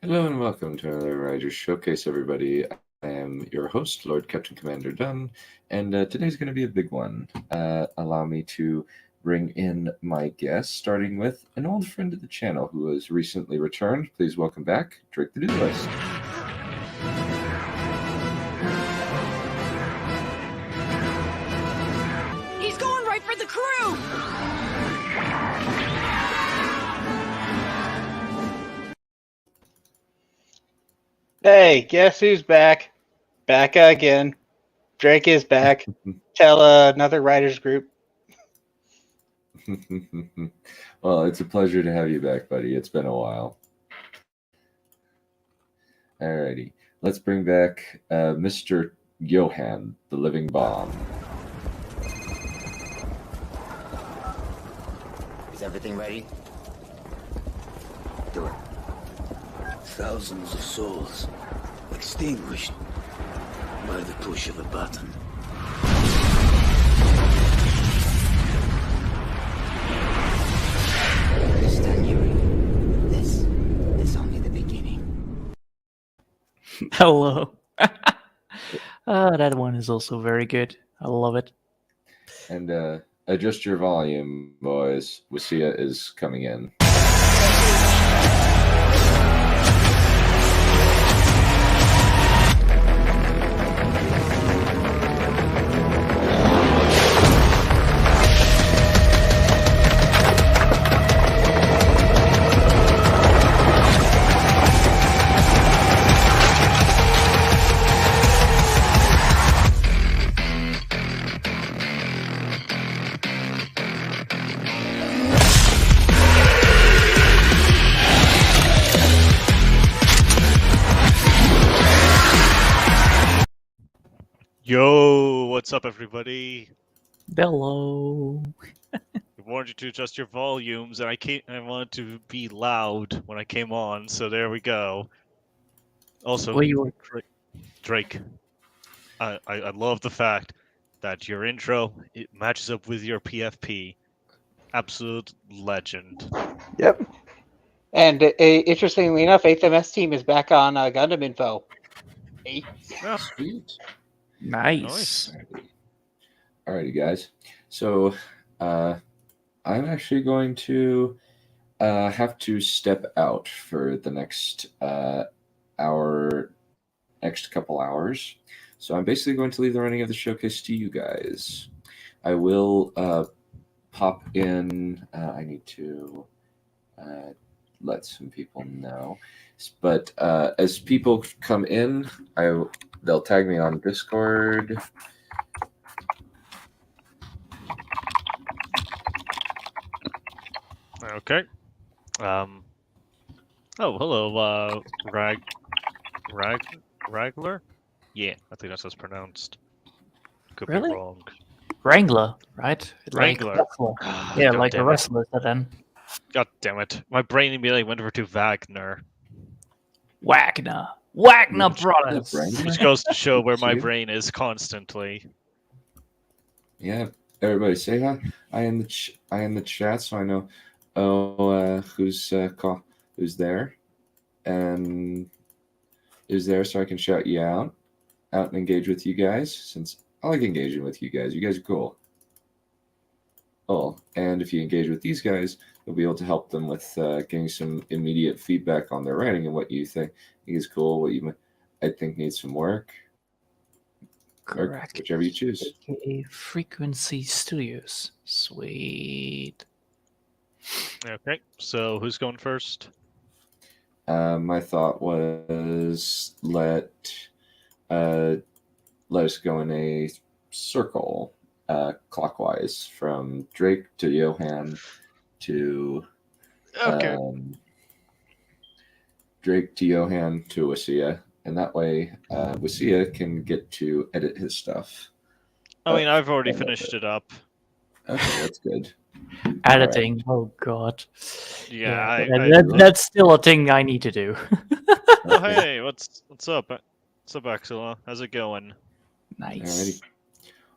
Hello and welcome to another Riders Showcase, everybody. I am your host, Lord Captain Commander Dunn, and today's going to be a big one. Allow me to bring in my guest, starting with an old friend of the channel who has recently returned. Please welcome back, Drake the Duelist. He's going right for the crew! Hey, guess who's back? Back again. Drake is back. Tell another writers group. Well, it's a pleasure to have you back, buddy. It's been a while. Alrighty, let's bring back Mr. Johan, the Living Bomb. Is everything ready? Do it. Thousands of souls extinguished by the push of a button. Understand, Yuri? This is only the beginning. Hello. That one is also very good. I love it. And adjust your volume, boys. Wasia is coming in. Yo, what's up, everybody? Hello. I warned you to adjust your volumes, and I wanted to be loud when I came on, so there we go. Also, Well, you were... Drake, I love the fact that your intro it matches up with your PFP. Absolute legend. Yep. And interestingly enough, 8th MS team is back on Gundam Info. Sweet. Nice. Alrighty, guys. So, I'm actually going to have to step out for the next next couple hours. So I'm basically going to leave the running of the showcase to you guys. I will pop in. I need to let some people know. But as people come in, they'll tag me on Discord. Okay. Oh, hello, Ragler? Yeah, I think that's how it's pronounced. Could Really? be wrong. Wrangler, right? Wrangler. Like wrestler. Yeah, God like a damn it. wrestler then. God damn it. My brain immediately went over to Wagner. Wagner Brothers. Which goes to show where my brain is constantly. Yeah, everybody say hi. I in the chat, so I know who's there, and is there, so I can shout you out and engage with you guys. Since I like engaging with you guys are cool. Oh, and if you engage with these guys, you'll be able to help them with getting some immediate feedback on their writing and what you think is cool, what I think needs some work. Correct. Whichever you choose. AKA Frequency Studios. Sweet. Okay, so who's going first? My thought was let us go in a circle clockwise from Drake to Johan to Drake to Johan to Wasia, and that way Wasia can get to edit his stuff. I mean, I've already finished it up. Okay, that's good. Editing. Right. Oh god. Yeah, that's still a thing I need to do. Oh hey, what's up? What's up, Axela? How's it going? Nice. Alrighty.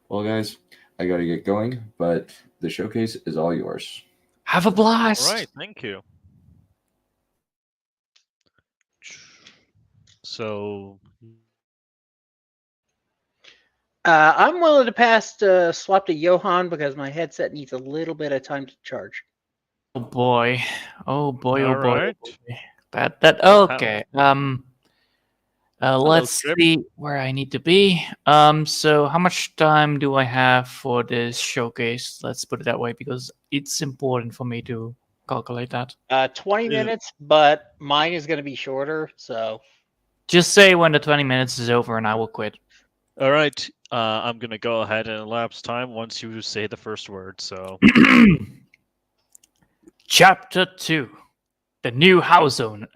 Well, guys, I got to get going, but the showcase is all yours. Have a blast. All right, thank you. So I'm willing to pass swap to Johan because my headset needs a little bit of time to charge. Oh boy. Oh boy. Oh all boy. right. That Well, okay. hello, Let's Trip. see where I need to be. So how much time do I have for this showcase? Let's put it that way because it's important for me to calculate that. 20 Yeah. minutes, but mine is going to be shorter, so Just say when the 20 minutes is over and I will quit. All right. I'm gonna go ahead and elapse time once you say the first word. So Chapter 2. The new homeowners.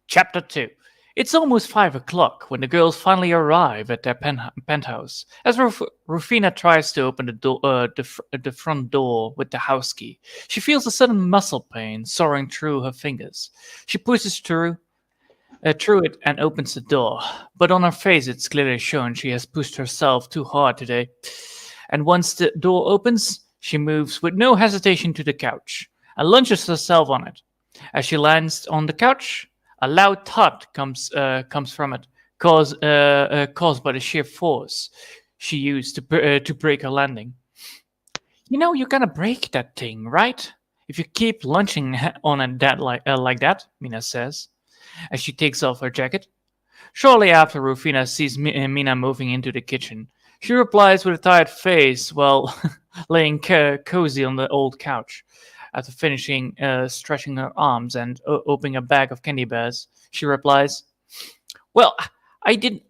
Chapter 2. It's almost 5 o'clock when the girls finally arrive at their penthouse. As Rufina tries to open the front door with the house key, she feels a sudden muscle pain soaring through her fingers. She pushes through it and opens the door, but on her face it's clearly shown she has pushed herself too hard today. And once the door opens, she moves with no hesitation to the couch and lunges herself on it. As she lands on the couch, a loud thud comes from it, caused by the sheer force she used to break her landing. You know you're gonna break that thing, right? If you keep lunging on it like that, Mina says, as she takes off her jacket. Shortly after, Rufina sees Mina moving into the kitchen. She replies with a tired face while laying cozy on the old couch. After finishing stretching her arms and opening a bag of candy bears, she replies, "Well, I didn't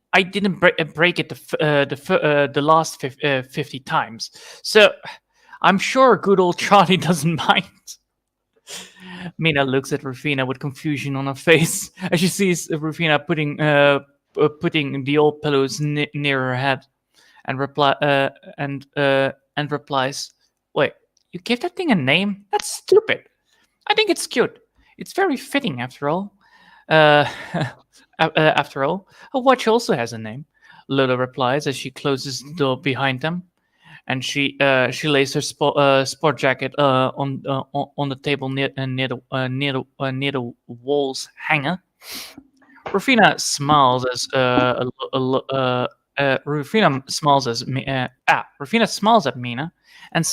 break it the last 50 times, so I'm sure good old Charlie doesn't mind." Mina looks at Rufina with confusion on her face as she sees Rufina putting the old pillows near her head, and replies, "Wait, you gave that thing a name? That's stupid. I think it's cute. It's very fitting, after all. After all, a watch also has a name." Lola replies as she closes the door behind them, and she lays her sport jacket on the table near the wall's hanger. Rufina smiles as Rufina smiles at Mina and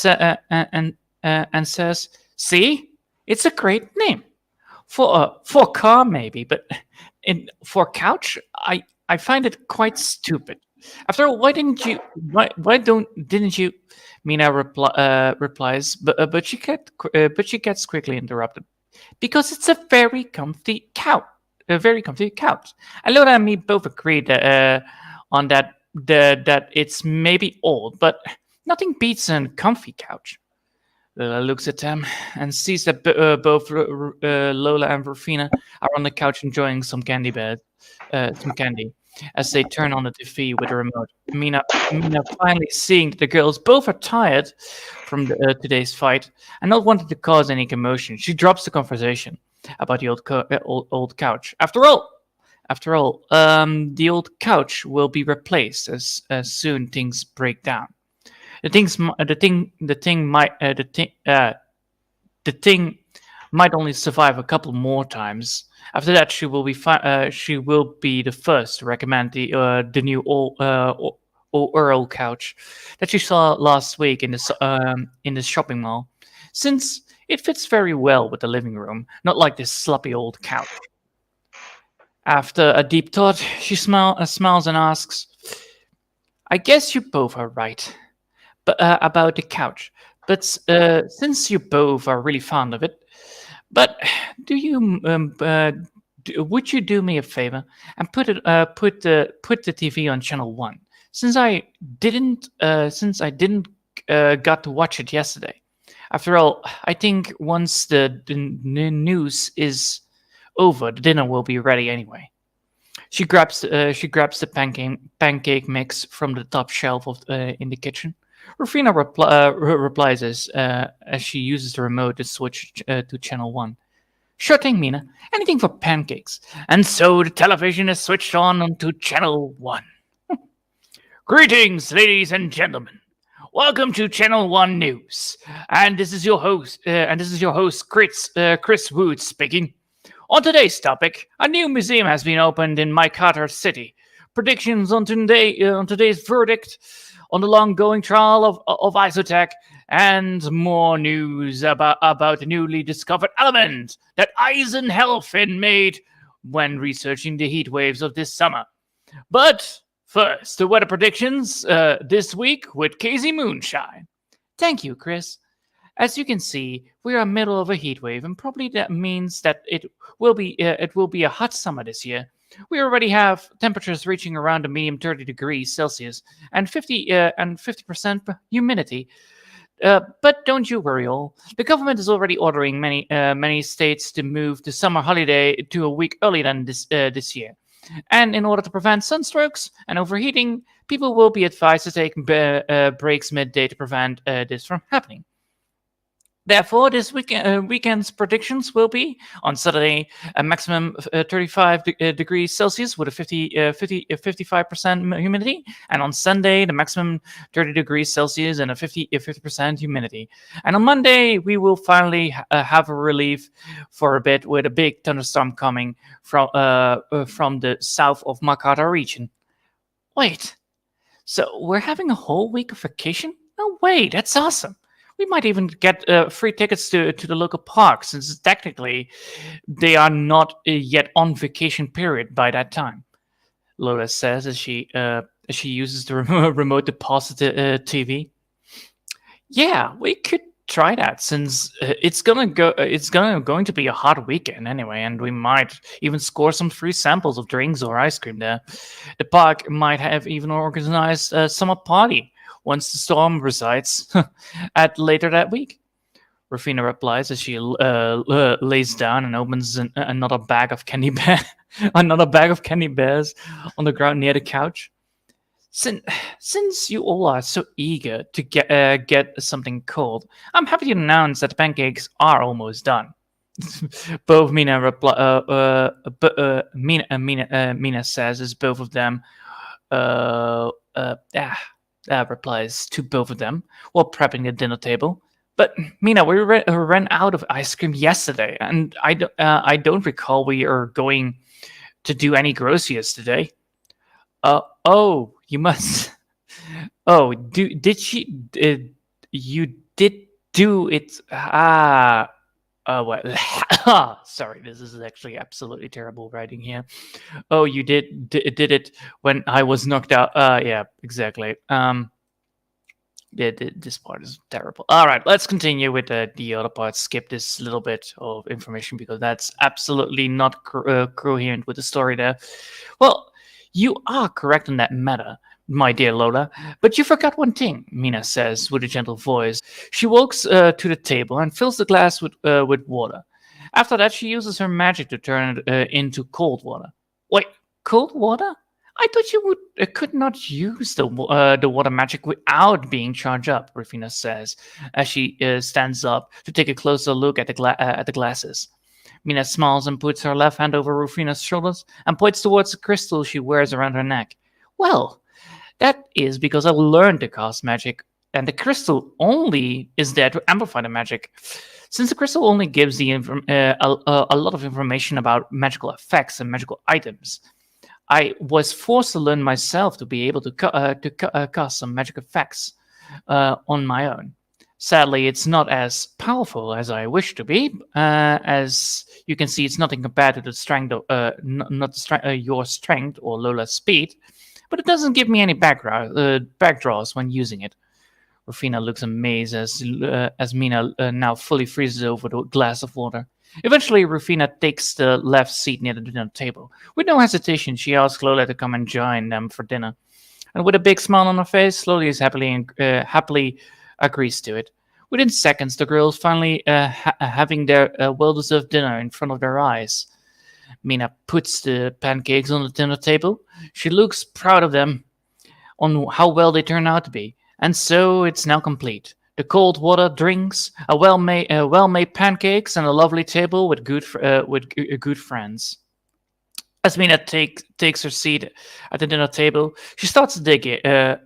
says, "See, it's a great name for a car, maybe, but for a couch, I find it quite stupid. After all, why didn't you? Mina replies, but she gets quickly interrupted. Because it's a very comfy couch. A very comfy couch. And Lola and me both agree that on that it's maybe old, but nothing beats a comfy couch." Lola looks at them and sees that both Lola and Rufina are on the couch enjoying some candy. As they turn on the TV with the remote. Mina finally seeing that the girls both are tired from today's fight and not wanting to cause any commotion, she drops the conversation about the old couch. After all, the old couch will be replaced as soon things break down. The thing might only survive a couple more times. After that, she will be the first to recommend the new Earl couch that she saw last week in the shopping mall, since it fits very well with the living room, not like this sloppy old couch. After a deep thought, she smiles and asks, "I guess you both are right, but about the couch. But since you both are really fond of it, but would you do me a favor and put the TV on channel 1, since I didn't got to watch it yesterday. After all, I think once the news is over, the dinner will be ready anyway." She grabs the pancake mix from the top shelf in the kitchen. Rufina replies as she uses the remote to switch to channel 1. "Sure thing, Mina. Anything for pancakes." And so the television is switched on to channel 1. "Greetings, ladies and gentlemen. Welcome to Channel 1 News. And this is your host, Chris Wood speaking. On today's topic, a new museum has been opened in Maikata City. Predictions on today's verdict, on the long-going trial of Isotech, and more news about the newly discovered element that Eisenhelfen made when researching the heat waves of this summer. But first, the weather predictions this week with Casey Moonshine. Thank you, Chris. As you can see, we are in the middle of a heat wave, and probably that means that it will be a hot summer this year. We already have temperatures reaching around a medium 30 degrees Celsius and 50% humidity. But don't you worry, all. The government is already ordering many states to move the summer holiday to a week earlier than this year. And in order to prevent sunstrokes and overheating, people will be advised to take breaks midday to prevent this from happening. Therefore, this weekend's predictions will be on Saturday a maximum 35 degrees Celsius with a 55% humidity, and on Sunday the maximum 30 degrees Celsius and a 50% humidity. And on Monday we will finally have a relief for a bit with a big thunderstorm coming from the south of Makata region. Wait, so we're having a whole week of vacation? No way, that's awesome. We might even get free tickets to the local park, since technically they are not yet on vacation period by that time. Lola says as she uses the remote deposit TV. Yeah, we could try that, since it's going to be a hot weekend anyway, and we might even score some free samples of drinks or ice cream there. The park might have even organized a summer party once the storm resides at later that week. Rufina replies as she lays down and opens another bag of candy bears on the ground near the couch. Since you all are so eager to get something cold, I'm happy to announce that the pancakes are almost done. Both Mina says as both of them replies to both of them while prepping the dinner table. But Mina, we ran out of ice cream yesterday, and I don't recall we are going to do any groceries today. Oh, you must. Oh, did she? You did do it? Well, sorry, this is actually absolutely terrible writing here. Oh, you did it when I was knocked out. Yeah, exactly. This part is terrible. All right, let's continue with the other part. Skip this little bit of information because that's absolutely not coherent with the story there. Well, you are correct in that matter, my dear Lola, but you forgot one thing, Mina says with a gentle voice. She walks to the table and fills the glass with water. After that, she uses her magic to turn it into cold water. Wait, cold water? I thought you could not use the water magic without being charged up, Rufina says, as she stands up to take a closer look at the glasses. Mina smiles and puts her left hand over Rufina's shoulders and points towards the crystal she wears around her neck. Well, that is because I learned to cast magic, and the crystal only is there to amplify the magic. Since the crystal only gives a lot of information about magical effects and magical items, I was forced to learn myself to be able to cast some magic effects on my own. Sadly, it's not as powerful as I wish to be. As you can see, it's nothing compared to the strength of your strength or Lola's speed, but it doesn't give me any backdraws when using it. Rufina looks amazed as Mina now fully freezes over the glass of water. Eventually, Rufina takes the left seat near the dinner table. With no hesitation, she asks Lola to come and join them for dinner. And with a big smile on her face, Lola happily agrees to it. Within seconds, the girls finally having their well-deserved dinner in front of their eyes. Mina puts the pancakes on the dinner table. She looks proud of them on how well they turn out to be. And so it's now complete. The cold water, drinks, a well-made pancakes, and a lovely table with good friends. As Mina takes her seat at the dinner table, she starts to dig in.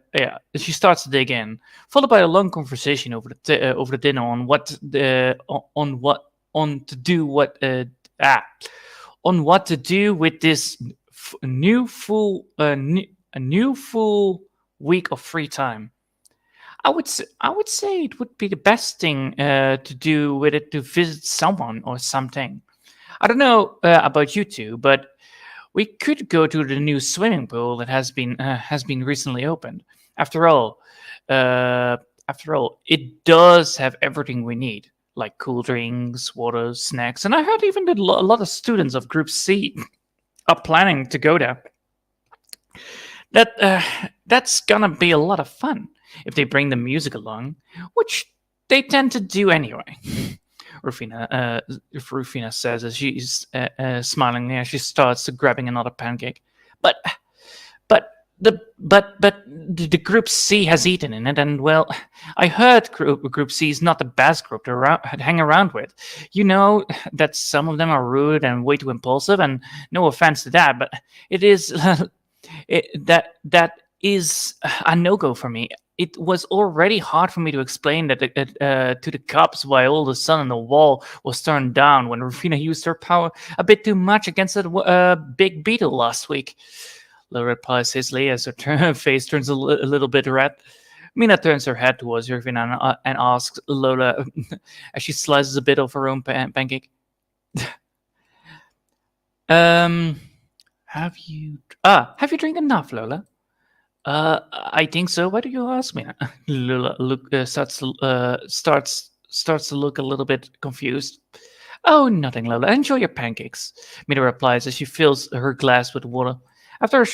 Followed by a long conversation over the dinner on on what to do with this new full week of free time. I would say it would be the best thing to do with it to visit someone or something. I don't know about you two, but we could go to the new swimming pool that has been recently opened. After all, it does have everything we need, like cool drinks, water, snacks, and I heard even that a lot of students of Group C are planning to go there. That's gonna be a lot of fun if they bring the music along, which they tend to do anyway. Rufina says as she's smiling as she starts grabbing another pancake. But the Group C has eaten in it, and well, I heard Group C is not the best group to hang around with. You know that some of them are rude and way too impulsive, and no offense to that, but it is that is a no-go for me. It was already hard for me to explain that to the cops why all the sun on the wall was turned down when Rufina used her power a bit too much against that big beetle last week. Lola replies hastily as her face turns a little bit red. Mina turns her head towards Rufina and asks Lola as she slices a bit of her own pancake. Have you drank enough, Lola? I think so. Why do you ask me? Lola starts to look a little bit confused. Oh, nothing, Lola. Enjoy your pancakes. Mina replies as she fills her glass with water. After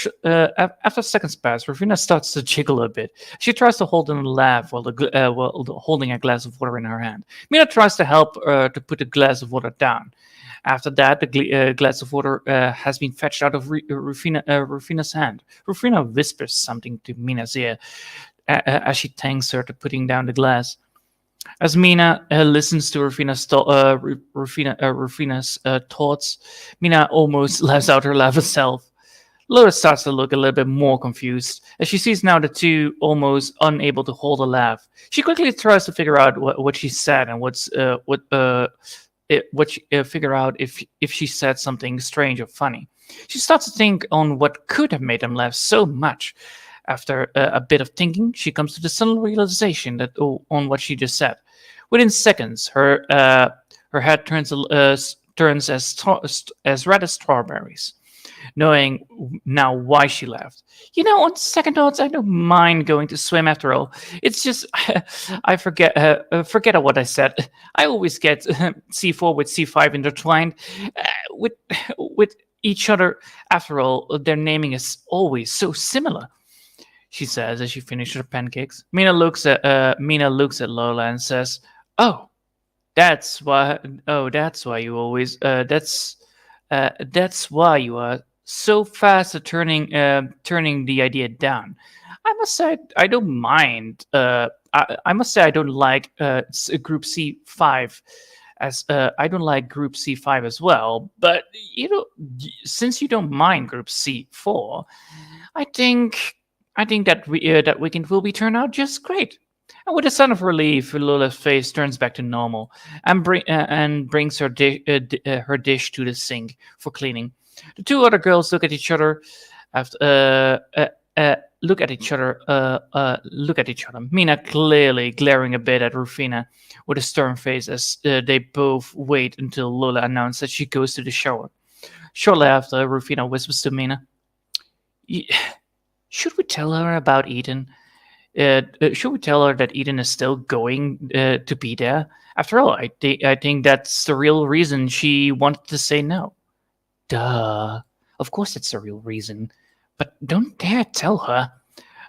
seconds pass, Rufina starts to jiggle a bit. She tries to hold in a laugh while holding a glass of water in her hand. Mina tries to help to put the glass of water down. After that, the glass of water has been fetched out of Rufina's hand. Rufina whispers something to Mina's ear as she thanks her for putting down the glass. As Mina listens to Rufina's thoughts, Mina almost lets out her laugh herself. Lola starts to look a little bit more confused as she sees now the two almost unable to hold a laugh. She quickly tries to figure out what she said and figure out if she said something strange or funny. She starts to think on what could have made them laugh so much. After a bit of thinking, she comes to the sudden realization that on what she just said. Within seconds, her head turns as red as strawberries. Knowing now why she laughed. You know, on second thoughts, I don't mind going to swim after all. It's just I forget what I said. I always get C4 with C5 intertwined with each other. After all, their naming is always so similar. She says as she finishes her pancakes. Mina looks at Lola and says, "Oh, that's why. Oh, that's why you always. That's why you are so fast at turning the idea down. I must say I don't mind. I must say I don't like Group C5 as I don't like Group C5 as well. But you know, since you don't mind Group C4, I think that weekend will be turned out just great." And with a sign of relief, Lola's face turns back to normal and brings her dish to the sink for cleaning. The two other girls look at each other. Look at each other. Mina clearly glaring a bit at Rufina with a stern face as they both wait until Lola announces that she goes to the shower. Shortly after, Rufina whispers to Mina, "Should we tell her about Eden? Should we tell her that Eden is still going to be there? After all, I think that's the real reason she wanted to say no." Duh. Of course that's the real reason. But don't dare tell her.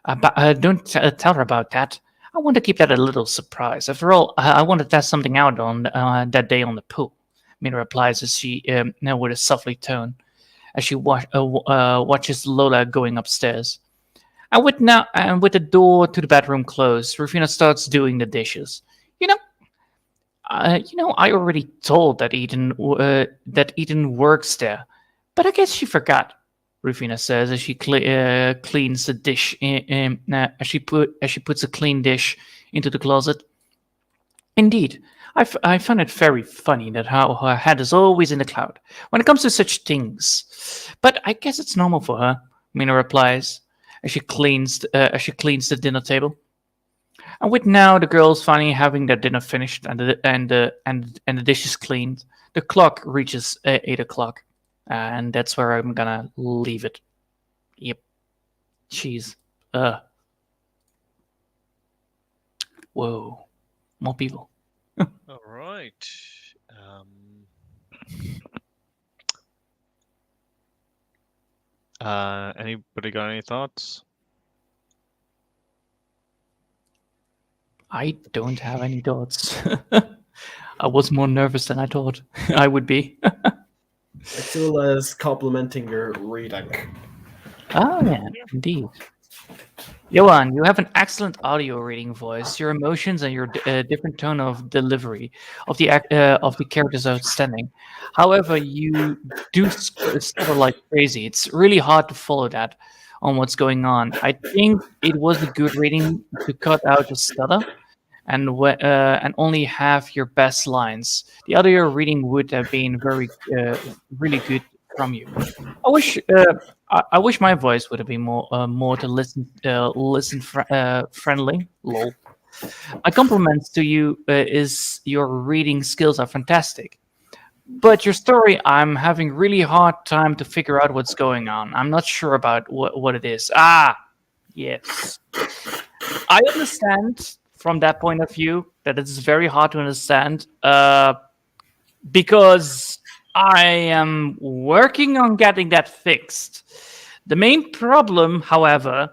Tell her about that. I want to keep that a little surprise. After all, I want to test something out on that day on the pool. Mina replies as she now with a softly tone as she watches Lola going upstairs. And with the door to the bedroom closed, Rufina starts doing the dishes. I already told that Eden works there, but I guess she forgot. Rufina says as she cleans the dish. As she puts a clean dish into the closet. Indeed, I find it very funny that how her head is always in the cloud when it comes to such things. But I guess it's normal for her, Mina replies as she cleans the dinner table. And with now the girls finally having their dinner finished and the dishes cleaned, the clock reaches 8 o'clock, and that's where I'm gonna leave it. Yep. Jeez. Whoa. More people. All right. Anybody got any thoughts? I don't have any thoughts. I was more nervous than I thought I would be. Atula's complimenting your reading. Oh, yeah, indeed. Johan, you have an excellent audio reading voice. Your emotions and your different tone of delivery of the characters are outstanding. However, you do stutter like crazy. It's really hard to follow that on what's going on. I think it was a good reading to cut out the stutter and only have your best lines. The audio reading would have been really good from you. I wish my voice would have been more to listen friendly. Lol. My compliments to you is your reading skills are fantastic, but your story I'm having really hard time to figure out what's going on. I'm not sure about what it is. Yes, I understand from that point of view that it's very hard to understand because I am working on getting that fixed. The main problem, however,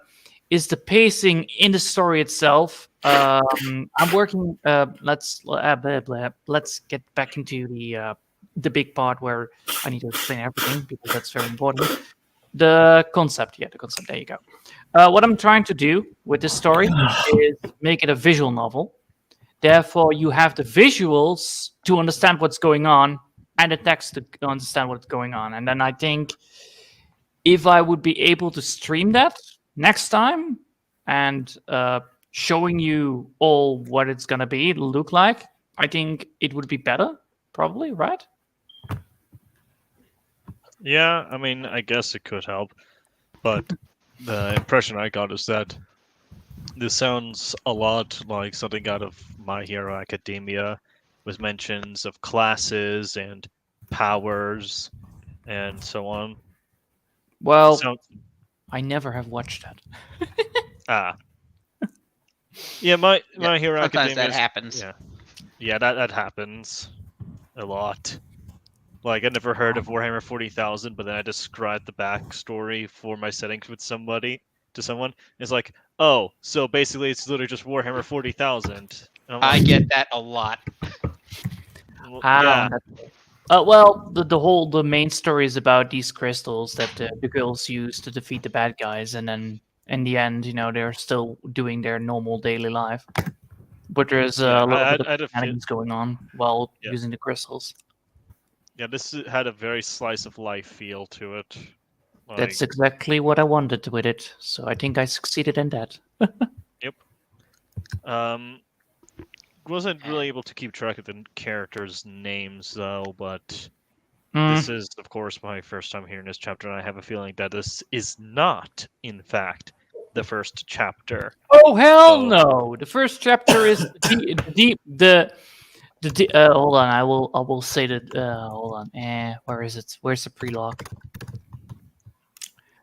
is the pacing in the story itself. I'm working. Let's get back into the big part where I need to explain everything because that's very important. The concept. There you go. What I'm trying to do with this story is make it a visual novel. Therefore, you have the visuals to understand what's going on and the text to understand what's going on. And then I think if I would be able to stream that next time and showing you all what it's going to look like, I think it would be better, probably, right? Yeah, I mean, I guess it could help, but the impression I got is that this sounds a lot like something out of My Hero Academia, with mentions of classes and powers and so on. Well, I never have watched that. Yeah, my Hero Sometimes Academia. that happens. Yeah, that happens a lot. Like, I never heard of Warhammer 40,000, but then I described the backstory for my settings with someone. It's like, oh, so basically it's literally just Warhammer 40,000. I get that a lot. Yeah. Well, the main story is about these crystals that the girls use to defeat the bad guys, and then in the end, they're still doing their normal daily life. But there's a lot of shenanigans going on while using the crystals. Yeah, this had a very slice of life feel to it. That's exactly what I wanted with it, so I think I succeeded in that. Yep. Wasn't really able to keep track of the characters' names though, but this is, of course, my first time hearing this chapter, and I have a feeling that this is not, in fact, the first chapter. Oh hell no! The first chapter is hold on, I will say that. Hold on. Where is it? Where's the prologue?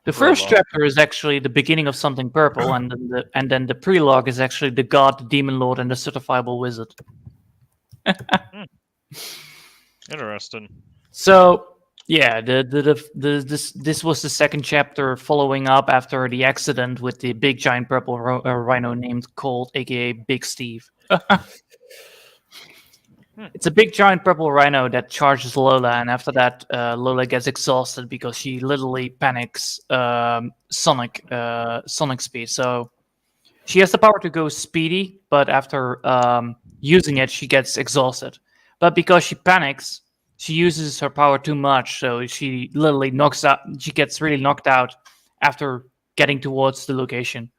The first chapter is actually the beginning of something purple, and then the prologue is actually the god, the demon lord, and the certifiable wizard. Interesting. So yeah, this was the second chapter following up after the accident with the big giant purple rhino named Colt, aka Big Steve. It's a big giant purple rhino that charges Lola, and after that, Lola gets exhausted because she literally panics sonic speed. So she has the power to go speedy, but after using it, she gets exhausted. But because she panics, she uses her power too much, so she literally knocks out. She gets really knocked out after getting towards the location.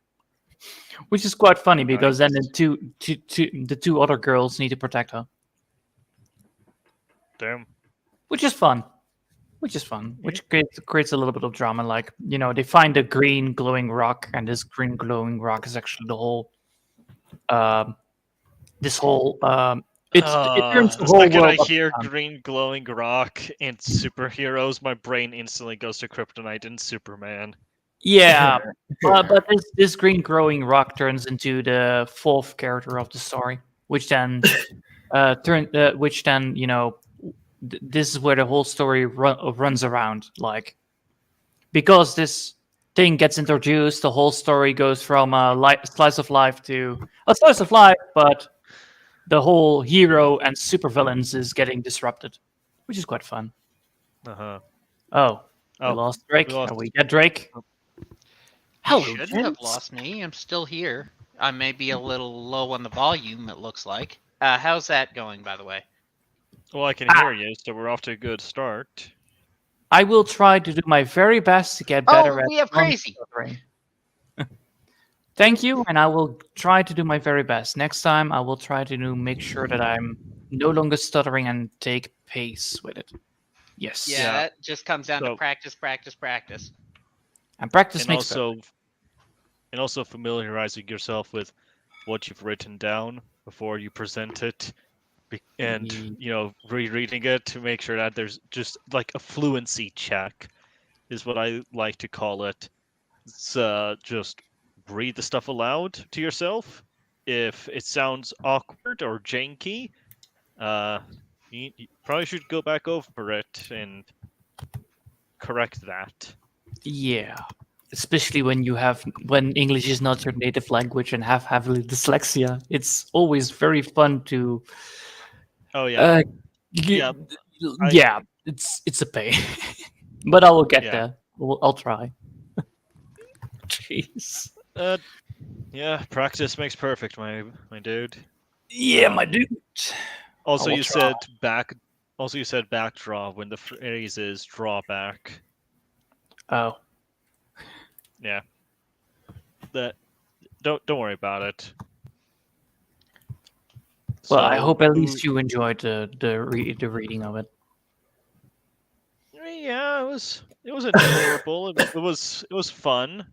Which is quite funny because then the two other girls need to protect her, Damn. which is fun. Which creates a little bit of drama. Like, they find a green glowing rock, and this green glowing rock is actually the whole. It turns the The whole second I world hear upside down. green glowing rock and superheroes, my brain instantly goes to Kryptonite and Superman. Yeah, but this green glowing rock turns into the fourth character of the story, which then this is where the whole story runs around. Like, because this thing gets introduced, the whole story goes from a slice of life to a slice of life, but the whole hero and supervillains is getting disrupted, which is quite fun. Uh-huh. Oh, we Oh, lost Drake. we lost- Are we get Drake? You Hello, shouldn't have gents. lost me. I'm still here. I may be a little low on the volume, it looks like. How's that going, by the way? Well, I can hear you, so we're off to a good start. I will try to do my very best to get better Oh, at we have crazy. stuttering. Thank you, and I will try to do my very best. Next time, I will try to make sure that I'm no longer stuttering and take pace with it. Yes. Yeah, that just comes down to So- practice, practice, practice. And practice And makes also familiarizing yourself with what you've written down before you present it, and rereading it to make sure that there's just like a fluency check, is what I like to call it. It's just read the stuff aloud to yourself. If it sounds awkward or janky, you probably should go back over it and correct that. Yeah. Especially when English is not your native language and have heavily dyslexia. It's always very fun to Oh yeah. yeah. I- Yeah, it's a pain. But I will get Yeah. there. I'll try. Jeez. Yeah, practice makes perfect, my dude. Yeah, my dude. Also, I will you try. said back. Also, you said backdraw when the phrase is drawback. Oh. Yeah. That. Don't worry about it. Well, I So, hope at least you enjoyed the reading of it. Yeah, it was enjoyable. it was fun.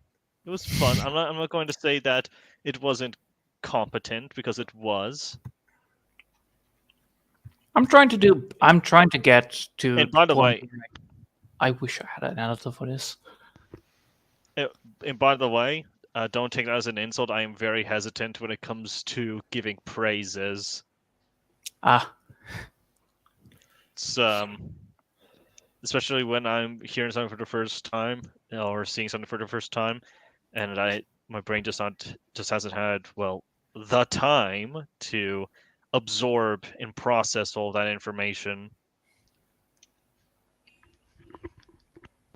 It was fun. I'm not going to say that it wasn't competent, because it was. I'm trying to get to. And by the point way- where I wish I had an editor for this. And by the way, don't take that as an insult. I am very hesitant when it comes to giving praises. Ah, It's especially when I'm hearing something for the first time or seeing something for the first time, and my brain just hasn't had the time to absorb and process all that information.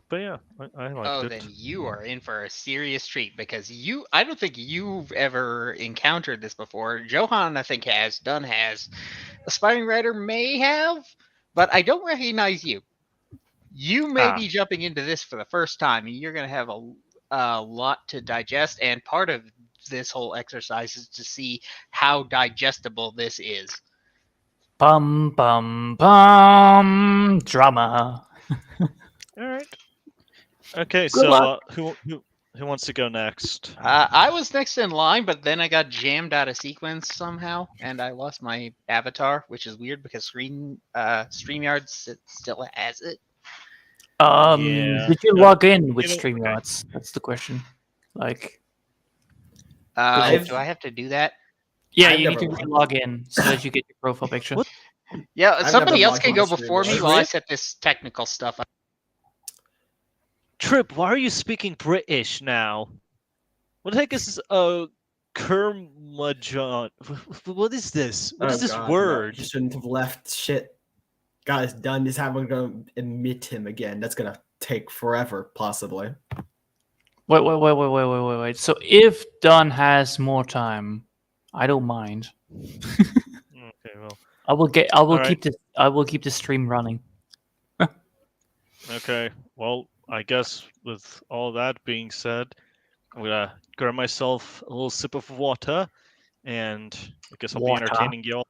But yeah, I liked Oh, it. then you are in for a serious treat because I don't think you've ever encountered this before. Johan, I think Dunn has. Aspiring writer may have, but I don't recognize you. You may be jumping into this for the first time, and you're going to have a lot to digest. And part of this whole exercise is to see how digestible this is. bum bum bum drama. All right. Okay, Good luck. who wants to go next? I was next in line, but then I got jammed out of sequence somehow, and I lost my avatar, which is weird because StreamYard still has it. Yeah. Did you log in with okay. StreamYards? That's the question. Like, Do I have to do that? yeah, I've you need to never log in so that you get your profile picture. What? Yeah, I've somebody never else logged can go into before me StreamYard. while I set this technical stuff up. Trip, why are you speaking British now? What the heck is curmudgeon? What is this? What is this God, word? No, you shouldn't have left shit. Guys, Dunn is having to admit him again. That's gonna take forever, possibly. Wait. So if Dunn has more time, I don't mind. Okay, well, I will Alright. keep the stream running. okay. Well, I guess with all that being said, I'm gonna grab myself a little sip of water, and I guess I'll be Water. entertaining you all.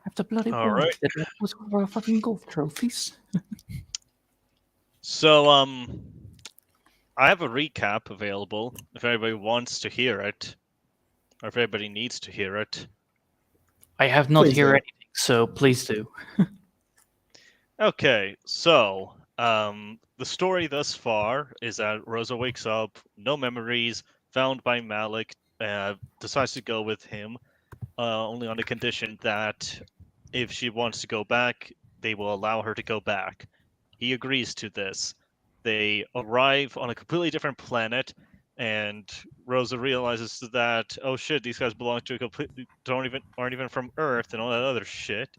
After bloody All water, right. that was all our fucking golf trophies. So, I have a recap available if anybody wants to hear it, or if anybody needs to hear it. I have not Please heard do. anything, so please do. Okay, so the story thus far is that Rosa wakes up, no memories, found by Malik, decides to go with him, only on the condition that if she wants to go back, they will allow her to go back. He agrees to this. They arrive on a completely different planet, and Rosa realizes that, oh shit, these guys belong to a completely aren't even from Earth and all that other shit.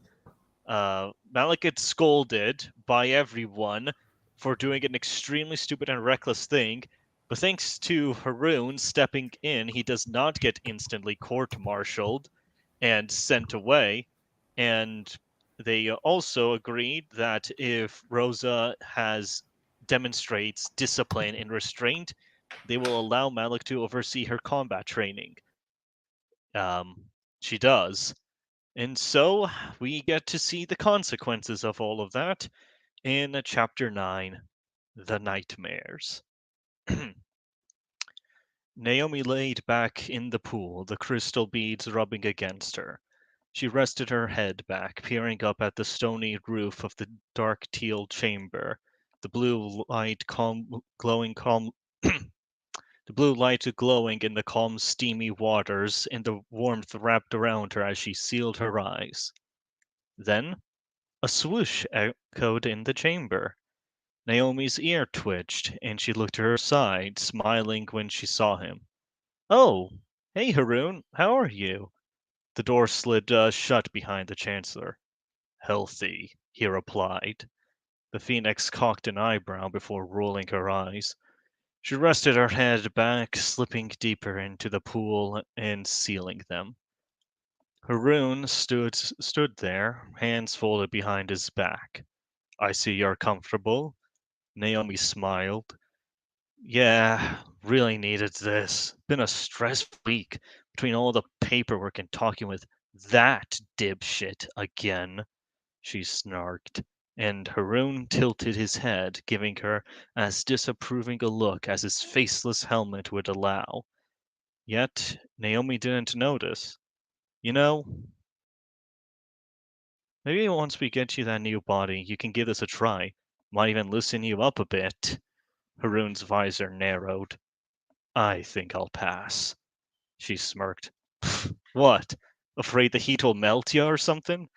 Malik gets scolded by everyone for doing an extremely stupid and reckless thing, but thanks to Haroon stepping in, he does not get instantly court-martialed and sent away. And they also agreed that if Rosa demonstrates discipline and restraint, they will allow Malik to oversee her combat training. She does. And so we get to see the consequences of all of that in chapter 9, The Nightmares. Naomi laid back in the pool, the crystal beads rubbing against her. She rested her head back, peering up at the stony roof of the dark teal chamber, the blue light glowing the blue light glowing in the calm, steamy waters, and the warmth wrapped around her as she sealed her eyes. Then a swoosh echoed in the chamber. Naomi's ear twitched, and she looked to her side, smiling when she saw him. Oh, hey Haroon, how are you? The door slid shut behind the Chancellor. Healthy, he replied. The Phoenix cocked an eyebrow before rolling her eyes. She rested her head back, slipping deeper into the pool and sealing them. Haroon stood there, hands folded behind his back. I see you're comfortable. Naomi smiled. Yeah, really needed this. Been a stressful week between all the paperwork and talking with that dipshit again, she snarked, and Haroon tilted his head, giving her as disapproving a look as his faceless helmet would allow. Yet Naomi didn't notice. You know, maybe once we get you that new body, you can give this a try. Might even loosen you up a bit. Haroon's visor narrowed. I think I'll pass. She smirked. What? Afraid the heat will melt you or something?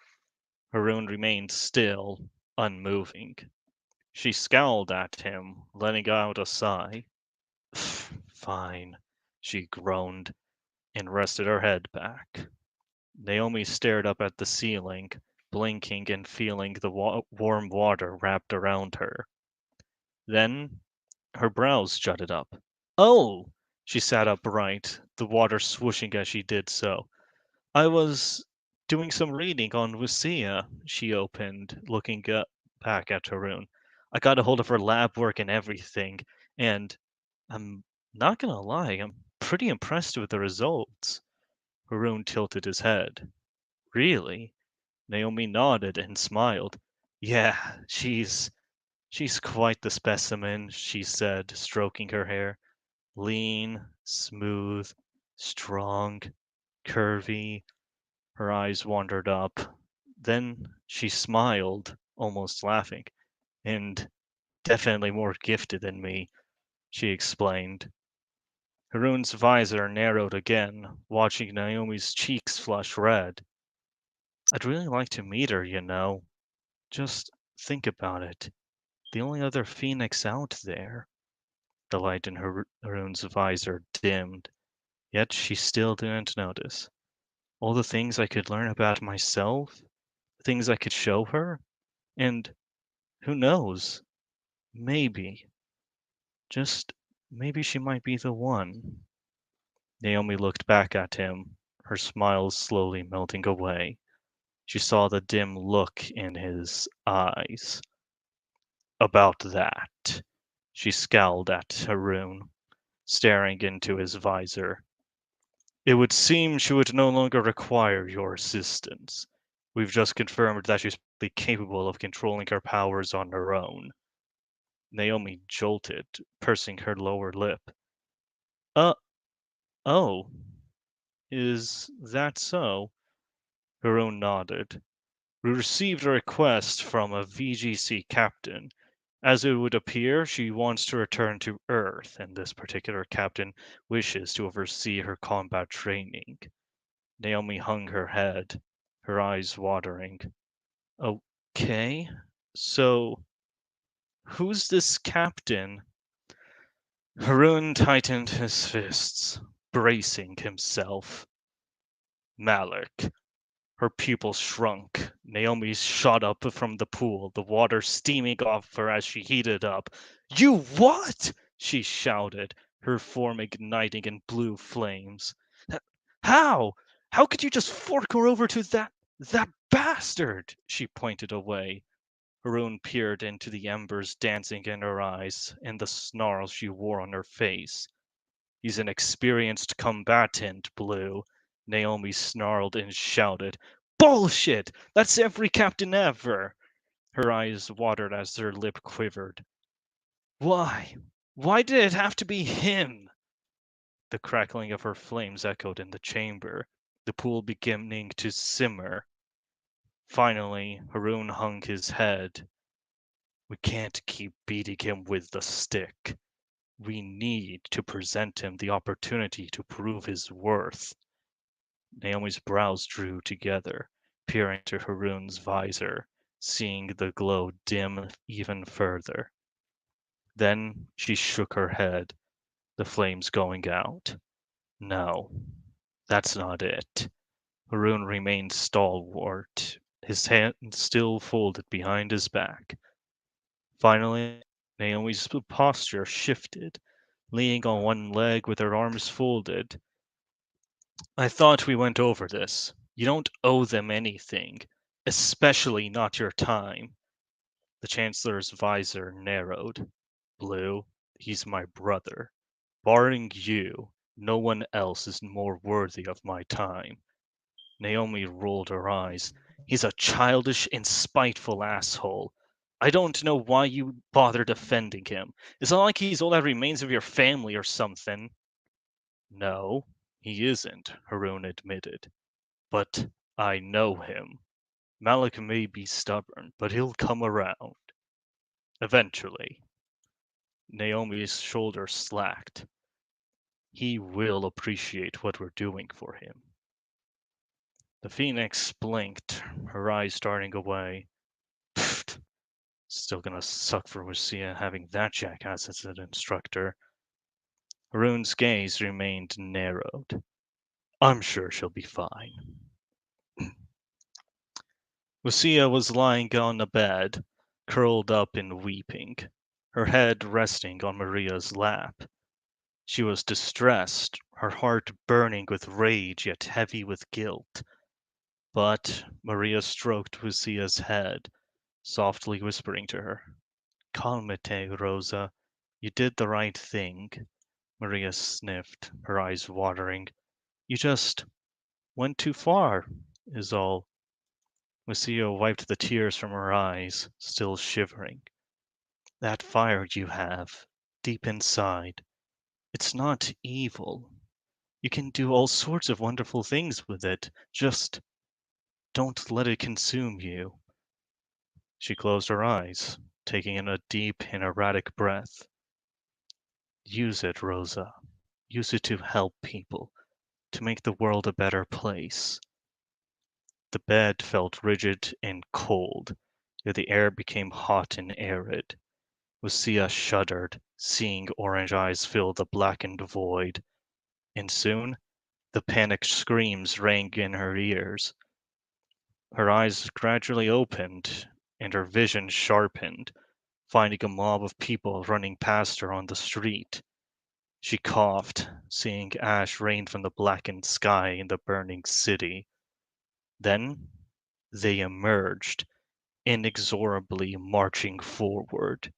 Haroon remained still, unmoving. She scowled at him, letting out a sigh. Fine, she groaned, and rested her head back. Naomi stared up at the ceiling, blinking and feeling the warm water wrapped around her. Then her brows jutted up. Oh! She sat upright, the water swooshing as she did so. I was doing some reading on Lucia, she opened, looking back at Haroon. I got a hold of her lab work and everything, and I'm not gonna lie, I'm pretty impressed with the results. Haroon tilted his head. Really? Naomi nodded and smiled. Yeah, she's quite the specimen, she said, stroking her hair. Lean, smooth, strong, curvy. Her eyes wandered up. Then she smiled, almost laughing. And definitely more gifted than me, she explained. Haroon's visor narrowed again, watching Naomi's cheeks flush red. I'd really like to meet her, you know. Just think about it. The only other phoenix out there. The light in Haroon's visor dimmed, yet she still didn't notice. All the things I could learn about myself, things I could show her, and who knows, maybe, just maybe she might be the one. Naomi looked back at him, her smile slowly melting away. She saw the dim look in his eyes. About that. She scowled at Haroon, staring into his visor. It would seem she would no longer require your assistance. We've just confirmed that she's capable of controlling her powers on her own. Naomi jolted, pursing her lower lip. Oh, is that so? Haroon nodded. We received a request from a VGC captain. As it would appear, she wants to return to Earth, and this particular captain wishes to oversee her combat training. Naomi hung her head, her eyes watering. Okay, so who's this captain? Haroon tightened his fists, bracing himself. Malik. Her pupils shrunk. Naomi shot up from the pool, the water steaming off her as she heated up. You what? She shouted, her form igniting in blue flames. How? How could you just fork her over to that bastard? She pointed away. Haroon peered into the embers dancing in her eyes and the snarl she wore on her face. He's an experienced combatant, Blue. Naomi snarled and shouted. Bullshit! That's every captain ever! Her eyes watered as her lip quivered. Why? Why did it have to be him? The crackling of her flames echoed in the chamber, the pool beginning to simmer. Finally, Haroon hung his head. We can't keep beating him with the stick. We need to present him the opportunity to prove his worth. Naomi's brows drew together, peering into Haroon's visor, seeing the glow dim even further. Then she shook her head, the flames going out. No, that's not it. Haroon remained stalwart, his hands still folded behind his back. Finally, Naomi's posture shifted, leaning on one leg with her arms folded. I thought we went over this. You don't owe them anything, especially not your time. The Chancellor's visor narrowed. Blue, he's my brother. Barring you, no one else is more worthy of my time. Naomi rolled her eyes. He's a childish and spiteful asshole. I don't know why you bother defending him. It's not like he's all that remains of your family or something. No, he isn't, Haroon admitted. But I know him. Malik may be stubborn, but he'll come around. Eventually. Naomi's shoulders slacked. He will appreciate what we're doing for him. The Phoenix blinked, her eyes starting away. Pfft, still gonna suck for Lucia having that jackass as an instructor. Haroon's gaze remained narrowed. I'm sure she'll be fine. Lucia was lying on a bed, curled up and weeping, her head resting on Maria's lap. She was distressed, her heart burning with rage yet heavy with guilt. But Maria stroked Lucia's head, softly whispering to her, Calmate, Rosa. You did the right thing. Maria sniffed, her eyes watering. You just went too far, is all. Lucia wiped the tears from her eyes, still shivering. That fire you have, deep inside, it's not evil. You can do all sorts of wonderful things with it. Just don't let it consume you. She closed her eyes, taking in a deep and erratic breath. Use it, Rosa. Use it to help people, to make the world a better place. The bed felt rigid and cold, yet the air became hot and arid. Lucia shuddered, seeing orange eyes fill the blackened void, and soon the panicked screams rang in her ears. Her eyes gradually opened, and her vision sharpened, finding a mob of people running past her on the street. She coughed, seeing ash rain from the blackened sky in the burning city. Then they emerged, inexorably marching forward.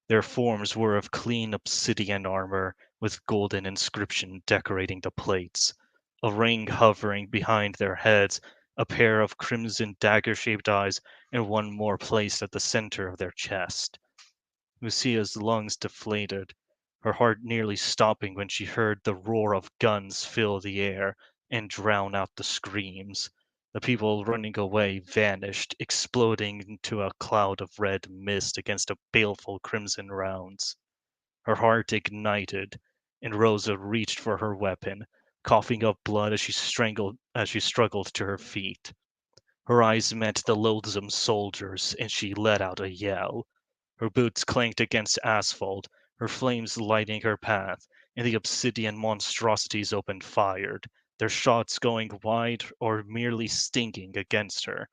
Their forms were of clean obsidian armor, with golden inscription decorating the plates, a ring hovering behind their heads, a pair of crimson dagger-shaped eyes, and one more placed at the center of their chest. Lucia's lungs deflated, her heart nearly stopping when she heard the roar of guns fill the air and drown out the screams. The people running away vanished, exploding into a cloud of red mist against a baleful crimson rounds. Her heart ignited, and Rosa reached for her weapon, coughing up blood as she struggled to her feet. Her eyes met the loathsome soldiers, and she let out a yell. Her boots clanked against asphalt, her flames lighting her path, and the obsidian monstrosities opened fire, their shots going wide or merely stinging against her.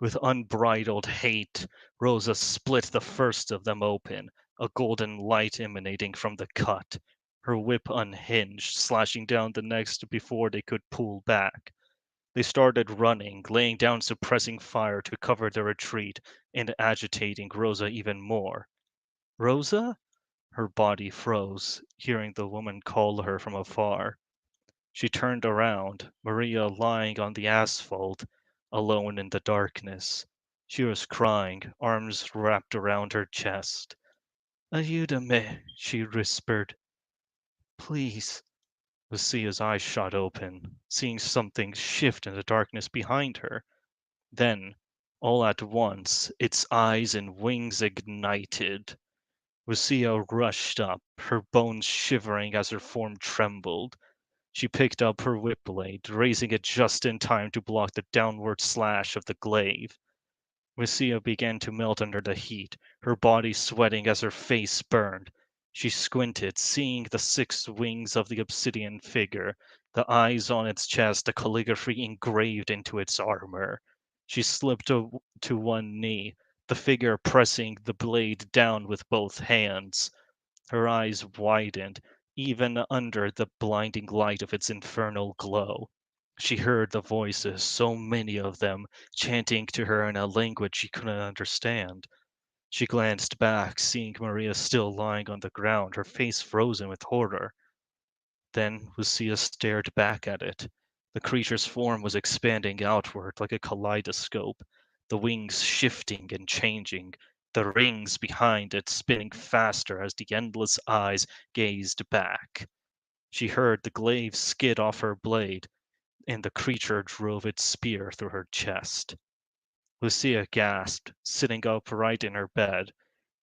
With unbridled hate, Rosa split the first of them open, a golden light emanating from the cut. Her whip unhinged, slashing down the next before they could pull back. They started running, laying down suppressing fire to cover their retreat and agitating Rosa even more. Rosa? Her body froze, hearing the woman call her from afar. She turned around, Maria lying on the asphalt, alone in the darkness. She was crying, arms wrapped around her chest. Ayúdame, she whispered. Please. Lucia's eyes shot open, seeing something shift in the darkness behind her. Then, all at once, its eyes and wings ignited. Lucia rushed up, her bones shivering as her form trembled. She picked up her whip blade, raising it just in time to block the downward slash of the glaive. Lucia began to melt under the heat, her body sweating as her face burned. She squinted, seeing the 6 wings of the obsidian figure, the eyes on its chest, the calligraphy engraved into its armor. She slipped to one knee, the figure pressing the blade down with both hands. Her eyes widened, even under the blinding light of its infernal glow. She heard the voices, so many of them, chanting to her in a language she couldn't understand. She glanced back, seeing Maria still lying on the ground, her face frozen with horror. Then Lucia stared back at it. The creature's form was expanding outward like a kaleidoscope, the wings shifting and changing, the rings behind it spinning faster as the endless eyes gazed back. She heard the glaive skid off her blade, and the creature drove its spear through her chest. Lucia gasped, sitting upright in her bed.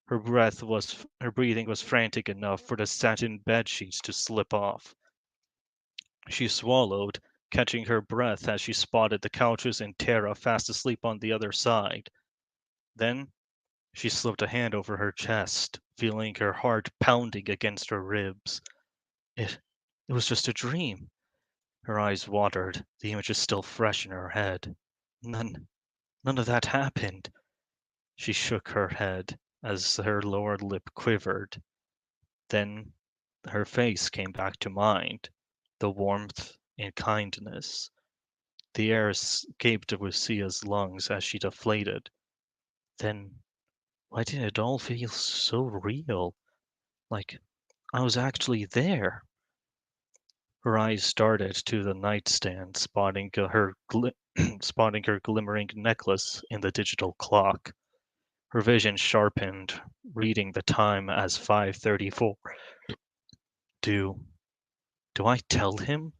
Her breathing was frantic enough for the satin bed sheets to slip off. She swallowed, catching her breath as she spotted the couches and Tara fast asleep on the other side. Then she slipped a hand over her chest, feeling her heart pounding against her ribs. It was just a dream. Her eyes watered, the image is still fresh in her head. None of that happened. She shook her head as her lower lip quivered. Then her face came back to mind, the warmth and kindness. The air escaped Lucia's lungs as she deflated. Then why did it all feel so real? Like I was actually there. Her eyes darted to the nightstand, spotting her glimmering necklace in the digital clock. Her vision sharpened, reading the time as 5:34. Do I tell him?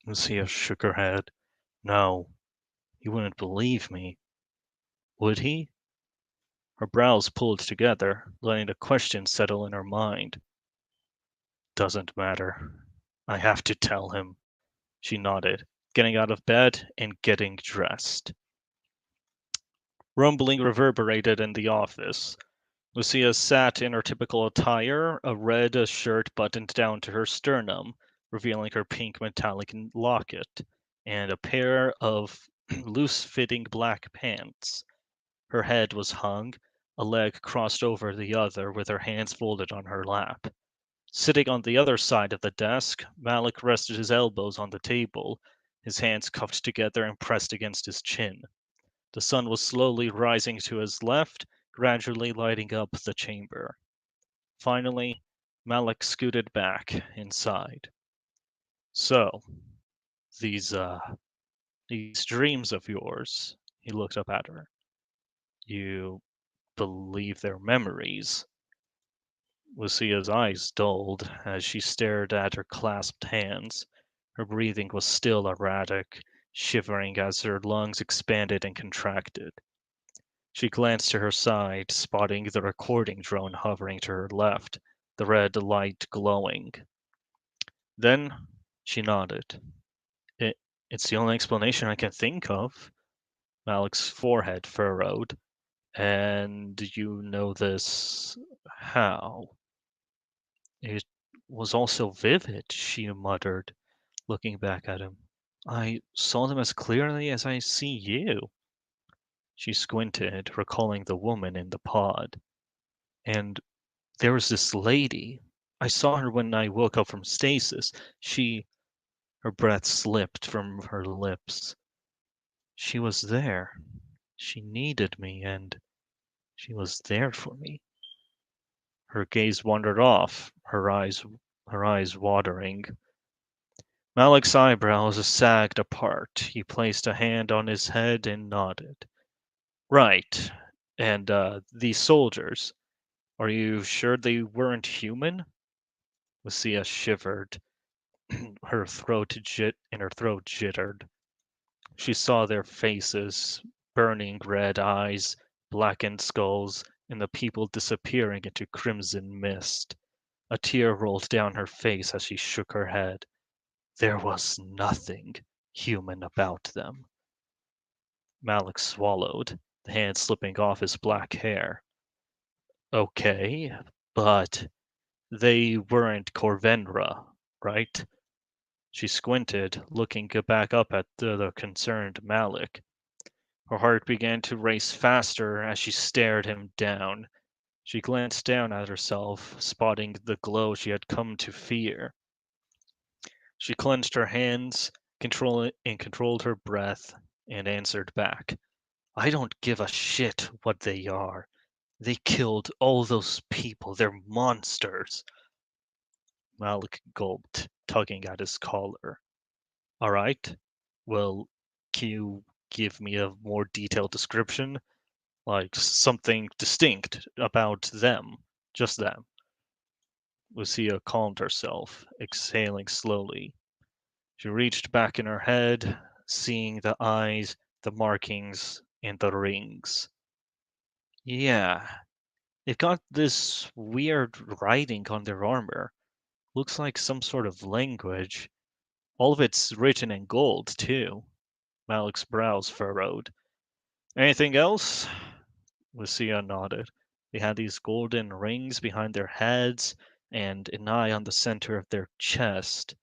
Lucia shook her head. No, he wouldn't believe me. Would he? Her brows pulled together, letting the question settle in her mind. Doesn't matter. I have to tell him. She nodded, getting out of bed and getting dressed. Rumbling reverberated in the office. Lucia sat in her typical attire, a red shirt buttoned down to her sternum, revealing her pink metallic locket, and a pair of loose-fitting black pants. Her head was hung, a leg crossed over the other with her hands folded on her lap. Sitting on the other side of the desk, Malik rested his elbows on the table, his hands cupped together and pressed against his chin. The sun was slowly rising to his left, gradually lighting up the chamber. Finally, Malik scooted back inside. So, these dreams of yours, he looked up at her. You believe they're memories? Lucia's eyes dulled as she stared at her clasped hands. Her breathing was still erratic, shivering as her lungs expanded and contracted. She glanced to her side, spotting the recording drone hovering to her left, the red light glowing. Then she nodded. It's the only explanation I can think of. Malik's forehead furrowed. And you know this how? It was all so vivid, she muttered, looking back at him. I saw them as clearly as I see you. She squinted, recalling the woman in the pod. And there was this lady. I saw her when I woke up from stasis. Her breath slipped from her lips. She was there. She needed me, and she was there for me. Her gaze wandered off, her eyes watering. Malik's eyebrows sagged apart. He placed a hand on his head and nodded. Right. And these soldiers, are you sure they weren't human? Lucia shivered. her throat jittered. She saw their faces, burning red eyes, blackened skulls, and the people disappearing into crimson mist. A tear rolled down her face as she shook her head. There was nothing human about them. Malik swallowed, the hand slipping off his black hair. Okay, but they weren't Corvenra, right? She squinted, looking back up at the concerned Malik. Her heart began to race faster as she stared him down. She glanced down at herself, spotting the glow she had come to fear. She clenched her hands, controlled her breath, and answered back. I don't give a shit what they are. They killed all those people. They're monsters. Malik gulped, tugging at his collar. All right. Well, can you give me a more detailed description? Like something distinct about them. Just them. Lucia calmed herself, exhaling slowly. She reached back in her head, seeing the eyes, the markings, and the rings. Yeah, they've got this weird writing on their armor. Looks like some sort of language. All of it's written in gold, too. Malik's brows furrowed. Anything else? Lucia nodded. They had these golden rings behind their heads and an eye on the center of their chest.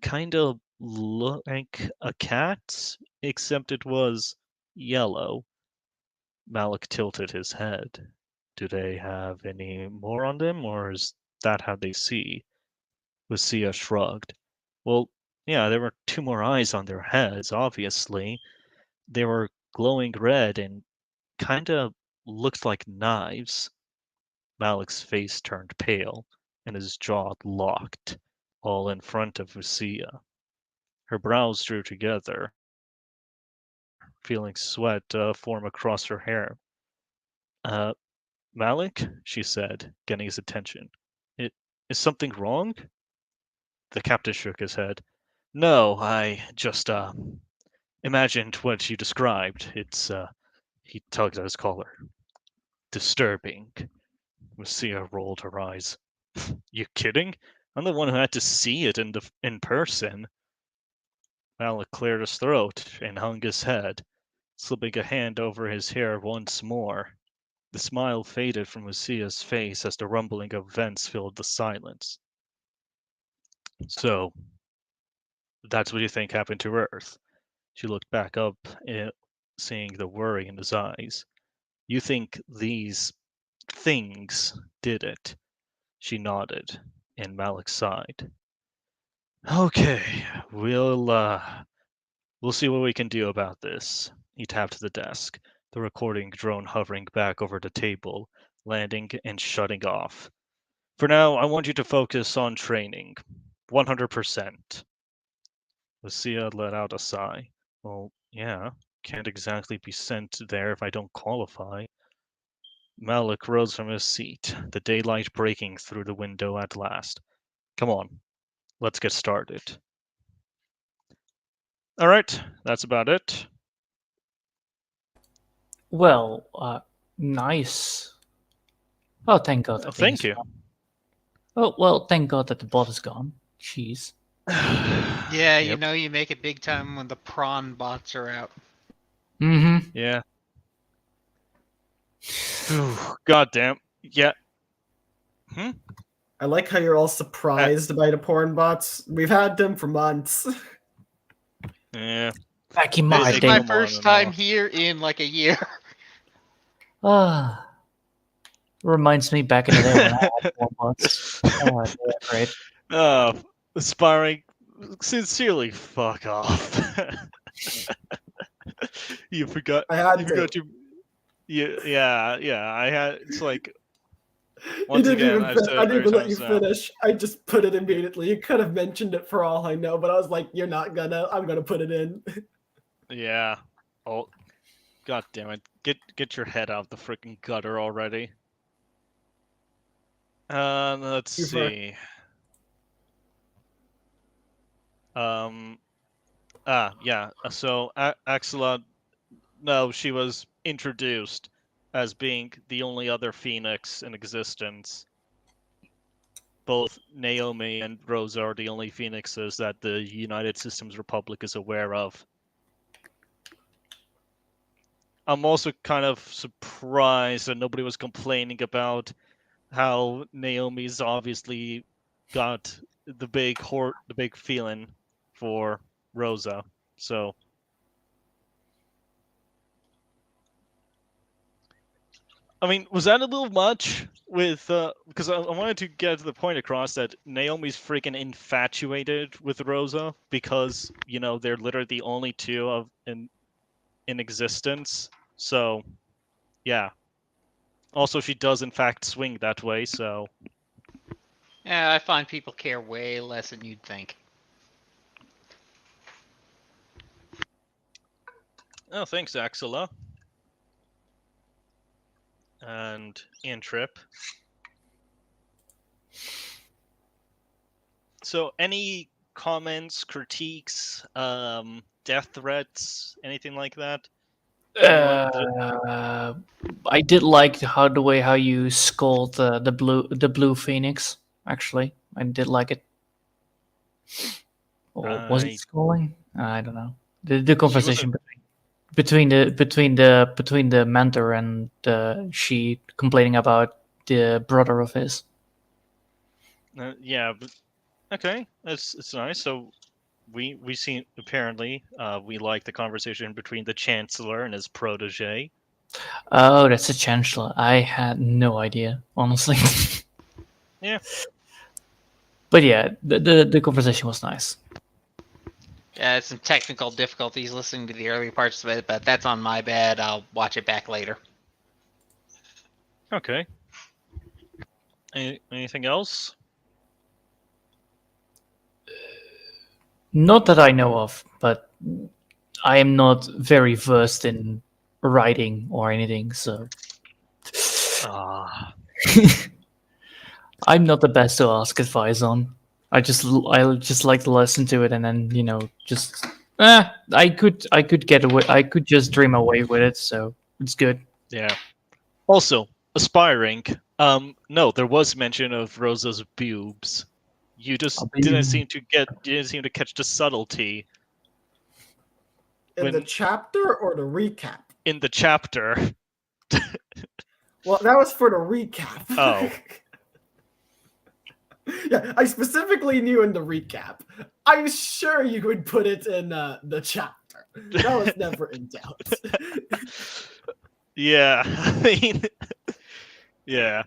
Kind of look like a cat's, except it was yellow. Malik tilted his head. Do they have any more on them, or is that how they see? Lucia shrugged. Well, yeah, there were two more eyes on their heads, obviously. They were glowing red and kinda looked like knives. Malik's face turned pale, and his jaw locked, all in front of Lucia. Her brows drew together, feeling sweat form across her hair. Uh, Malik, she said, getting his attention. Is something wrong? The captain shook his head. No, I just, imagined what you described. It's, he tugged at his collar. Disturbing. Lucia rolled her eyes. You kidding? I'm the one who had to see it in person. Malik cleared his throat and hung his head, slipping a hand over his hair once more. The smile faded from Lucia's face as the rumbling of vents filled the silence. So, that's what you think happened to Earth? She looked back up, seeing the worry in his eyes. You think these things did it? She nodded, and Malik sighed. Okay, we'll see what we can do about this. He tapped the desk, the recording drone hovering back over the table, landing and shutting off. For now, I want you to focus on training. 100%. Lucia let out a sigh. Well, yeah, can't exactly be sent there if I don't qualify. Malik rose from his seat, the daylight breaking through the window at last. Come on, let's get started. All right, that's about it. Well, nice. Oh, thank God. Oh, thank you. Oh, well, thank God that the bot is gone. Jeez. Yeah, you Yep. know you make it big time when the prawn bots are out. Mm-hmm. Yeah. God damn. Yeah. I like how you're all surprised by the porn bots. We've had them for months. Yeah. Back in They- my they day. My come on first and time off. here in like a year. Ah. Reminds me back in the day when I had one bots. Oh, they were great. Aspiring. Sincerely, fuck off. You forgot. I had You to. forgot your. Yeah. I had. It's like. You Once didn't again, even I've said I it didn't many even let you times now. finish. I just put it immediately. You could have mentioned it for all I know, but I was like, "You're not gonna. I'm gonna put it in." Yeah. Oh, god damn it! Get your head out the freaking gutter already. Let's You first. see. Yeah. So Axela, no, she was introduced as being the only other Phoenix in existence. Both Naomi and Rosa are the only Phoenixes that the United Systems Republic is aware of. I'm also kind of surprised that nobody was complaining about how Naomi's obviously got the big feeling for Rosa. So I mean, was that a little much with because I wanted to get the point across that Naomi's freaking infatuated with Rosa because, you know, they're literally the only two of in existence. So, yeah. Also, she does in fact swing that way, so Yeah, I find people care way less than you'd think. oh, thanks, Axela. And Ian Tripp. So, any comments, critiques, death threats, anything like that? I did like the way how you scold the blue phoenix. Actually, I did like it. Or was it I- scolding? I don't know. The conversation between the mentor and she complaining about the brother of his. Yeah, but okay, it's nice. So we see apparently we like the conversation between the Chancellor and his protege. Oh, that's a chancellor. I had no idea, honestly. Yeah. But yeah, the conversation was nice. Yeah, some technical difficulties listening to the early parts of it, but that's on my bad. I'll watch it back later. Okay. Anything else? Not that I know of, but I am not very versed in writing or anything, so I'm not the best to ask advice on. I just like to listen to it and then just I could get away. I could just dream away with it, so it's good. Yeah. Also, aspiring. No, there was mention of Rosa's boobs. You just didn't seem to catch the subtlety. In the chapter or the recap? In the chapter. Well, that was for the recap. Oh. Yeah, I specifically knew in the recap. I'm sure you would put it in the chapter. That was never in doubt. Yeah, I mean, yeah.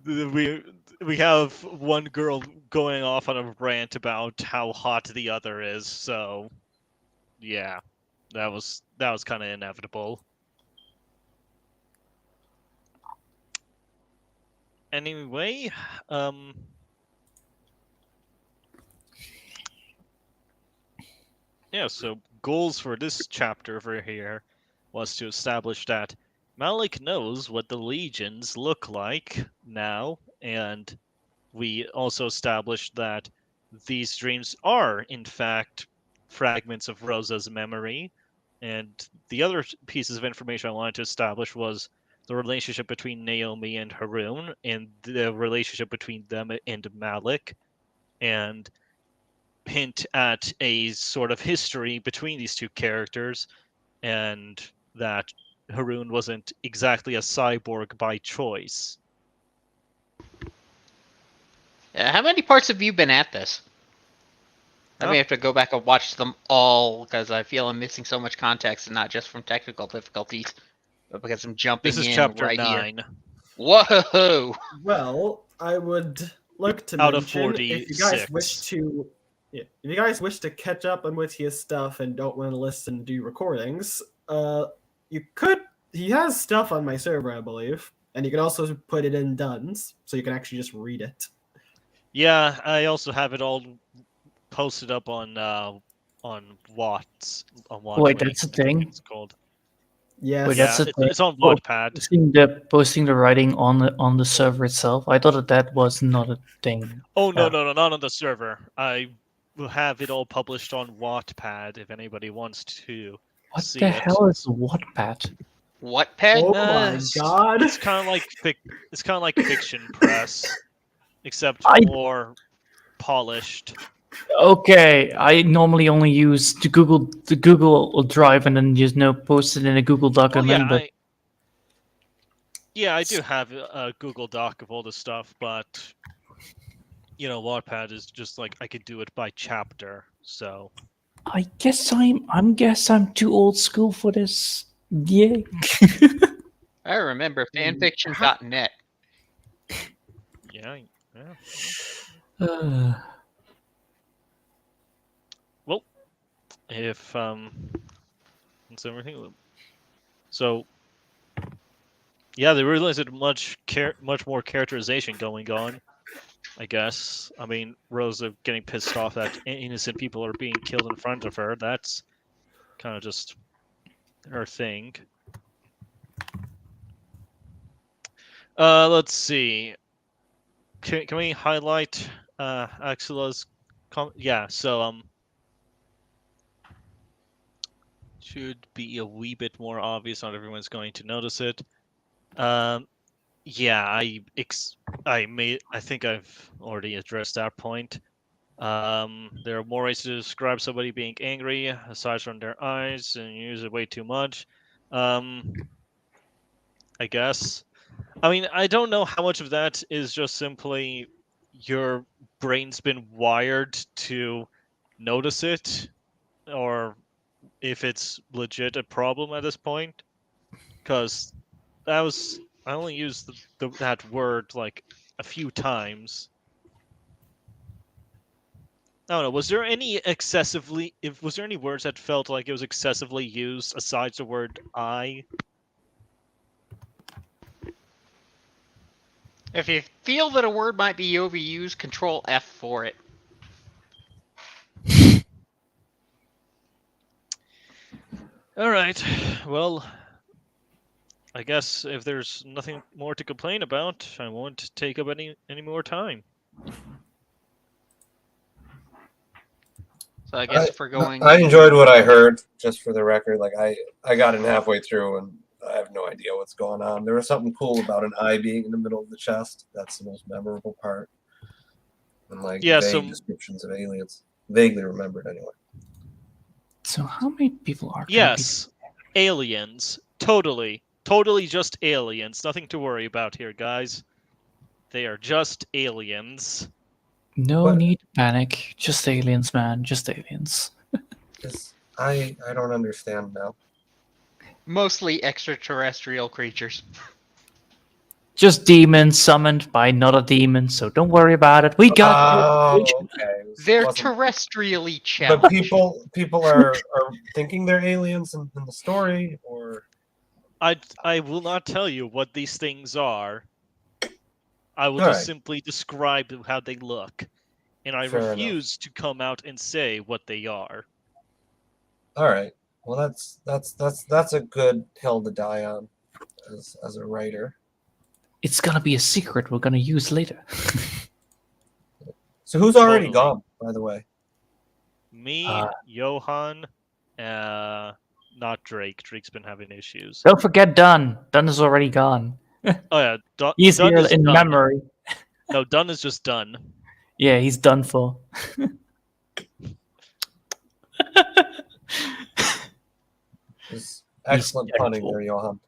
We have one girl going off on a rant about how hot the other is, so yeah. that was kind of inevitable. Anyway, yeah, so goals for this chapter over here was to establish that Malik knows what the legions look like now, and we also established that these dreams are, in fact, fragments of Rosa's memory. And the other pieces of information I wanted to establish was the relationship between Naomi and Haroon, and the relationship between them and Malik, and hint at a sort of history between these two characters, and that Haroon wasn't exactly a cyborg by choice. How many parts have you been at this? I may have to go back and watch them all because I feel I'm missing so much context, and not just from technical difficulties, but because I'm jumping This is in chapter right 9. here. Whoa! Well, I would like to Out of mention if you guys 46. wish to, if you guys wish to catch up on with his stuff and don't want to listen and do recordings, you could. He has stuff on my server, I believe, and you can also put it in Duns, so you can actually just read it. Yeah, I also have it all posted up on Watts. On Watch Wait, Wing, that's a I think thing? it's called. Yes. Wait, Yeah, that's a thing. it's on Oh, Wattpad. posting the writing on the server itself. I thought that was not a thing. Oh no, not on the server. I will have it all published on Wattpad if anybody wants to What see the it. hell is Wattpad? Wattpad? Oh my It's- god! It's kind of like fiction press, except I- more polished. Okay, I normally only use the Google Drive and then just post it in a Google Oh document. yeah, I do have a Google Doc of all this stuff, but Wattpad is just like I could do it by chapter. So I guess I'm too old school for this. Yeah. I remember fanfiction.net. yeah. Uh, Well, if that's everything. So yeah, there really isn't much more characterization going on, I guess. I mean, Rosa getting pissed off that innocent people are being killed in front of her. That's kind of just her thing. Let's see. Can we highlight Axila's yeah, so should be a wee bit more obvious. Not everyone's going to notice it. Yeah, I think I've already addressed that point. There are more ways to describe somebody being angry aside from their eyes, and you use it way too much. I guess. I mean, I don't know how much of that is just simply your brain's been wired to notice it, or if it's legit a problem at this point. Because I only used that word like a few times. I don't know. Was there any words that felt like it was excessively used aside the word "I"? If you feel that a word might be overused, Control F for it. All right. Well, I guess if there's nothing more to complain about, I won't take up any more time. So I guess if we're going... I enjoyed what I heard, just for the record. Like, I got in halfway through, and I have no idea what's going on. There was something cool about an eye being in the middle of the chest. That's the most memorable part. And, like, vague descriptions of aliens. Vaguely remembered, anyway. So how many people are... Yes, aliens. Totally just aliens. Nothing to worry about here, guys. They are just aliens. No need to panic. Just aliens, man. Just aliens. I don't understand now. Mostly extraterrestrial creatures. Just demons summoned by not a demon, so don't worry about it. We got Oh, okay. They're wasn't. terrestrially But challenged. people are thinking they're aliens in the story, or I will not tell you what these things are. I will All just right. simply describe how they look, and I Fair enough. refuse to come out and say what they are. all right. Well, that's a good hill to die on as a writer. It's gonna be a secret we're gonna use later. So who's already Totally. gone, by the way? Me, Johan, not Drake. Drake's been having issues. Don't forget Dunn. Dunn is already gone. Oh yeah, He's Dunn here is in done. memory. No, Dunn is just done. Yeah, he's done for. It's excellent He's punning delightful. there, Johan.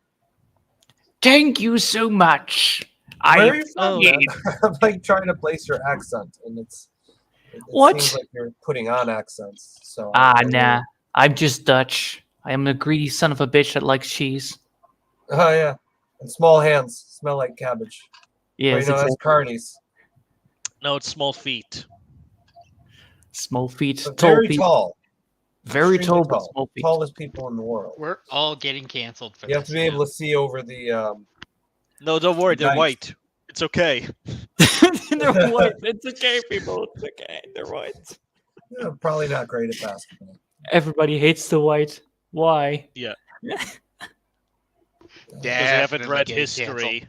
Thank you so much. Where are you from, Oh, man? I'm like trying to place your accent, and it What? seems like you're putting on accents. So Nah. I'm just Dutch. I am a greedy son of a bitch that likes cheese. Oh yeah, and small hands smell like cabbage. Yes, Wait, no, that's exactly. carnies. No, it's small feet. Small feet, But tall very feet. tall. Very Extremely tall, but small feet. Tallest people in the world. We're all getting canceled for You have this. to be able to see over the. No, don't worry, they're Nice. white. It's okay. They're white. It's okay, people. It's okay. They're white. Yeah, probably not great at basketball. Everybody hates the white. Why? Yeah, because they Definitely haven't read getting history.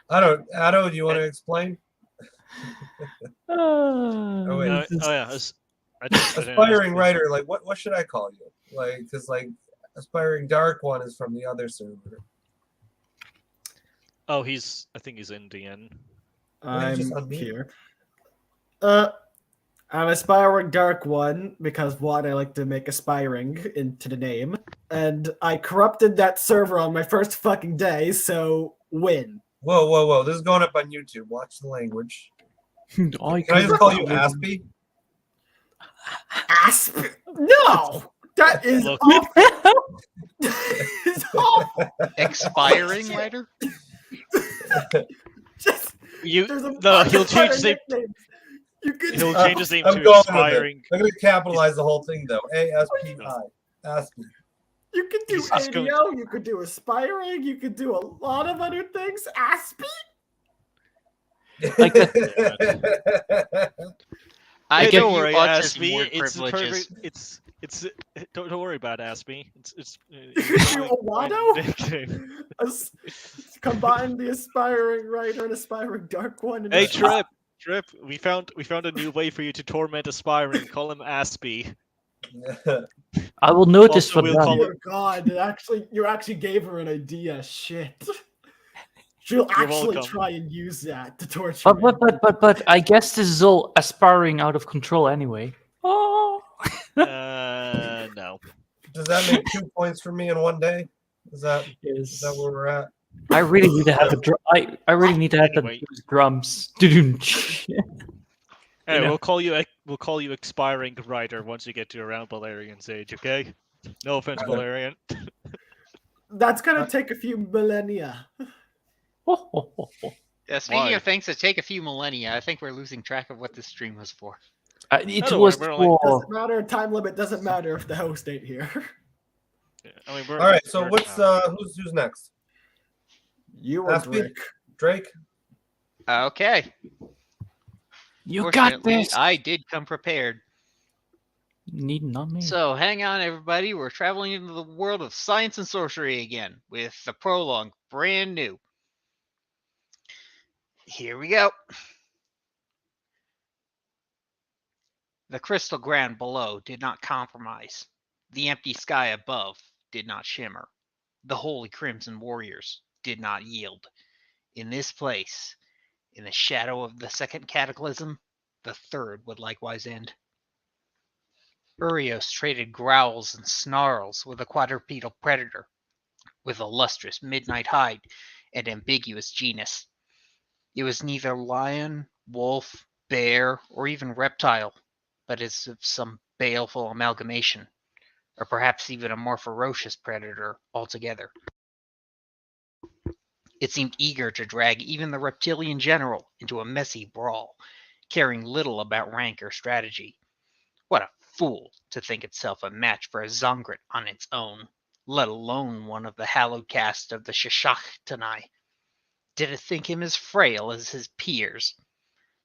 Ado, do you want to explain? Oh, wait. Oh yeah, I didn't Aspiring ask writer, like what should I call you? Like, because like aspiring dark one is from the other server. Oh, I think he's Indian. Maybe just I'm unmute. here. I'm aspiring dark one because one, I like to make aspiring into the name, and I corrupted that server on my first fucking day, so win. Whoa! This is going up on YouTube. Watch the language. I Can I just call you Aspie? Asp? No, that is Look. awful. It's awful. Expiring writer? Just, You there's a no, bunch he'll of change other his name. nicknames. You could He'll change his name I'm to going with it. Aspiring. I'm going to capitalize the whole thing though. A-S-P-I. Aspie. You could do He's just going ADO, you could do aspiring, you could do a lot of other things. Aspie? Like I Hey, give don't you worry, autism Aspie. word It's privileges. perfect. It's. Don't worry about Aspie. It's. You could do a Watto? Combine the aspiring writer and aspiring dark one. And Hey, just- Trip. We found a new way for you to torment Aspiring. Call him Aspie. I will notice Also, for we'll them. call Dear God, you actually gave her an idea. Shit. She'll actually welcome. try and use that to torture me. But I guess this is all aspiring out of control anyway. Oh. No. Does that make 2 points for me in one day? Is that Yes. where we're at? I really need to have I really need to have Anyway. those drums. Anyway, know. we'll call you Expiring Writer once you get to around Valerian's age. Okay. No offense, Okay. Valerian. That's gonna take a few millennia. Yeah, speaking Why? of things that take a few millennia, I think we're losing track of what this stream was for. It Don't was worry, we're only- for Doesn't matter. Time limit doesn't matter if the host ain't here. Yeah, I mean, we're, All right. So we're- what's who's next? You or Aspie? Drake? Drake. Okay. you got Fortunately, this. I did come prepared. Need not me. So hang on, everybody. We're traveling into the world of science and sorcery again with the prologue, brand new. Here we go. The crystal ground below did not compromise. The empty sky above did not shimmer. The holy crimson warriors did not yield. In this place, in the shadow of the second cataclysm, the third would likewise end. Urios traded growls and snarls with a quadrupedal predator, with a lustrous midnight hide and ambiguous genus. It was neither lion, wolf, bear, or even reptile, but is of some baleful amalgamation, or perhaps even a more ferocious predator altogether. It seemed eager to drag even the reptilian general into a messy brawl, caring little about rank or strategy. What a fool to think itself a match for a Zongrit on its own, let alone one of the hallowed caste of the Shishaktanai. Did it think him as frail as his peers?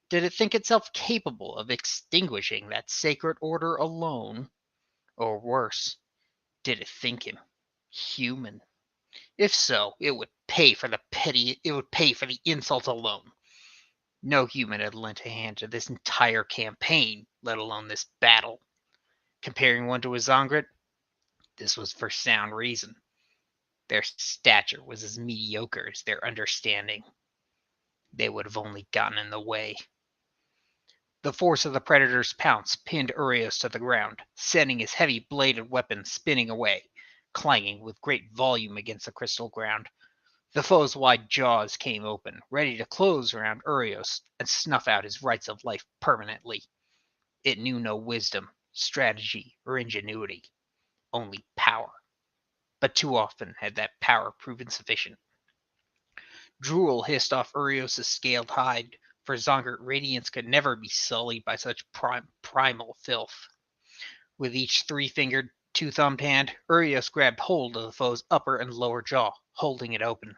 Did it think itself capable of extinguishing that sacred order alone? Or worse, did it think him human? If so, it would pay for the insult alone. No human had lent a hand to this entire campaign, let alone this battle. Comparing one to a Zongrit, this was for sound reason. Their stature was as mediocre as their understanding. They would have only gotten in the way. The force of the Predator's pounce pinned Urios to the ground, sending his heavy bladed weapon spinning away, clanging with great volume against the crystal ground. The foe's wide jaws came open, ready to close around Urios and snuff out his rights of life permanently. It knew no wisdom, strategy, or ingenuity, only power. But too often had that power proven sufficient. Drool hissed off Urios' scaled hide, for Zongrit radiance could never be sullied by such primal filth. With each three-fingered, two-thumbed hand, Urios grabbed hold of the foe's upper and lower jaw, holding it open.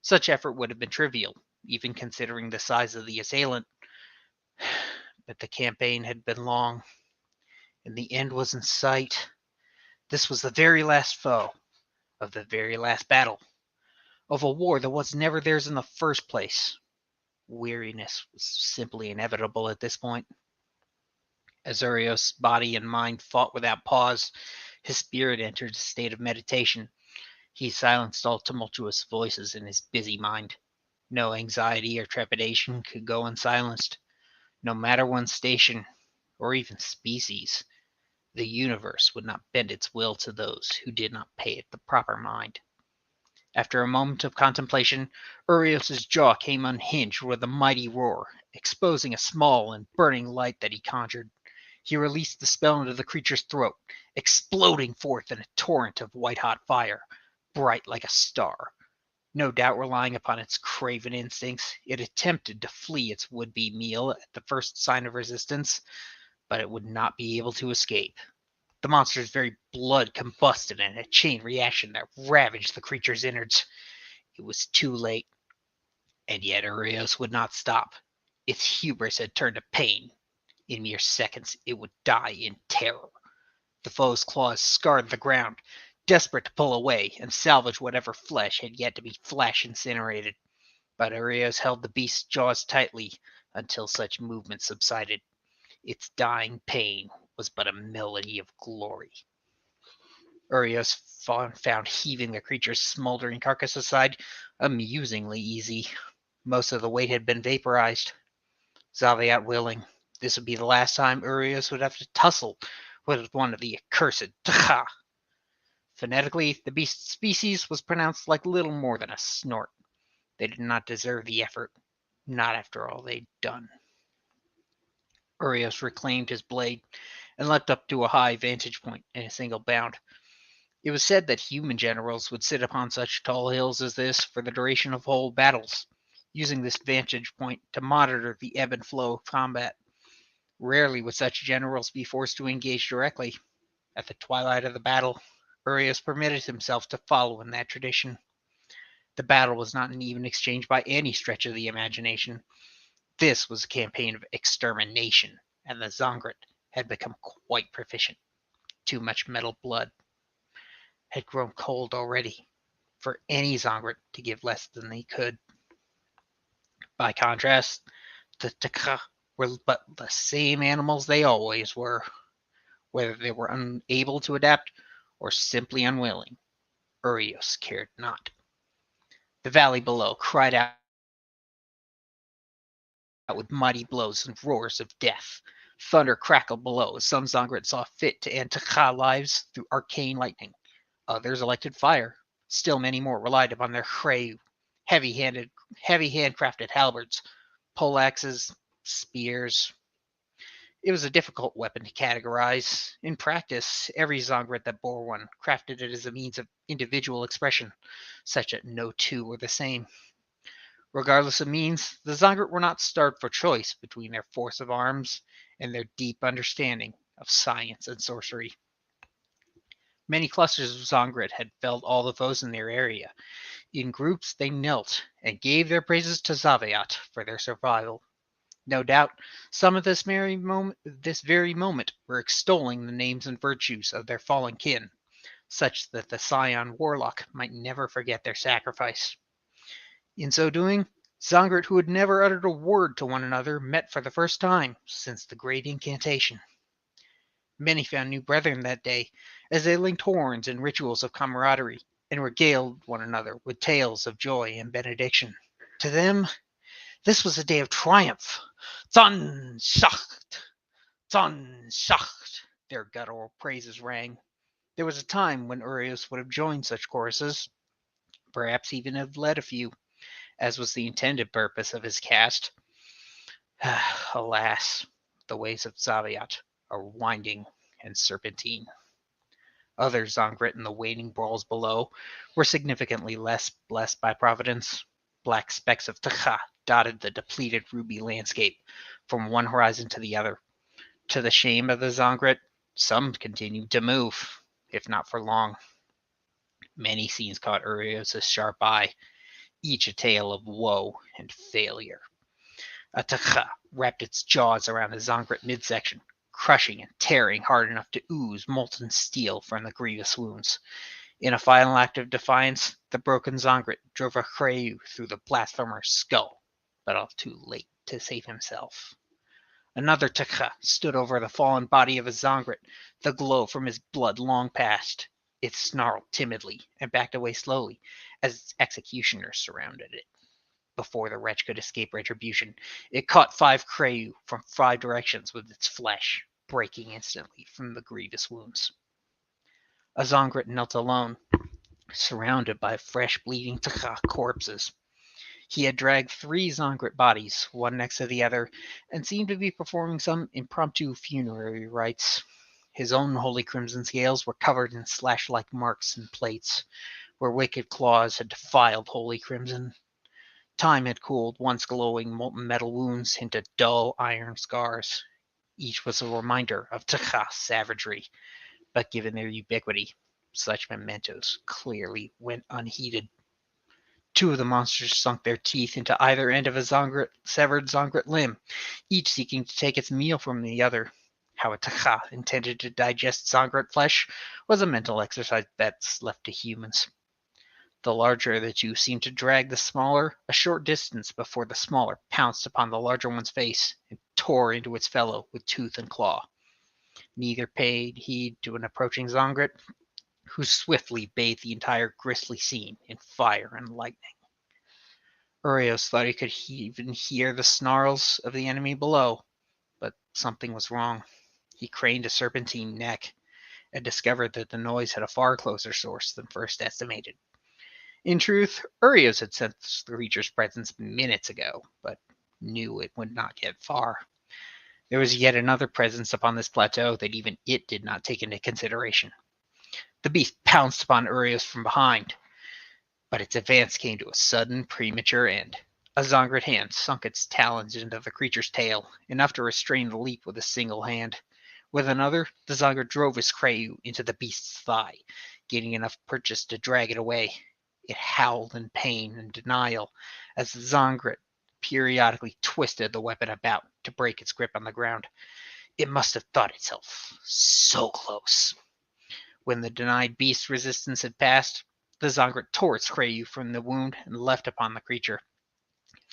Such effort would have been trivial, even considering the size of the assailant. But the campaign had been long, and the end was in sight. This was the very last foe, of the very last battle, of a war that was never theirs in the first place. Weariness was simply inevitable at this point. As Urios' body and mind fought without pause, his spirit entered a state of meditation. He silenced all tumultuous voices in his busy mind. No anxiety or trepidation could go unsilenced. No matter one's station, or even species, the universe would not bend its will to those who did not pay it the proper mind. After a moment of contemplation, Urios' jaw came unhinged with a mighty roar, exposing a small and burning light that he conjured. He released the spell into the creature's throat, exploding forth in a torrent of white-hot fire, bright like a star. No doubt relying upon its craven instincts, it attempted to flee its would-be meal at the first sign of resistance, but it would not be able to escape. The monster's very blood combusted in a chain reaction that ravaged the creature's innards. It was too late. And yet Urios would not stop. Its hubris had turned to pain. In mere seconds, it would die in terror. The foe's claws scarred the ground, desperate to pull away and salvage whatever flesh had yet to be flash incinerated. But Urios held the beast's jaws tightly until such movement subsided. Its dying pain was but a melody of glory. Urios found heaving the creature's smoldering carcass aside amusingly easy. Most of the weight had been vaporized. Zaviat willing, this would be the last time Urios would have to tussle with one of the accursed Tcha. Phonetically, the beast's species was pronounced like little more than a snort. They did not deserve the effort, not after all they'd done. Urios reclaimed his blade and leapt up to a high vantage point in a single bound. It was said that human generals would sit upon such tall hills as this for the duration of whole battles, using this vantage point to monitor the ebb and flow of combat. Rarely would such generals be forced to engage directly. At the twilight of the battle, Urios permitted himself to follow in that tradition. The battle was not an even exchange by any stretch of the imagination. This was a campaign of extermination, and the Zongrit had become quite proficient. Too much metal blood had grown cold already for any Zongrit to give less than they could. By contrast, the Tcha were but the same animals they always were. Whether they were unable to adapt or simply unwilling, Urios cared not. The valley below cried out with mighty blows and roars of death. Thunder crackled below as some Zongrit saw fit to end Tcha lives through arcane lightning. Others elected fire. Still many more relied upon their heavy handcrafted halberds, poleaxes, spears. It was a difficult weapon to categorize. In practice, every Zongrit that bore one crafted it as a means of individual expression, such that no two were the same. Regardless of means, the Zongrit were not starved for choice between their force of arms and their deep understanding of science and sorcery. Many clusters of Zongrit had felled all the foes in their area. In groups, they knelt and gave their praises to Zaviat for their survival. No doubt, some at this very moment were extolling the names and virtues of their fallen kin, such that the Scion Warlock might never forget their sacrifice. In so doing, Zongrit, who had never uttered a word to one another, met for the first time since the great incantation. Many found new brethren that day, as they linked horns in rituals of camaraderie, and regaled one another with tales of joy and benediction. To them, this was a day of triumph. Zon Schacht! Zon Schacht! Their guttural praises rang. There was a time when Urios would have joined such choruses, perhaps even have led a few, as was the intended purpose of his caste. Alas, the ways of Zaviat are winding and serpentine. Other Zongrit in the waiting brawls below were significantly less blessed by Providence. Black specks of Tcha dotted the depleted ruby landscape from one horizon to the other. To the shame of the Zongrit, some continued to move, if not for long. Many scenes caught Urios' sharp eye, each a tale of woe and failure. A Tcha wrapped its jaws around the Zongrit midsection, crushing and tearing hard enough to ooze molten steel from the grievous wounds. In a final act of defiance, the broken Zongrit drove a Kreyu through the blasphemer's skull, but all too late to save himself. Another Tcha stood over the fallen body of a Zongrit, the glow from his blood long past. It snarled timidly and backed away slowly as its executioners surrounded it. Before the wretch could escape retribution, it caught 5 Kreyu from 5 directions with its flesh, breaking instantly from the grievous wounds. A Zongrit knelt alone, surrounded by fresh bleeding Tcha corpses. He had dragged 3 Zongrit bodies, one next to the other, and seemed to be performing some impromptu funerary rites. His own holy crimson scales were covered in slash-like marks and plates, where wicked claws had defiled holy crimson. Time had cooled once glowing molten metal wounds into dull iron scars. Each was a reminder of Tcha's savagery, but given their ubiquity, such mementos clearly went unheeded. 2 of the monsters sunk their teeth into either end of a severed Zongrit limb, each seeking to take its meal from the other. How a Tcha intended to digest Zongrit flesh was a mental exercise best left to humans. The larger of the 2 seemed to drag the smaller a short distance before the smaller pounced upon the larger one's face and tore into its fellow with tooth and claw. Neither paid heed to an approaching Zongrit, who swiftly bathed the entire grisly scene in fire and lightning. Urios thought he could even hear the snarls of the enemy below, but something was wrong. He craned a serpentine neck and discovered that the noise had a far closer source than first estimated. In truth, Urios had sensed the creature's presence minutes ago, but knew it would not get far. There was yet another presence upon this plateau that even it did not take into consideration. The beast pounced upon Urios from behind, but its advance came to a sudden, premature end. A Zongrit hand sunk its talons into the creature's tail, enough to restrain the leap with a single hand. With another, the Zongrit drove his Kreyu into the beast's thigh, gaining enough purchase to drag it away. It howled in pain and denial as the Zongrit periodically twisted the weapon about to break its grip on the ground. It must have thought itself so close. When the denied beast's resistance had passed, the Zongrit tore its Kreyu from the wound and leapt upon the creature.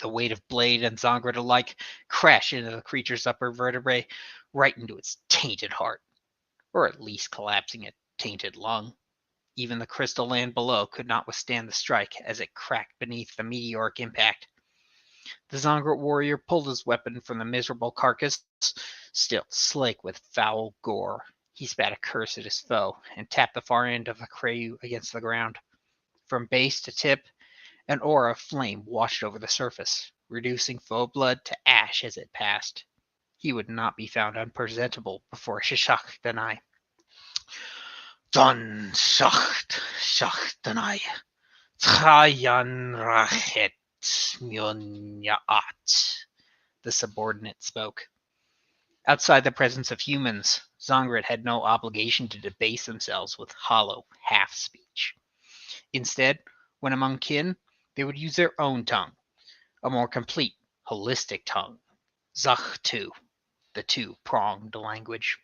The weight of blade and Zongrit alike crashed into the creature's upper vertebrae, right into its tainted heart, or at least collapsing a tainted lung. Even the crystal land below could not withstand the strike as it cracked beneath the meteoric impact. The Zongrit warrior pulled his weapon from the miserable carcass, still slick with foul gore. He spat a curse at his foe and tapped the far end of a Kreyu against the ground. From base to tip, an aura of flame washed over the surface, reducing foe blood to ash as it passed. He would not be found unpresentable before Shishak Danai. Don Shacht Danai. Trayan Rachet Smyonyaat, the subordinate spoke. Outside the presence of humans, Zongrit had no obligation to debase themselves with hollow half-speech. Instead, when among kin, they would use their own tongue, a more complete, holistic tongue, Zachtu, the two-pronged language.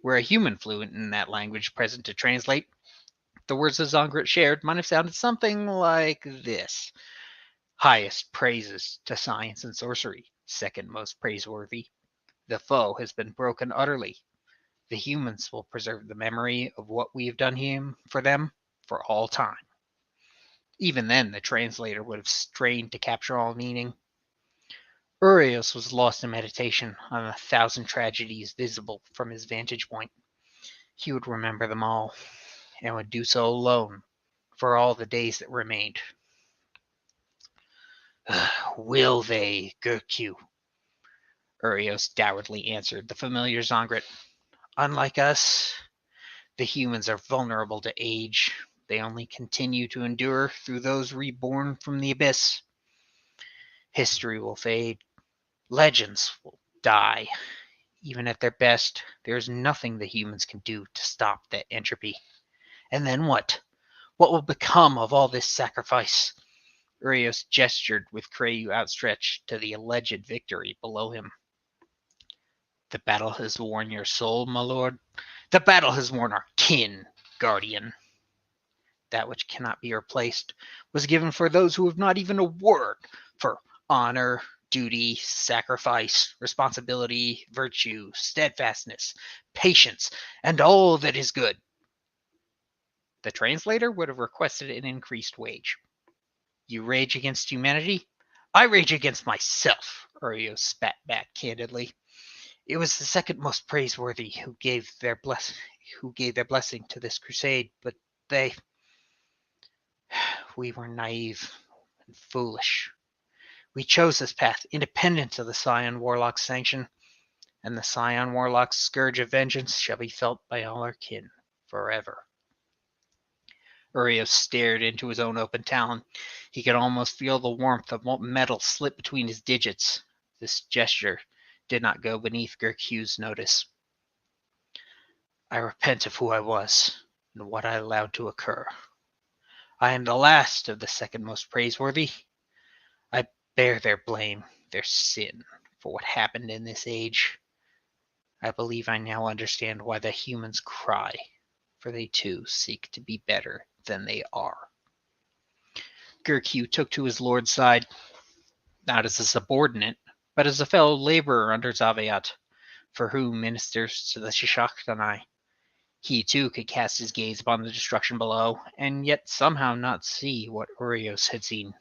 Were a human fluent in that language present to translate, the words that Zongrit shared might have sounded something like this. Highest praises to science and sorcery, second most praiseworthy. The foe has been broken utterly. The humans will preserve the memory of what we have done for them for all time. Even then, the translator would have strained to capture all meaning. Urios was lost in meditation on 1,000 tragedies visible from his vantage point. He would remember them all, and would do so alone for all the days that remained. Will they, Gurkyu? Urios dourly answered the familiar Zongrit. Unlike us, the humans are vulnerable to age. They only continue to endure through those reborn from the abyss. History will fade. Legends will die. Even at their best, there is nothing the humans can do to stop that entropy. And then what? What will become of all this sacrifice? Urios gestured with Krayu outstretched to the alleged victory below him. The battle has worn your soul, my lord. The battle has worn our kin, guardian. That which cannot be replaced was given for those who have not even a word for honor, duty, sacrifice, responsibility, virtue, steadfastness, patience, and all that is good. The translator would have requested an increased wage. You rage against humanity? I rage against myself, Urios spat back candidly. It was the second most praiseworthy who gave their blessing to this crusade, but we were naive and foolish. We chose this path independent of the Scion Warlock's sanction, and the Scion Warlock's scourge of vengeance shall be felt by all our kin forever. Urios stared into his own open talon. He could almost feel the warmth of metal slip between his digits. This gesture did not go beneath Gurkyu's notice. I repent of who I was and what I allowed to occur. I am the last of the second most praiseworthy. I bear their blame, their sin, for what happened in this age. I believe I now understand why the humans cry, for they too seek to be better than they are. Gurkyu took to his lord's side, not as a subordinate, but as a fellow laborer under Zavayat, for whom ministers to the Shishaktanai. He too could cast his gaze upon the destruction below, and yet somehow not see what Urios had seen.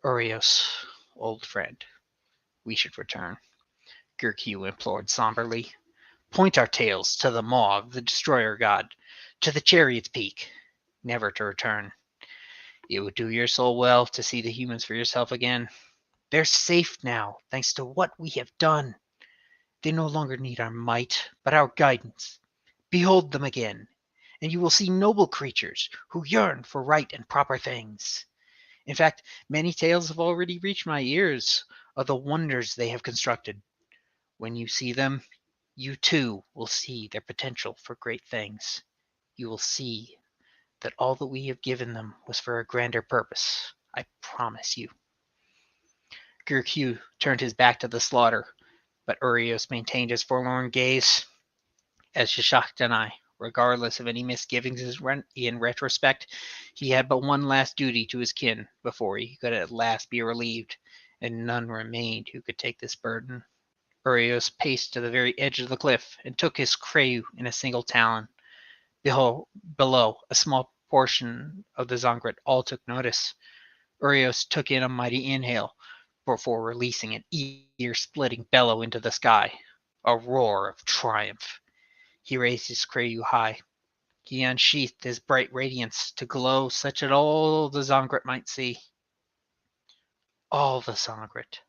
Urios, old friend, we should return, Gurkyu implored somberly. Point our tails to the maw of the destroyer god, to the chariot's peak, never to return. It would do your soul well to see the humans for yourself again. They're safe now, thanks to what we have done. They no longer need our might, but our guidance. Behold them again, and you will see noble creatures who yearn for right and proper things. In fact, many tales have already reached my ears of the wonders they have constructed. When you see them, you too will see their potential for great things. You will see that all that we have given them was for a grander purpose. I promise you. Gurkyu turned his back to the slaughter, but Urios maintained his forlorn gaze. As Shishaktanai, regardless of any misgivings in retrospect, he had but one last duty to his kin before he could at last be relieved, and none remained who could take this burden. Urios paced to the very edge of the cliff and took his Krayu in a single talon. Below, a small portion of the Zongrit all took notice. Urios took in a mighty inhale before releasing an ear-splitting bellow into the sky, a roar of triumph. He raised his Krayu high. He unsheathed his bright radiance to glow such that all the Zongrit might see. All the Zongrit.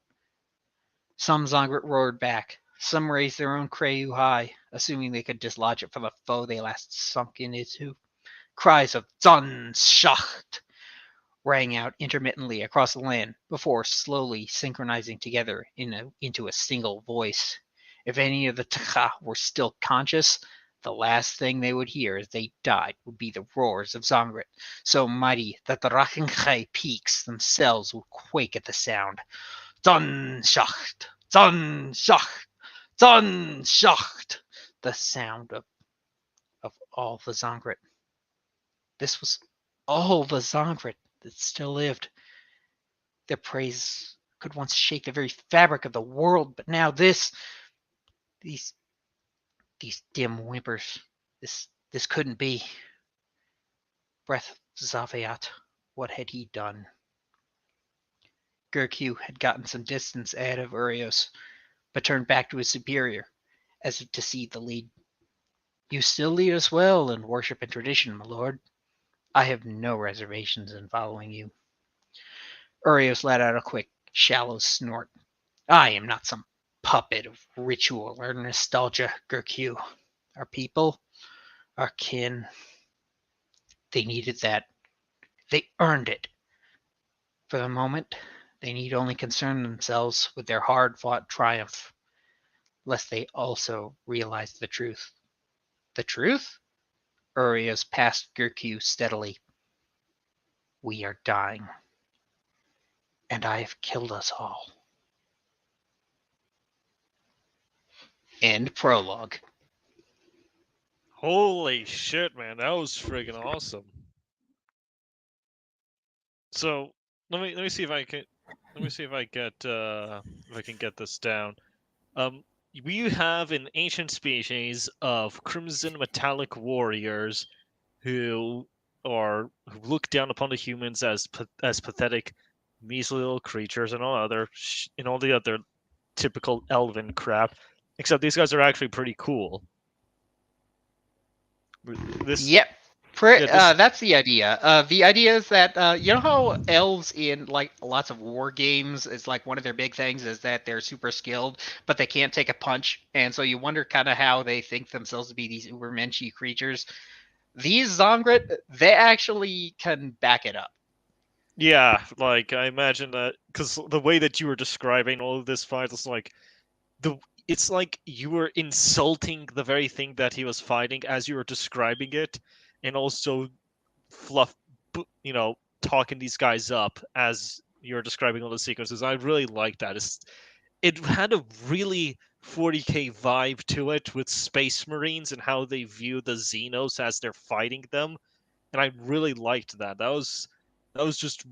Some Zongrit roared back. Some raised their own Krayu high, assuming they could dislodge it from the foe they last sunk into. Cries of Zun Schacht! rang out intermittently across the land before slowly synchronizing together into a single voice. If any of the Tcha were still conscious, the last thing they would hear as they died would be the roars of Zongrit, so mighty that the Drachenkai peaks themselves would quake at the sound. Zonschacht! Zonschacht! Zonschacht! The sound of all the Zongrit. This was all the Zongrit that still lived. Their praise could once shake the very fabric of the world, but now these dim whimpers, this couldn't be. Breath of Zaviat, what had he done? Gurkhu had gotten some distance ahead of Urios, but turned back to his superior, as if to see the lead. You still lead us well in worship and tradition, my lord. I have no reservations in following you. Urios let out a quick, shallow snort. I am not some puppet of ritual or nostalgia, Gurkhu. Our people, our kin, they needed that. They earned it. For the moment, they need only concern themselves with their hard-fought triumph, lest they also realize the truth. The truth? Urios passed Gurkhu steadily. We are dying. And I have killed us all. End prologue. Holy shit, man, that was friggin' awesome. So let me see if I can get this down. We have an ancient species of crimson metallic warriors who look down upon the humans as pathetic, measly little creatures and all the other typical elven crap. Except these guys are actually pretty cool. Yep. That's the idea. The idea is that you know how elves in like lots of war games is like one of their big things is that they're super skilled, but they can't take a punch, and so you wonder kind of how they think themselves to be these ubermenschy creatures. These Zongrit, they actually can back it up. Yeah, like I imagine that because the way that you were describing all of this fight is like it's like you were insulting the very thing that he was fighting as you were describing it, and also talking these guys up as you're describing all the sequences. I really like that. It had a really 40k vibe to it with Space Marines and how they view the Xenos as they're fighting them, and I really liked that. That was just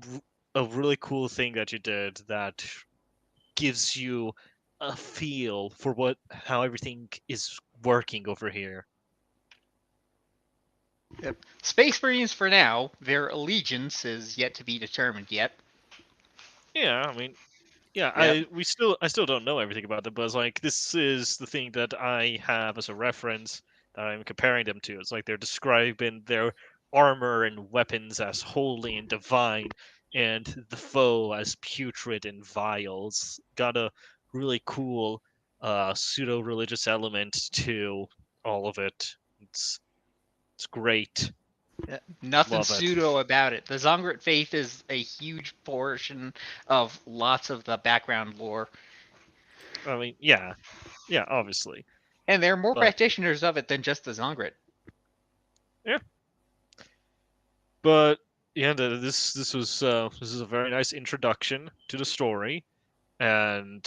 a really cool thing that you did that gives you a feel for how everything is working over here. Yep. Space Marines for now. Their allegiance is yet to be determined yet. Yeah, I mean, yeah, Yep. I still don't know everything about them, but it's like this is the thing that I have as a reference that I'm comparing them to. It's like they're describing their armor and weapons as holy and divine, and the foe as putrid and vile. It's got a really cool pseudo-religious element to all of it. It's great. Nothing Love it. pseudo about it. The Zongrit faith is a huge portion of lots of the background lore. I mean, yeah, obviously. And there are more But practitioners of it than just the Zongrit. yeah. But yeah, this is a very nice introduction to the story, and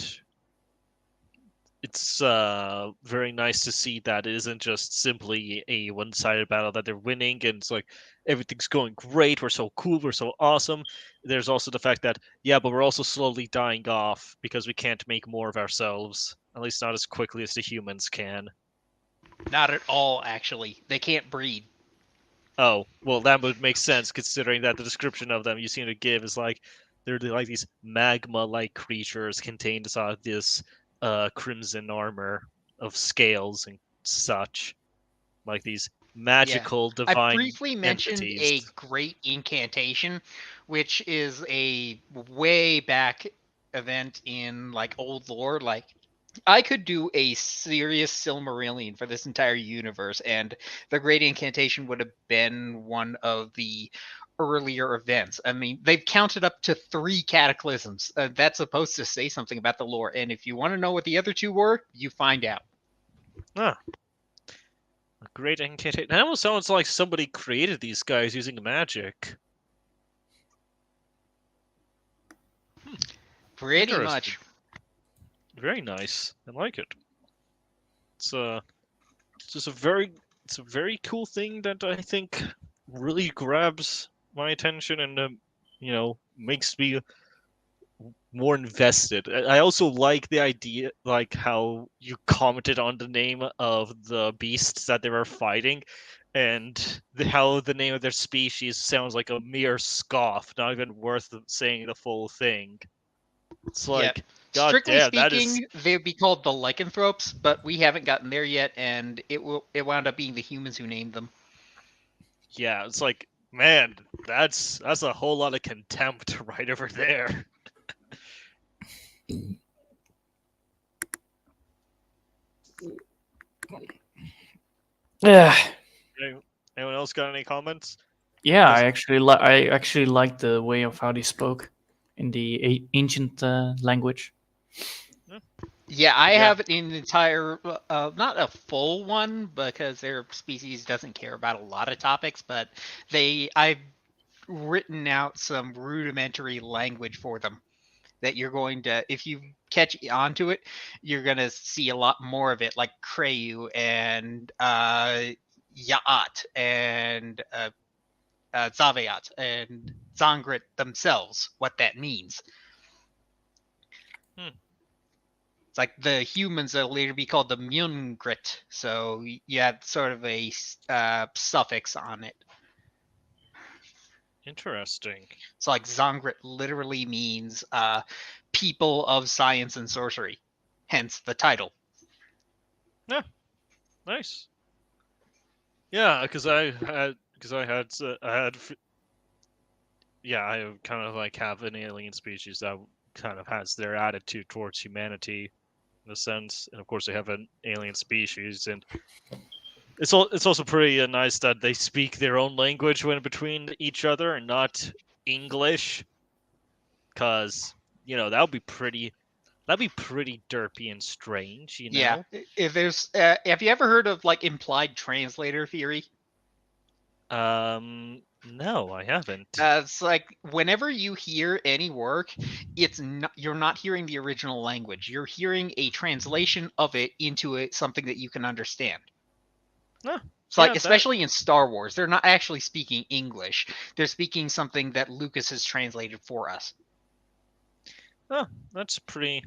it's very nice to see that it isn't just simply a one-sided battle that they're winning, and it's like everything's going great, we're so cool, we're so awesome. There's also the fact that but we're also slowly dying off because we can't make more of ourselves, at least not as quickly as the humans can. Not at all, actually. They can't breed. Oh, well, that would make sense considering that the description of them you seem to give is like they're like these magma-like creatures contained inside this crimson armor of scales and such, like these magical divine I briefly mentioned entities. a great incantation, which is a way back event in like old lore. Like I could do a serious Silmarillion for this entire universe, and the Great Incantation would have been one of the earlier events. I mean, they've counted up to 3 cataclysms. That's supposed to say something about the lore. And if you want to know what the other 2 were, you find out. Ah, a great incantation. It almost sounds like somebody created these guys using magic. Pretty Interesting. much. Very nice. I like it. It's just a very cool thing that I think really grabs my attention and makes me more invested. I also like the idea, like how you commented on the name of the beasts that they were fighting, and how the name of their species sounds like a mere scoff, not even worth saying the full thing. It's like, God Strictly damn, that speaking, is... they would be called the lycanthropes, but we haven't gotten there yet, and it wound up being the humans who named them. Yeah, it's like, man, that's a whole lot of contempt right over there. Yeah. Anyone else got any comments? Yeah, Yes. I actually like the way of how they spoke in the ancient language. Yeah, I have an entire, not a full one because their species doesn't care about a lot of topics, but I've written out some rudimentary language for them that you're going to, if you catch onto it, you're going to see a lot more of it, like Krayu and Ya'at and Zaveat and Zangrit themselves, what that means. It's like the humans will later be called the Mungrit, so you have sort of a suffix on it. Interesting. So like Zangrit literally means people of science and sorcery, hence the title. Yeah, nice. Yeah, because I kind of like have an alien species that kind of has their attitude towards humanity, in a sense, and of course they have an alien species, and it's also pretty nice that they speak their own language when between each other and not English, because that would be pretty. That'd be pretty derpy and strange, Yeah. If there's, have you ever heard of like implied translator theory? No, I haven't. It's like whenever you hear any work, you're not hearing the original language. You're hearing a translation of it into something that you can understand. So like, especially in Star Wars, they're not actually speaking English. They're speaking something that Lucas has translated for us. Oh, that's a pretty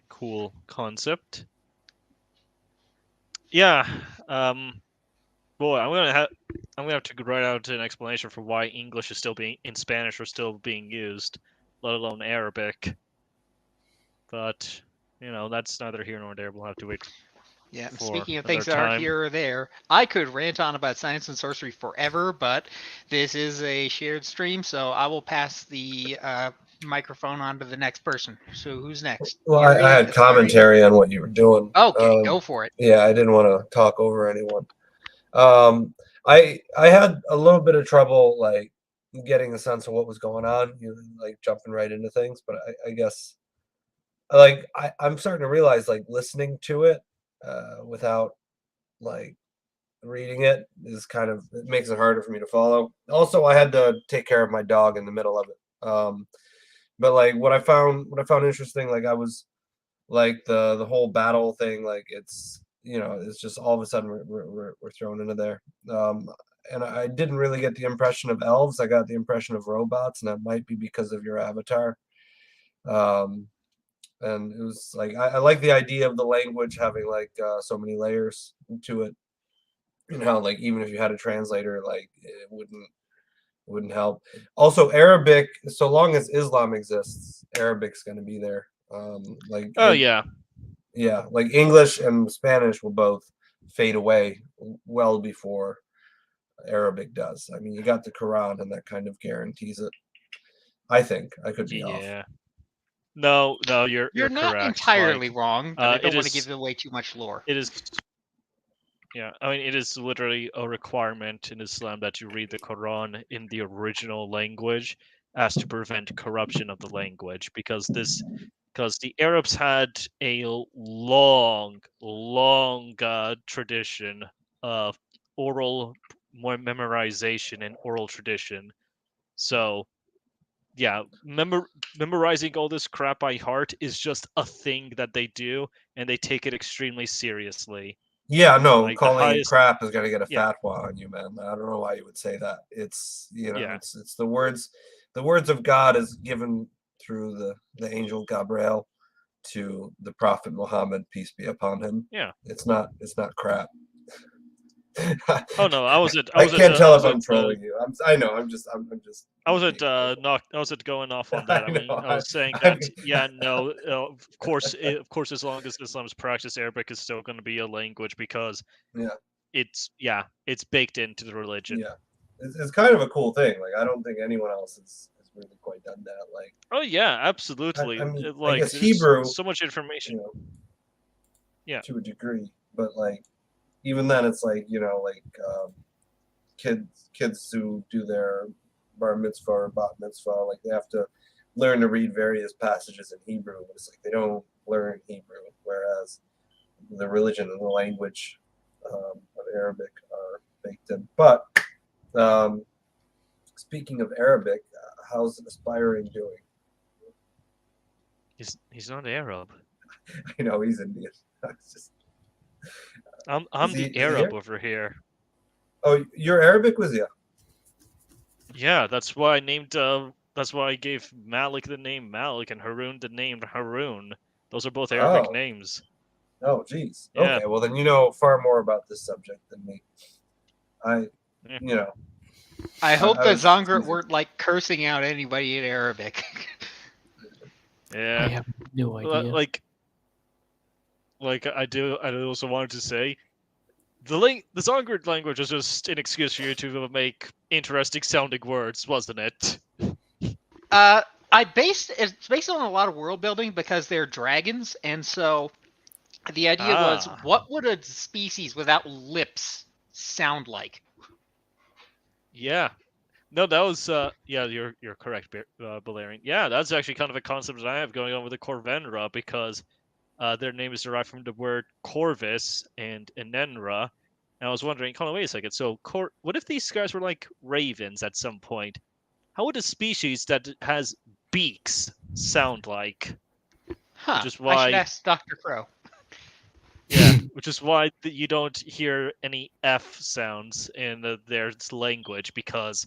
cool concept. Yeah. Boy, I'm gonna have to write out an explanation for why English is still being in Spanish or still being used, let alone Arabic. But that's neither here nor there. We'll have to wait. Yeah. For speaking of another things that time. aren't here or there, I could rant on about science and sorcery forever, but this is a shared stream, so I will pass the microphone on to the next person. So who's next? Well, I had commentary on what you were doing. Okay, go for it. Yeah, I didn't want to talk over anyone. I had a little bit of trouble like getting a sense of what was going on, like jumping right into things, but I guess I'm starting to realize like listening to it without like reading it is it makes it harder for me to follow. Also, I had to take care of my dog in the middle of it. But like what I found interesting, like I was like the whole battle thing, like it's it's just all of a sudden we're thrown into there. And I didn't really get the impression of elves. I got the impression of robots, and that might be because of your avatar. And it was like I like the idea of the language having like so many layers to it, and how like even if you had a translator, like it wouldn't help. Also, Arabic, so long as Islam exists, Arabic's going to be there. Yeah, like English and Spanish will both fade away well before Arabic does. I mean, you got the Quran, and that kind of guarantees it. I think I could be off. Yeah. No, you're not correct. entirely wrong, but I don't want to is- give away too much lore. It is. Yeah, I mean, it is literally a requirement in Islam that you read the Quran in the original language as to prevent corruption of the language, because the Arabs had a long tradition of oral memorization and oral tradition. So, yeah, memorizing all this crap by heart is just a thing that they do, and they take it extremely seriously. Yeah, no, Like, the calling it highest, crap is gonna get a yeah, fatwa on you, man. I don't know why you would say that. It's yeah, it's the words of God is given through the angel Gabriel to the Prophet Muhammad, peace be upon him. yeah. It's not crap. Oh no, I can't tell if I'm trolling you. I know. I'm just. I wasn't going off on that. I I mean, know. I was saying I that, mean, yeah, no, of course, as long as Islam's practice, Arabic is still going to be a language because yeah, it's baked into the religion. yeah. It's kind of a cool thing. Like, I don't think anyone else has really quite done that. Like, Oh yeah, absolutely. I mean, I Like, guess there's Hebrew, so much information. Yeah. to a degree, but like, even then, it's like kids who do their bar mitzvah or bat mitzvah, like they have to learn to read various passages in Hebrew, but it's like they don't learn Hebrew, whereas the religion and the language of Arabic are baked in. But speaking of Arabic, how's Aspiring doing? He's not Arab. I know he's Indian. It's just, I'm the Arab over here. Oh, you're Arabic, was you? Yeah, that's why I named. That's why I gave Malik the name Malik and Haroon the name Haroon. Those are both Arabic names. Oh, geez. Yeah. Okay, well then you know far more about this subject than me. I hope the Zongert weren't like cursing out anybody in Arabic. Yeah. I have no idea. Like I also wanted to say, the Zongert language was just an excuse for you to make interesting sounding words, wasn't it? It's based on a lot of world building because they're dragons, and so the idea was, what would a species without lips sound like? Yeah. No, that was yeah, you're correct, Balerian. Yeah, that's actually kind of a concept that I have going on with the Corvenra, because their name is derived from the word Corvus and Enenra. And I was wondering, hold on, wait a second. So, what if these guys were like ravens at some point? How would a species that has beaks sound like? Huh? Which is why, I should ask Dr. Crow. Yeah, which is why you don't hear any F sounds in their language, because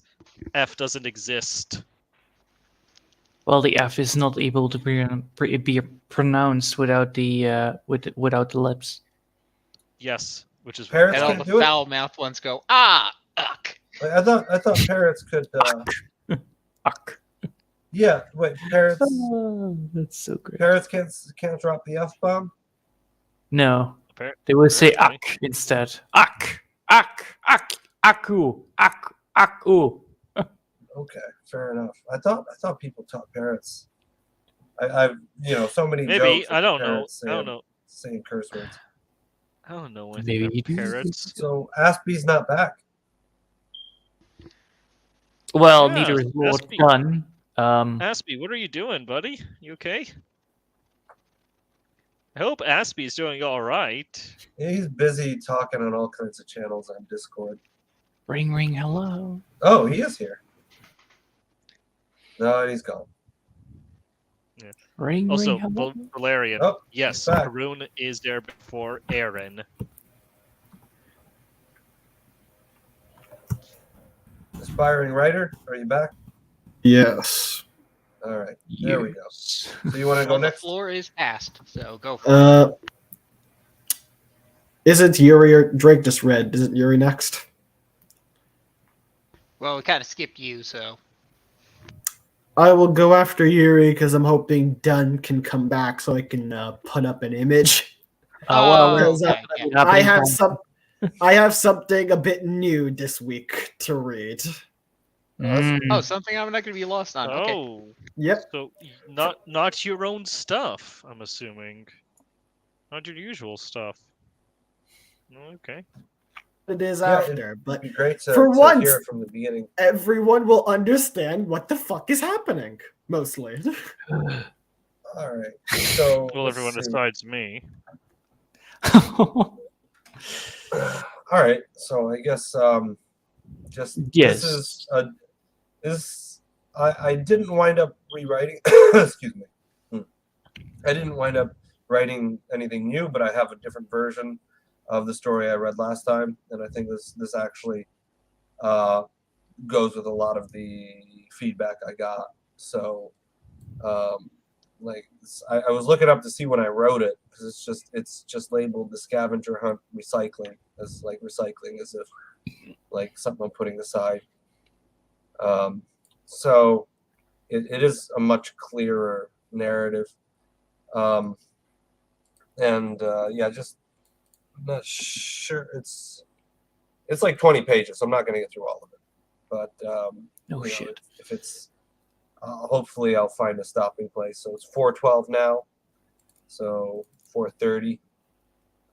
F doesn't exist. Well, the F is not able to be pronounced without the without the lips. Yes, which is Parrots and all can the do foul mouth ones go uck. I thought parrots could. Uck. Yeah, wait, parrots. Oh, that's so great. Parrots can't drop the F bomb. No, they will say uck instead. Uck, uck, uck, aku, uck, aku. Okay, fair enough. I thought people taught parrots. I've so many Maybe, jokes. I don't know. Parrots I don't know. Saying curse words. I don't know anything about parrots. So Aspie's not back. Well, Yeah, neither is Lord Aspie. Gun. Aspie, what are you doing, buddy? You okay? I hope Aspie's doing all right. Yeah, he's busy talking on all kinds of channels on Discord. Ring, ring, hello. Oh, he is here. No, he's gone. Yeah. Ring, Also, ring, hello. Valerian. Oh, yes, he's back. Haroon is there before Aaron. Aspiring writer, are you back? Yes. All right, there we go. So you want to go Well, the next? floor is asked, so go for it. Isn't Yuri or Drake just read? Isn't Yuri next? Well, we kind of skipped you, so. I will go after Yuri because I'm hoping Dunn can come back so I can put up an image. Okay, yeah. I have something a bit new this week to read. Oh, something I'm not going to be lost on. Okay. Oh, Yep. so not your own stuff, I'm assuming. Not your usual stuff. Okay. it is Yeah, after. it'd But be great to, for to once, hear it from the beginning. everyone will understand what the fuck is happening. Mostly. All right. So Well, let's everyone see. besides me. All right. So I guess just Yes. I didn't wind up rewriting. Excuse me. I didn't wind up writing anything new, but I have a different version of the story I read last time, and I think this actually goes with a lot of the feedback I got. So, I was looking up to see when I wrote it because it's just labeled the scavenger hunt recycling as like recycling as if like something I'm putting aside. So it is a much clearer narrative. Yeah, just I'm not sure. It's like 20 pages, so I'm not going to get through all of it. But Oh shit. if it's hopefully I'll find a stopping place. So it's 4:12 now. So 4:30,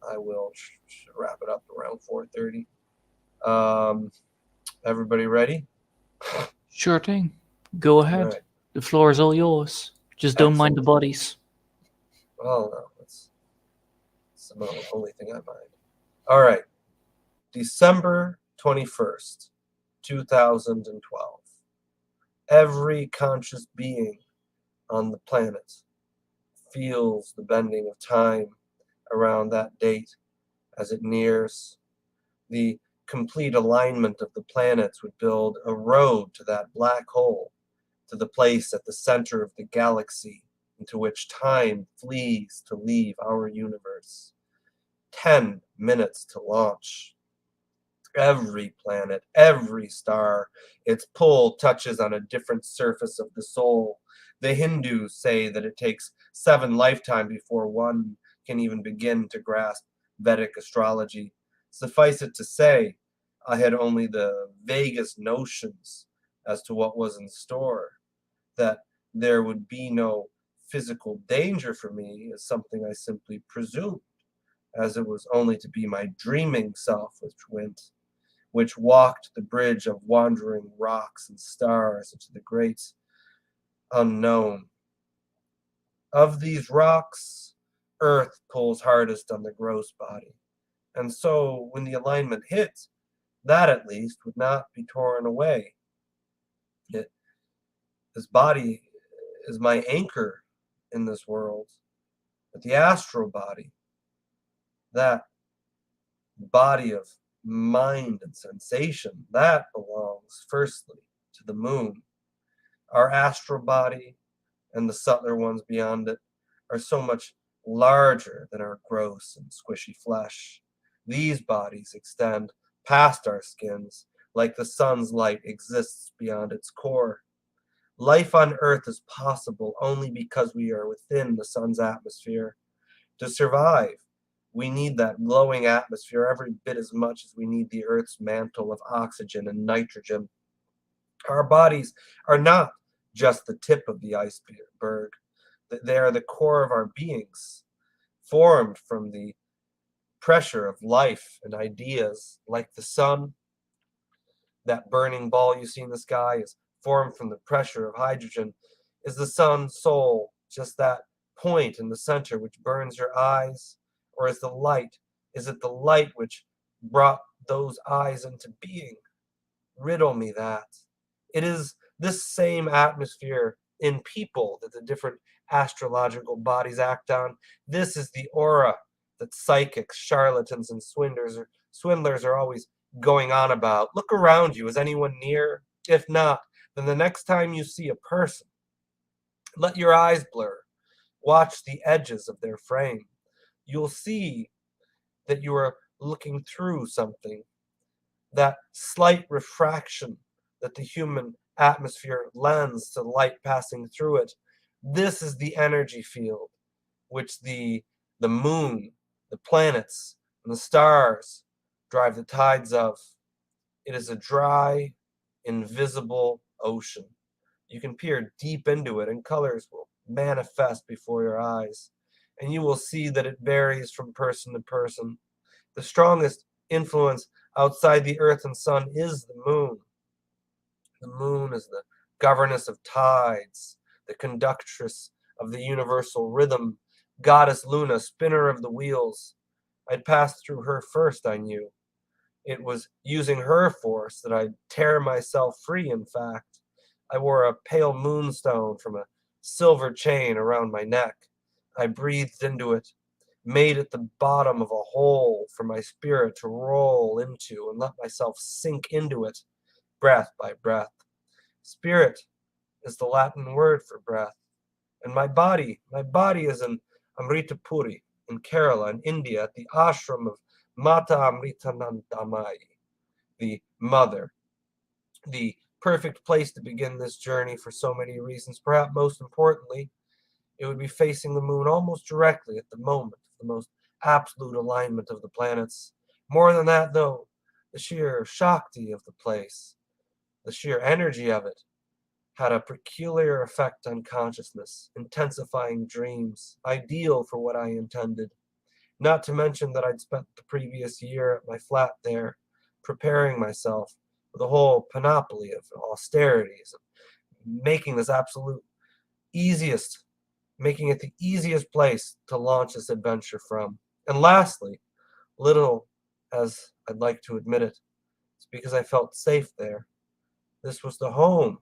I will wrap it up around 4:30. Everybody ready? Sure thing. Go ahead. Right. The floor is all yours. Just don't mind the Excellent. bodies. Oh no, that's the only thing I mind. All right. December 21st, 2012. Every conscious being on the planet feels the bending of time around that date as it nears. The complete alignment of the planets would build a road to that black hole, to the place at the center of the galaxy into which time flees to leave our universe. 10 minutes to launch. Every planet, every star, its pull touches on a different surface of the soul. The Hindus say that it takes 7 lifetimes before one can even begin to grasp Vedic astrology. Suffice it to say, I had only the vaguest notions as to what was in store. That there would be no physical danger for me is something I simply presumed, as it was only to be my dreaming self which walked the bridge of wandering rocks and stars into the great unknown. Of these rocks, Earth pulls hardest on the gross body, and so when the alignment hit, that at least would not be torn away. This body is my anchor in this world, but the astral body, that body of mind and sensation, that belongs firstly to the moon. Our astral body and the subtler ones beyond it are so much larger than our gross and squishy flesh. These bodies extend past our skins like the sun's light exists beyond its core. Life on Earth is possible only because we are within the sun's atmosphere. To survive, we need that glowing atmosphere every bit as much as we need the Earth's mantle of oxygen and nitrogen. Our bodies are not just the tip of the iceberg. They are the core of our beings, formed from the pressure of life and ideas. Like the sun, that burning ball you see in the sky is formed from the pressure of hydrogen. Is the sun's soul just that point in the center which burns your eyes? Or is it the light which brought those eyes into being? Riddle me that. It is this same atmosphere in people that the different astrological bodies act on. This is the aura that psychics, charlatans, and swindlers are always going on about. Look around you. Is anyone near? If not, then the next time you see a person, let your eyes blur. Watch the edges of their frame. You'll see that you are looking through something. That slight refraction that the human atmosphere lends to light passing through it. This is the energy field which the moon, the planets, and the stars drive the tides of. It is a dry, invisible ocean. You can peer deep into it, and colors will manifest before your eyes, and you will see that it varies from person to person. The strongest influence Outside the earth and sun is the moon. The moon is the governess of tides, the conductress of the universal rhythm, goddess Luna, spinner of the wheels. I'd passed through her first, I knew. It was using her force that I'd tear myself free, in fact. I wore a pale moonstone from a silver chain around my neck. I breathed into it, made it the bottom of a hole for my spirit to roll into, and let myself sink into it, breath by breath. Spirit is the Latin word for breath. And my body is in Amritapuri, in Kerala, in India, at the ashram of Mata Amritanandamayi, the mother. The perfect place to begin this journey for so many reasons. Perhaps most importantly, it would be facing the moon almost directly at the moment, the most absolute alignment of the planets. More than that, though, the sheer Shakti of the place, the sheer energy of it, had a peculiar effect on consciousness, intensifying dreams, ideal for what I intended. Not to mention that I'd spent the previous year at my flat there, preparing myself with a whole panoply of austerities, making it the easiest place to launch this adventure from. And lastly, little as I'd like to admit it, it's because I felt safe there. This was the home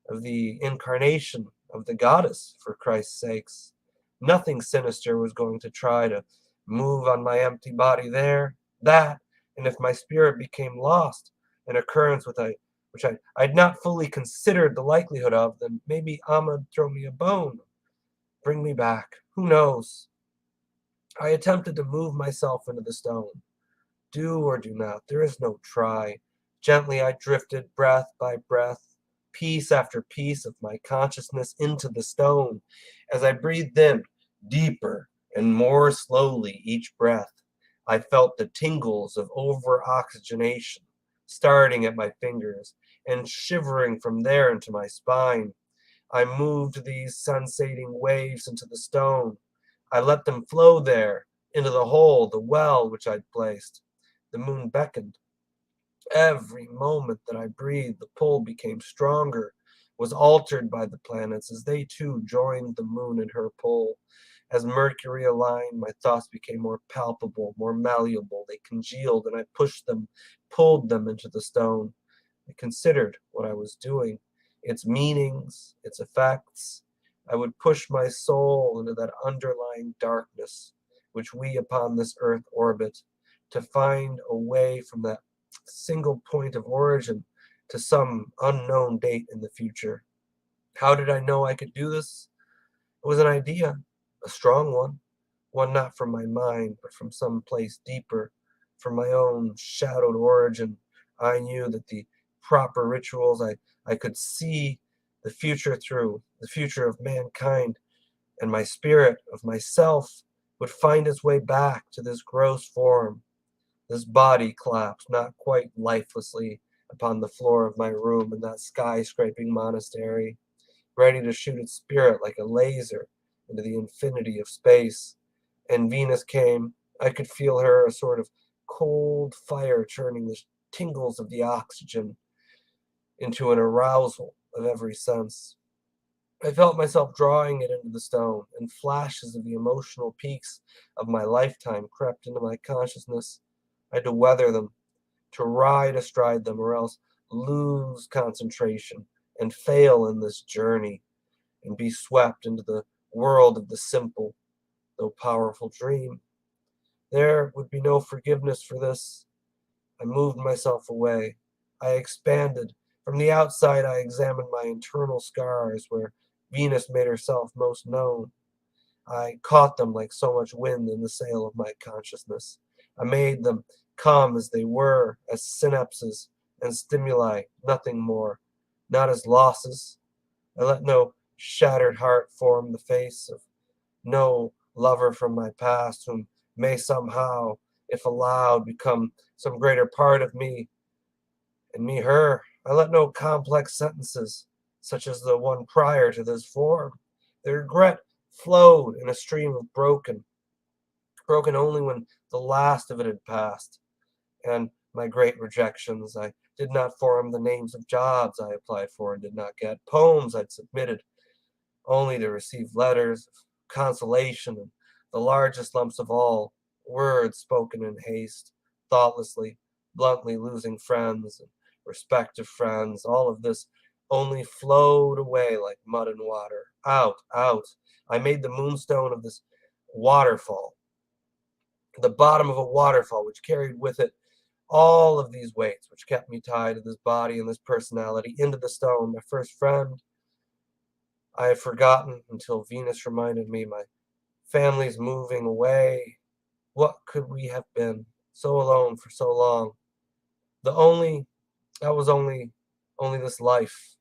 of the incarnation of the goddess, for Christ's sakes. Nothing sinister was going to try to move on my empty body there. That, and if my spirit became lost, an occurrence which I'd not fully considered the likelihood of, then maybe Ahma'd throw me a bone, bring me back. Who knows? I attempted to move myself into the stone. Do or do not. There is no try. Gently I drifted, breath by breath, piece after piece of my consciousness into the stone. As I breathed in, deeper and more slowly each breath, I felt the tingles of over-oxygenation starting at my fingers and shivering from there into my spine. I moved these sensating waves into the stone. I let them flow there, into the hole, the well which I'd placed. The moon beckoned. Every moment that I breathed, the pull became stronger, was altered by the planets as they too joined the moon in her pull. As Mercury aligned, my thoughts became more palpable, more malleable. They congealed, and I pushed them, pulled them into the stone. I considered what I was doing, its meanings, its effects. I would push my soul into that underlying darkness which we upon this earth orbit, to find a way from that single point of origin to some unknown date in the future. How did I know I could do this? It was an idea, a strong one not from my mind, but from some place deeper, from my own shadowed origin. I knew that the proper rituals I could see the future through, the future of mankind, and my spirit of myself would find its way back to this gross form. This body collapsed, not quite lifelessly, upon the floor of my room in that skyscraping monastery, ready to shoot its spirit like a laser into the infinity of space. And Venus came. I could feel her, a sort of cold fire churning the tingles of the oxygen into an arousal of every sense. I felt myself drawing it into the stone, and flashes of the emotional peaks of my lifetime crept into my consciousness. I had to weather them, to ride astride them, or else lose concentration and fail in this journey, and be swept into the world of the simple, though powerful dream. There would be no forgiveness for this. I moved myself away. I expanded. From the outside, I examined my internal scars where Venus made herself most known. I caught them like so much wind in the sail of my consciousness. I made them come as they were, as synapses and stimuli, nothing more, not as losses. I let no shattered heart form the face of no lover from my past whom may somehow, if allowed, become some greater part of me, and me her. I let no complex sentences, such as the one prior to this form. The regret flowed in a stream of broken only when the last of it had passed, and my great rejections. I did not form the names of jobs I applied for and did not get, poems I'd submitted only to receive letters of consolation, and the largest lumps of all, words spoken in haste, thoughtlessly, bluntly losing friends and respective friends. All of this only flowed away like mud and water. Out, out. I made the moonstone of this waterfall, the bottom of a waterfall, which carried with it all of these weights, which kept me tied to this body and this personality, into the stone. My first friend I had forgotten until Venus reminded me. My family's moving away. What could we have been? So alone for so long. That was only this life.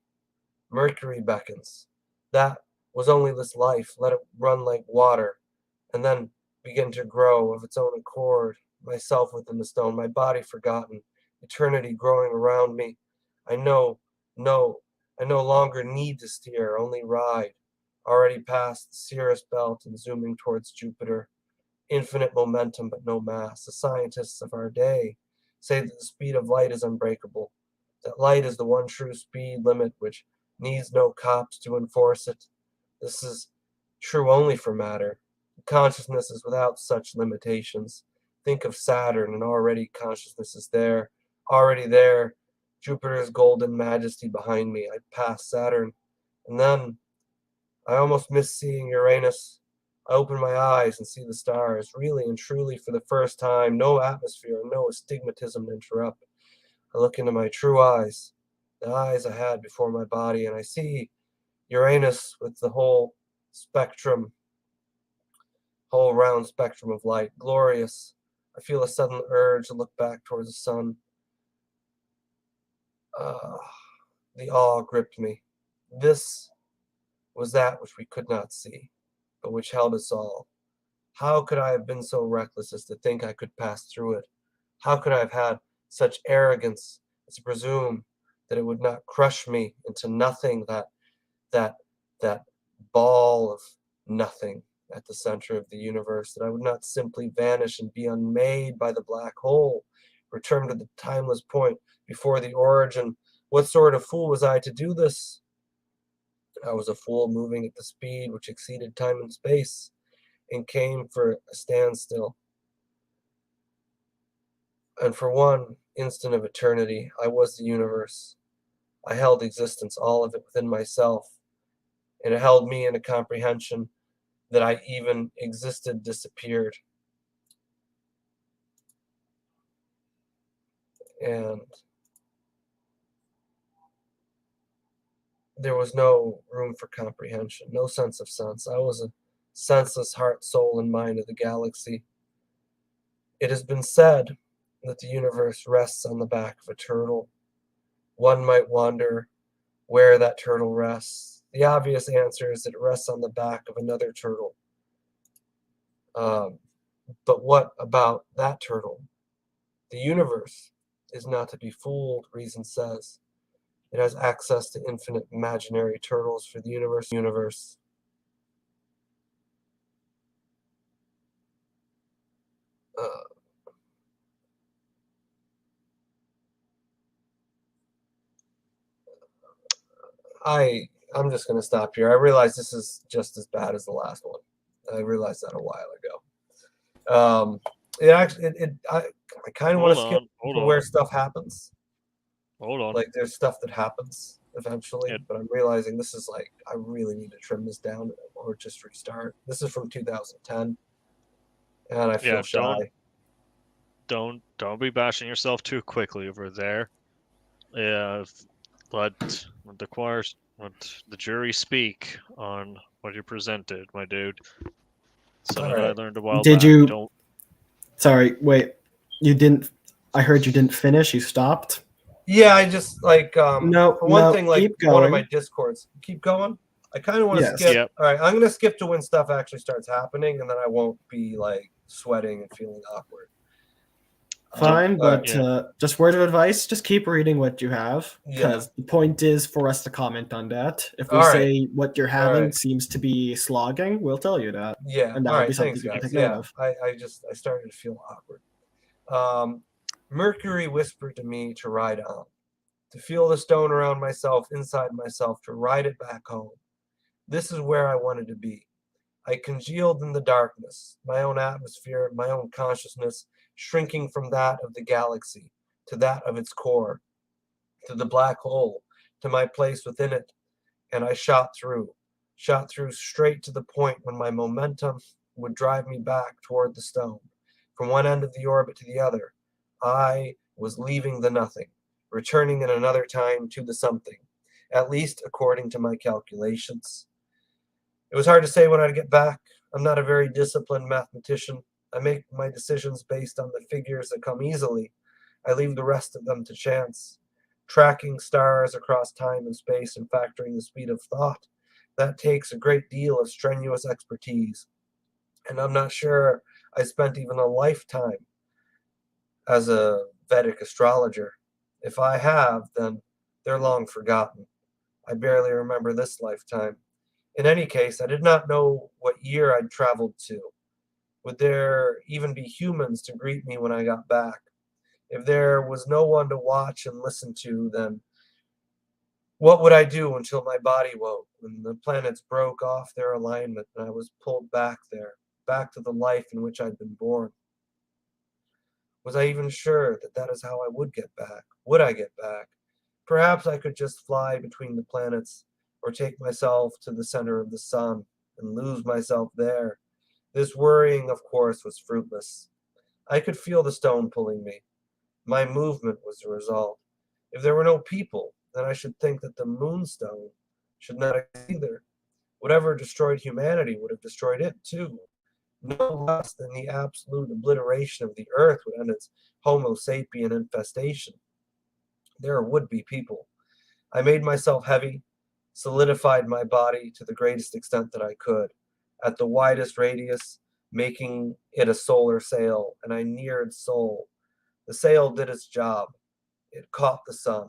Mercury beckons. That was only this life. Let it run like water, and then begin to grow of its own accord. Myself within the stone, my body forgotten, eternity growing around me. I no longer need to steer, only ride. Already past the Cirrus belt and zooming towards Jupiter. Infinite momentum, but no mass. The scientists of our day say that the speed of light is unbreakable, that light is the one true speed limit which needs no cops to enforce it. This is true only for matter. Consciousness is without such limitations. Think of Saturn, and already consciousness is there, already there. Jupiter's golden majesty behind me. I pass Saturn, and then I almost miss seeing Uranus. I open my eyes and see the stars, really and truly for the first time. No atmosphere, no astigmatism to interrupt. I look into my true eyes, the eyes I had before my body, and I see Uranus with the whole round spectrum of light. Glorious. I feel a sudden urge to look back towards the sun. The awe gripped me. This was that which we could not see, but which held us all. How could I have been so reckless as to think I could pass through it? How could I have had such arrogance as to presume that it would not crush me into nothing, that ball of nothing at the center of the universe, that I would not simply vanish and be unmade by the black hole, return to the timeless point before the origin? What sort of fool was I to do this? I was a fool moving at the speed which exceeded time and space, and came for a standstill. And for one instant of eternity, I was the universe. I held existence, all of it, within myself, and it held me in a comprehension that I even existed disappeared. And there was no room for comprehension, no sense of sense. I was a senseless heart, soul, and mind of the galaxy. It has been said that the universe rests on the back of a turtle. One might wonder where that turtle rests. The obvious answer is that it rests on the back of another turtle. But what about that turtle? The universe is not to be fooled, reason says. It has access to infinite imaginary turtles for the universe. I'm just going to stop here. I realize this is just as bad as the last one. I realized that a while ago. I kind of want to skip to where stuff happens. Hold on. Like, there's stuff that happens eventually, but I'm realizing this is like, I really need to trim this down or just restart. This is from 2010, and I feel shy. Don't be bashing yourself too quickly over there. Yeah, let the jury speak on what you presented, my dude. Something I learned a while back. Sorry, wait. You didn't. I heard you didn't finish. You stopped. Yeah, I just like no. For one thing, like one of my going. Discords. Keep going. I kind of want to skip. All right, I'm gonna skip to when stuff actually starts happening, and then I won't be like sweating and feeling awkward. Fine, but just word of advice: just keep reading what you have, because the point is for us to comment on that. If we say what you're having seems to be slogging, we'll tell you that. Yeah, and that will be something you can take note of. I started to feel awkward. Mercury whispered to me to ride on, to feel the stone around myself, inside myself, to ride it back home. This is where I wanted to be. I congealed in the darkness, my own atmosphere, my own consciousness, shrinking from that of the galaxy, to that of its core, to the black hole, to my place within it, and I shot through straight to the point when my momentum would drive me back toward the stone, from one end of the orbit to the other. I was leaving the nothing, returning in another time to the something, at least according to my calculations. It was hard to say when I'd get back. I'm not a very disciplined mathematician. I make my decisions based on the figures that come easily. I leave the rest of them to chance. Tracking stars across time and space and factoring the speed of thought, that takes a great deal of strenuous expertise. And I'm not sure I spent even a lifetime as a Vedic astrologer. If I have, then they're long forgotten. I barely remember this lifetime. In any case, I did not know what year I'd traveled to. Would there even be humans to greet me when I got back? If there was no one to watch and listen to, then what would I do until my body woke, when the planets broke off their alignment and I was pulled back there, back to the life in which I'd been born? Was I even sure that that is how I would get back? Would I get back? Perhaps I could just fly between the planets, or take myself to the center of the sun and lose myself there. This worrying, of course, was fruitless. I could feel the stone pulling me. My movement was the result. If there were no people, then I should think that the moonstone should not exist either. Whatever destroyed humanity would have destroyed it too. No less than the absolute obliteration of the earth would end its Homo sapien infestation. There would be people. I made myself heavy, solidified my body to the greatest extent that I could, at the widest radius, making it a solar sail, and I neared Sol. The sail did its job. It caught the sun.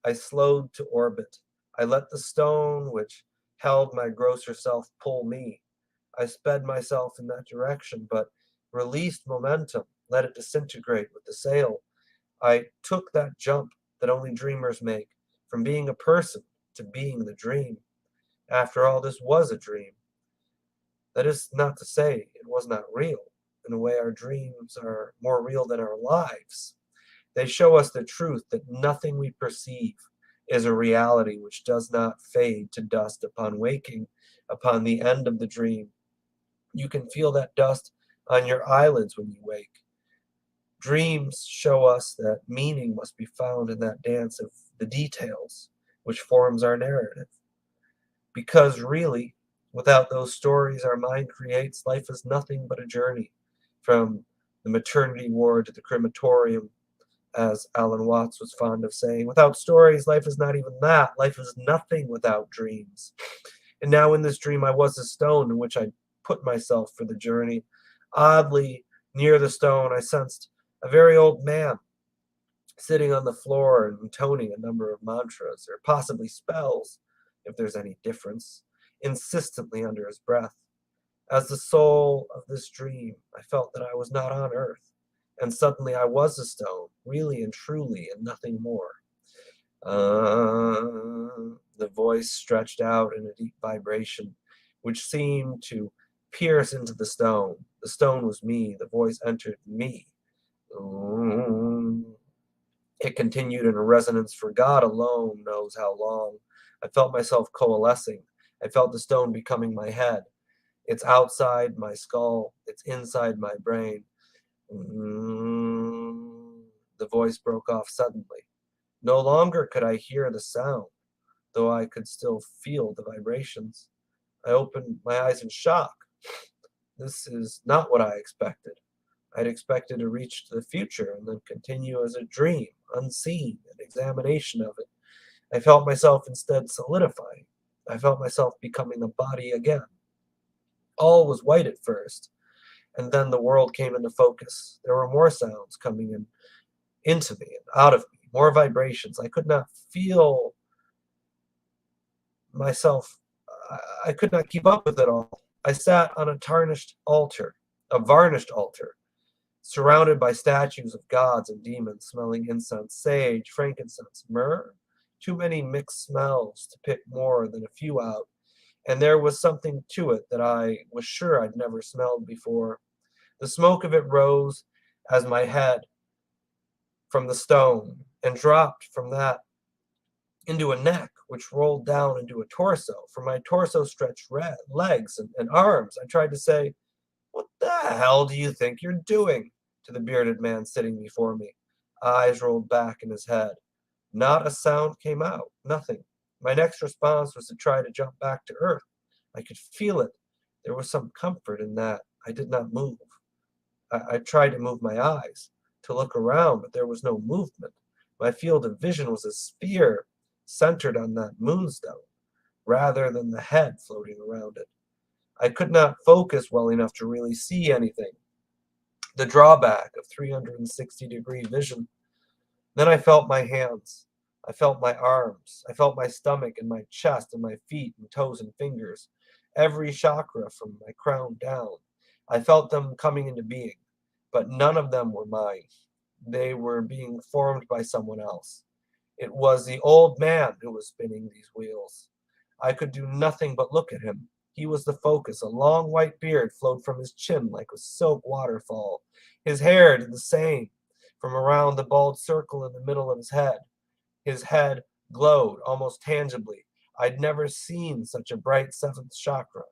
I slowed to orbit. I let the stone which held my grosser self pull me. I sped myself in that direction, but released momentum, let it disintegrate with the sail. I took that jump that only dreamers make, from being a person to being the dream. After all, this was a dream. That is not to say it was not real. In a way, our dreams are more real than our lives. They show us the truth that nothing we perceive is a reality which does not fade to dust upon waking, upon the end of the dream. You can feel that dust on your eyelids when you wake. Dreams show us that meaning must be found in that dance of the details, which forms our narrative. Because really, without those stories our mind creates, life is nothing but a journey, from the maternity ward to the crematorium, as Alan Watts was fond of saying. Without stories, life is not even that. Life is nothing without dreams. And now in this dream, I was a stone in which I put myself for the journey. Oddly, near the stone, I sensed a very old man sitting on the floor and intoning a number of mantras, or possibly spells, if there's any difference, insistently under his breath. As the soul of this dream, I felt that I was not on earth, and suddenly I was a stone, really and truly, and nothing more. The voice stretched out in a deep vibration, which seemed to pierce into the stone. The stone was me. The voice entered me. It continued in a resonance for God alone knows how long. I felt myself coalescing. I felt the stone becoming my head. It's outside my skull. It's inside my brain. The voice broke off suddenly. No longer could I hear the sound, though I could still feel the vibrations. I opened my eyes in shock. This is not what I expected. I'd expected to reach to the future and then continue as a dream, unseen, an examination of it. I felt myself instead solidifying. I felt myself becoming a body again. All was white at first, and then the world came into focus. There were more sounds coming into me and out of me, more vibrations. I could not feel myself. I could not keep up with it all. I sat on a varnished altar, surrounded by statues of gods and demons, smelling incense, sage, frankincense, myrrh. Too many mixed smells to pick more than a few out, and there was something to it that I was sure I'd never smelled before. The smoke of it rose as my head from the stone and dropped from that into a neck, which rolled down into a torso. From my torso stretched legs and arms. I tried to say, "What the hell do you think you're doing?" to the bearded man sitting before me. Eyes rolled back in his head. Not a sound came out. Nothing. My next response was to try to jump back to earth. I could feel it. There was some comfort in that. I did not move. I tried to move my eyes, to look around, but there was no movement. My field of vision was a sphere centered on that moonstone, rather than the head floating around it. I could not focus well enough to really see anything. The drawback of 360-degree vision. Then I felt my hands. I felt my arms. I felt my stomach and my chest and my feet and toes and fingers. Every chakra from my crown down. I felt them coming into being, but none of them were mine. They were being formed by someone else. It was the old man who was spinning these wheels. I could do nothing but look at him. He was the focus. A long white beard flowed from his chin like a silk waterfall. His hair did the same, from around the bald circle in the middle of his head. His head glowed almost tangibly. I'd never seen such a bright seventh chakra.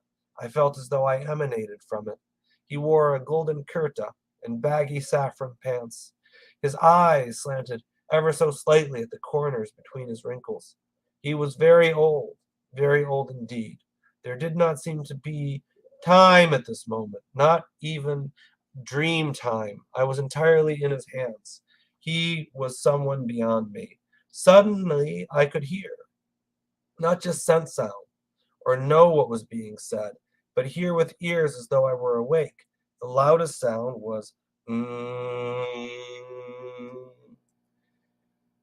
I felt as though I emanated from it. He wore a golden kurta and baggy saffron pants. His eyes slanted ever so slightly at the corners between his wrinkles. He was very old indeed. There did not seem to be time at this moment, not even dream time. I was entirely in his hands. He was someone beyond me. Suddenly, I could hear, not just sense sound, or know what was being said, but hear with ears as though I were awake. The loudest sound was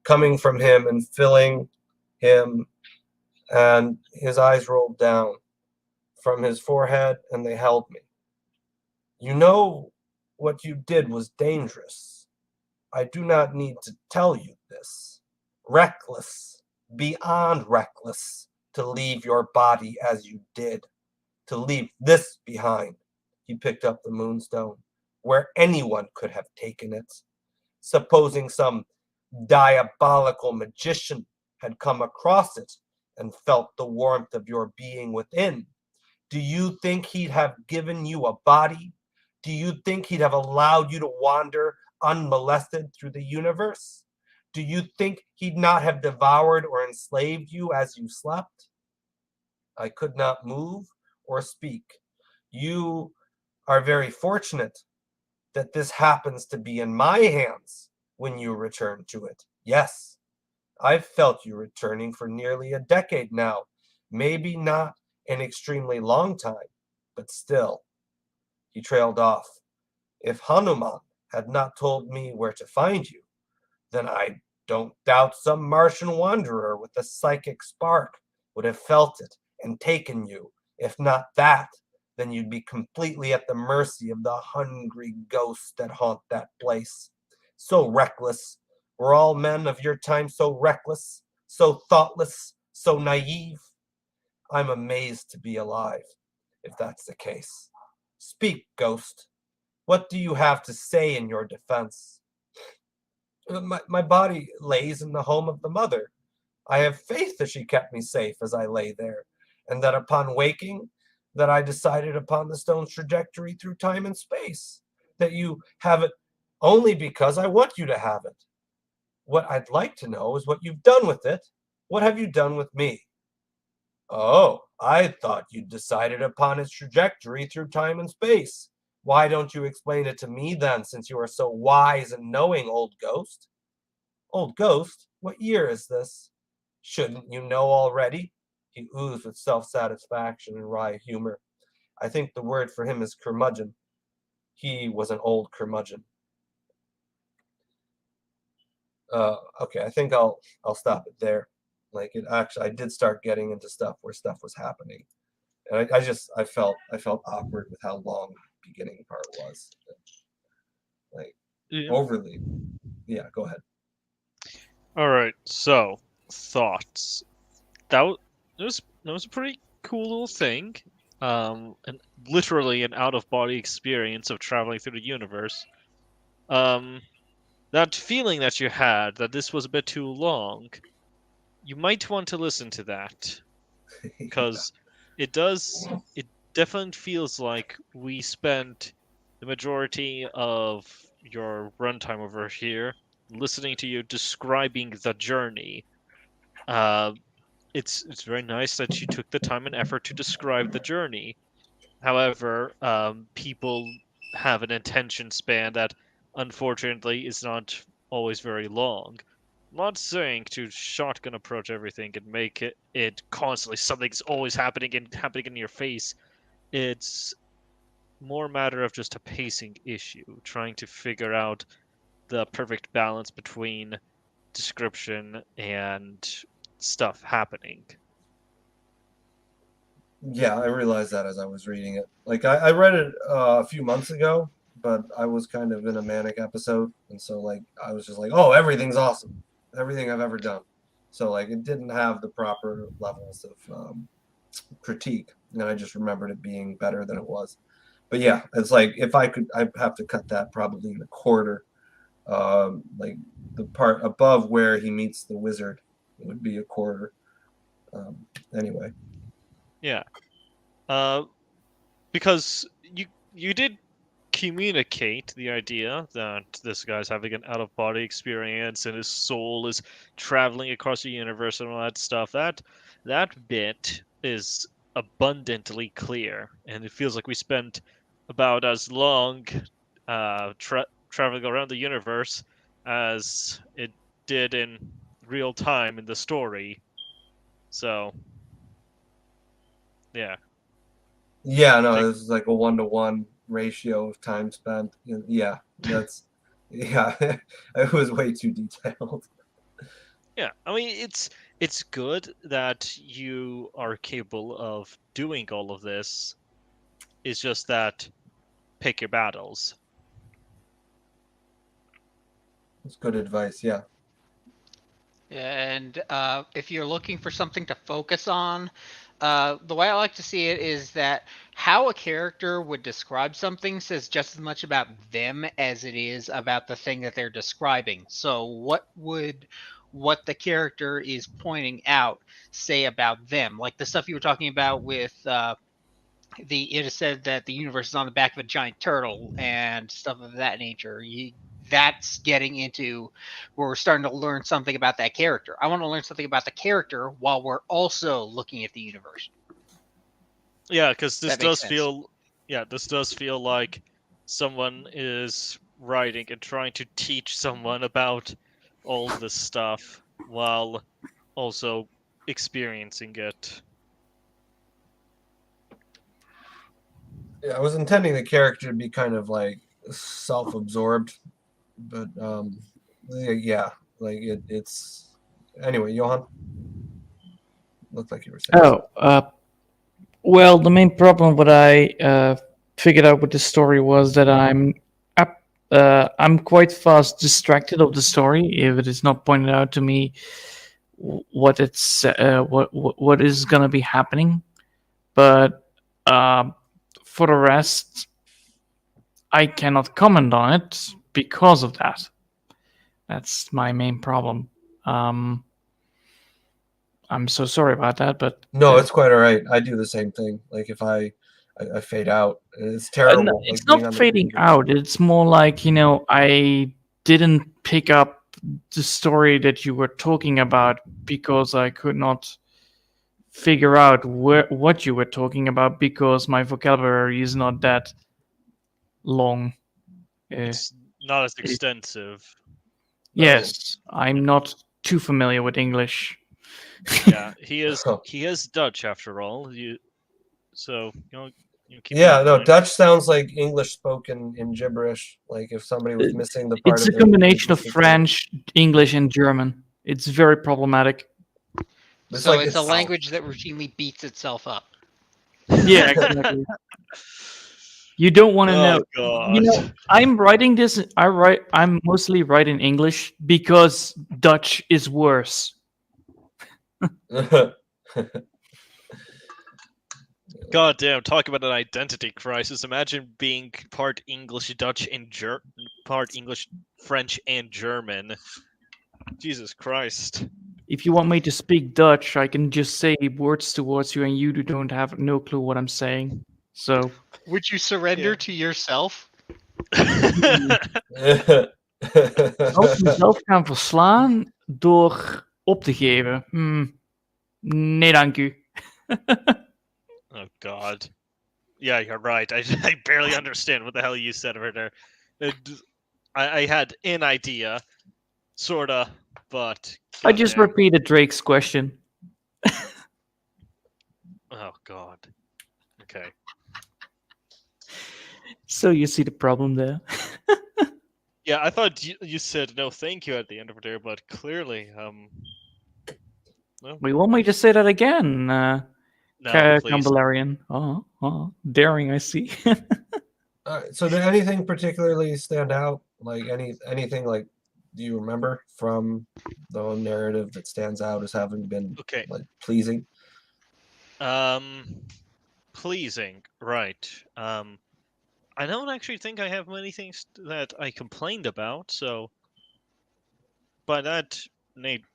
coming from him and filling him, and his eyes rolled down from his forehead, and they held me. You know what you did was dangerous. I do not need to tell you this. Reckless, beyond reckless, to leave your body as you did, to leave this behind. He picked up the moonstone, where anyone could have taken it. Supposing some diabolical magician had come across it and felt the warmth of your being within, do you think he'd have given you a body? Do you think he'd have allowed you to wander unmolested through the universe? Do you think he'd not have devoured or enslaved you as you slept? I could not move or speak. You are very fortunate that this happens to be in my hands when you return to it. Yes, I've felt you returning for nearly a decade now. Maybe not an extremely long time, but still. He trailed off. If Hanuman had not told me where to find you, then I don't doubt some Martian wanderer with a psychic spark would have felt it and taken you. If not that, then you'd be completely at the mercy of the hungry ghosts that haunt that place. So reckless. Were all men of your time so reckless, so thoughtless, so naive? I'm amazed to be alive, if that's the case. Speak, ghost. What do you have to say in your defense? My body lays in the home of the mother. I have faith that she kept me safe as I lay there, and that upon waking, that I decided upon the stone's trajectory through time and space, that you have it only because I want you to have it. What I'd like to know is what you've done with it. What have you done with me? Oh, I thought you'd decided upon its trajectory through time and space. Why don't you explain it to me then, since you are so wise and knowing, old ghost? Old ghost? What year is this? Shouldn't you know already? He oozed with self-satisfaction and wry humor. I think the word for him is curmudgeon. He was an old curmudgeon. Okay, I think I'll stop it there. Like, it actually, I did start getting into stuff where stuff was happening, and I felt awkward with how long the beginning part was. like Yeah. overly. Yeah, go ahead. All right. So thoughts. That was a pretty cool little thing. And literally an out of body experience of traveling through the universe. That feeling that you had that this was a bit too long, you might want to listen to that because it definitely feels like we spent the majority of your runtime over here listening to you describing the journey. It's very nice that you took the time and effort to describe the journey. However, people have an attention span that unfortunately is not always very long. I'm not saying to shotgun approach everything and make it constantly something's always happening in your face. It's more a matter of just a pacing issue, trying to figure out the perfect balance between description and stuff happening. Yeah, I realized that as I was reading it. Like I read it a few months ago, but I was kind of in a manic episode, and so like I was just like, oh, everything's awesome, everything I've ever done. So like it didn't have the proper levels of critique, and I just remembered it being better than it was. But yeah, it's like if I could, I'd have to cut that probably in a quarter. Like the part above where he meets the wizard would be a quarter. Anyway. Yeah. Because you did communicate the idea that this guy's having an out of body experience and his soul is traveling across the universe and all that stuff. That bit is abundantly clear, and it feels like we spent about as long traveling around the universe as it did in real time in the story. So, yeah. Yeah, no, this is like a 1-to-1 ratio of time spent. Yeah, that's yeah, it was way too detailed. Yeah, I mean it's good that you are capable of doing all of this. It's just that pick your battles. It's good advice, yeah. And if you're looking for something to focus on, the way I like to see it is that how a character would describe something says just as much about them as it is about the thing that they're describing. So what the character is pointing out say about them? Like the stuff you were talking about with it is said that the universe is on the back of a giant turtle and stuff of that nature. That's getting into where we're starting to learn something about that character. I want to learn something about the character while we're also looking at the universe. Yeah, because this That makes does feel like someone is writing and trying to teach someone about all this stuff while also experiencing it. Yeah, I was intending the character to be kind of like self-absorbed, but yeah, like it's anyway. Johan, looked like you were saying. Well, the main problem what I figured out with the story was that I'm quite fast distracted of the story if it is not pointed out to me what what is gonna be happening. But for the rest, I cannot comment on it because of that. That's my main problem. I'm so sorry about that, but No, it's quite all right. I do the same thing. Like if I fade out, it's terrible. no, like it's being not on the fading computer. out. It's more like, I didn't pick up the story that you were talking about because I could not figure out what you were talking about because my vocabulary is not that long. It's not as extensive. Yes, I'm not too familiar with English. Yeah, he is Dutch after all. So keep Yeah, that in no, mind. Dutch sounds like English spoken in gibberish. Like if somebody was missing the part It's of a the combination of linguistic French, English, and German. It's very problematic. It's So like it's a South. language that routinely beats itself up. Yeah, exactly. You don't want to know. God. You know, I'm writing this. I'm mostly writing English because Dutch is worse. God damn, talk about an identity crisis. Imagine being part English, Dutch, and part English, French, and German. Jesus Christ. If you want me to speak Dutch, I can just say words towards you, and you don't have no clue what I'm saying. So, Would you surrender to yourself? zou ik mezelf gaan verslaan door op te geven? Nee, dank u. Oh God. Yeah, you're right. I barely understand what the hell you said over there. I had an idea, sorta, but I just goddamn. repeated Drake's question. Oh God. Okay. So you see the problem there. Yeah, I thought you said no thank you at the end of it there, but clearly, We want me to say that again, no, please. Cambularian. Oh, daring, I see. So did anything particularly stand out? Like anything like, do you remember from the narrative that stands out as having been like pleasing? Pleasing, right. I don't actually think I have many things that I complained about, so by that, Nate.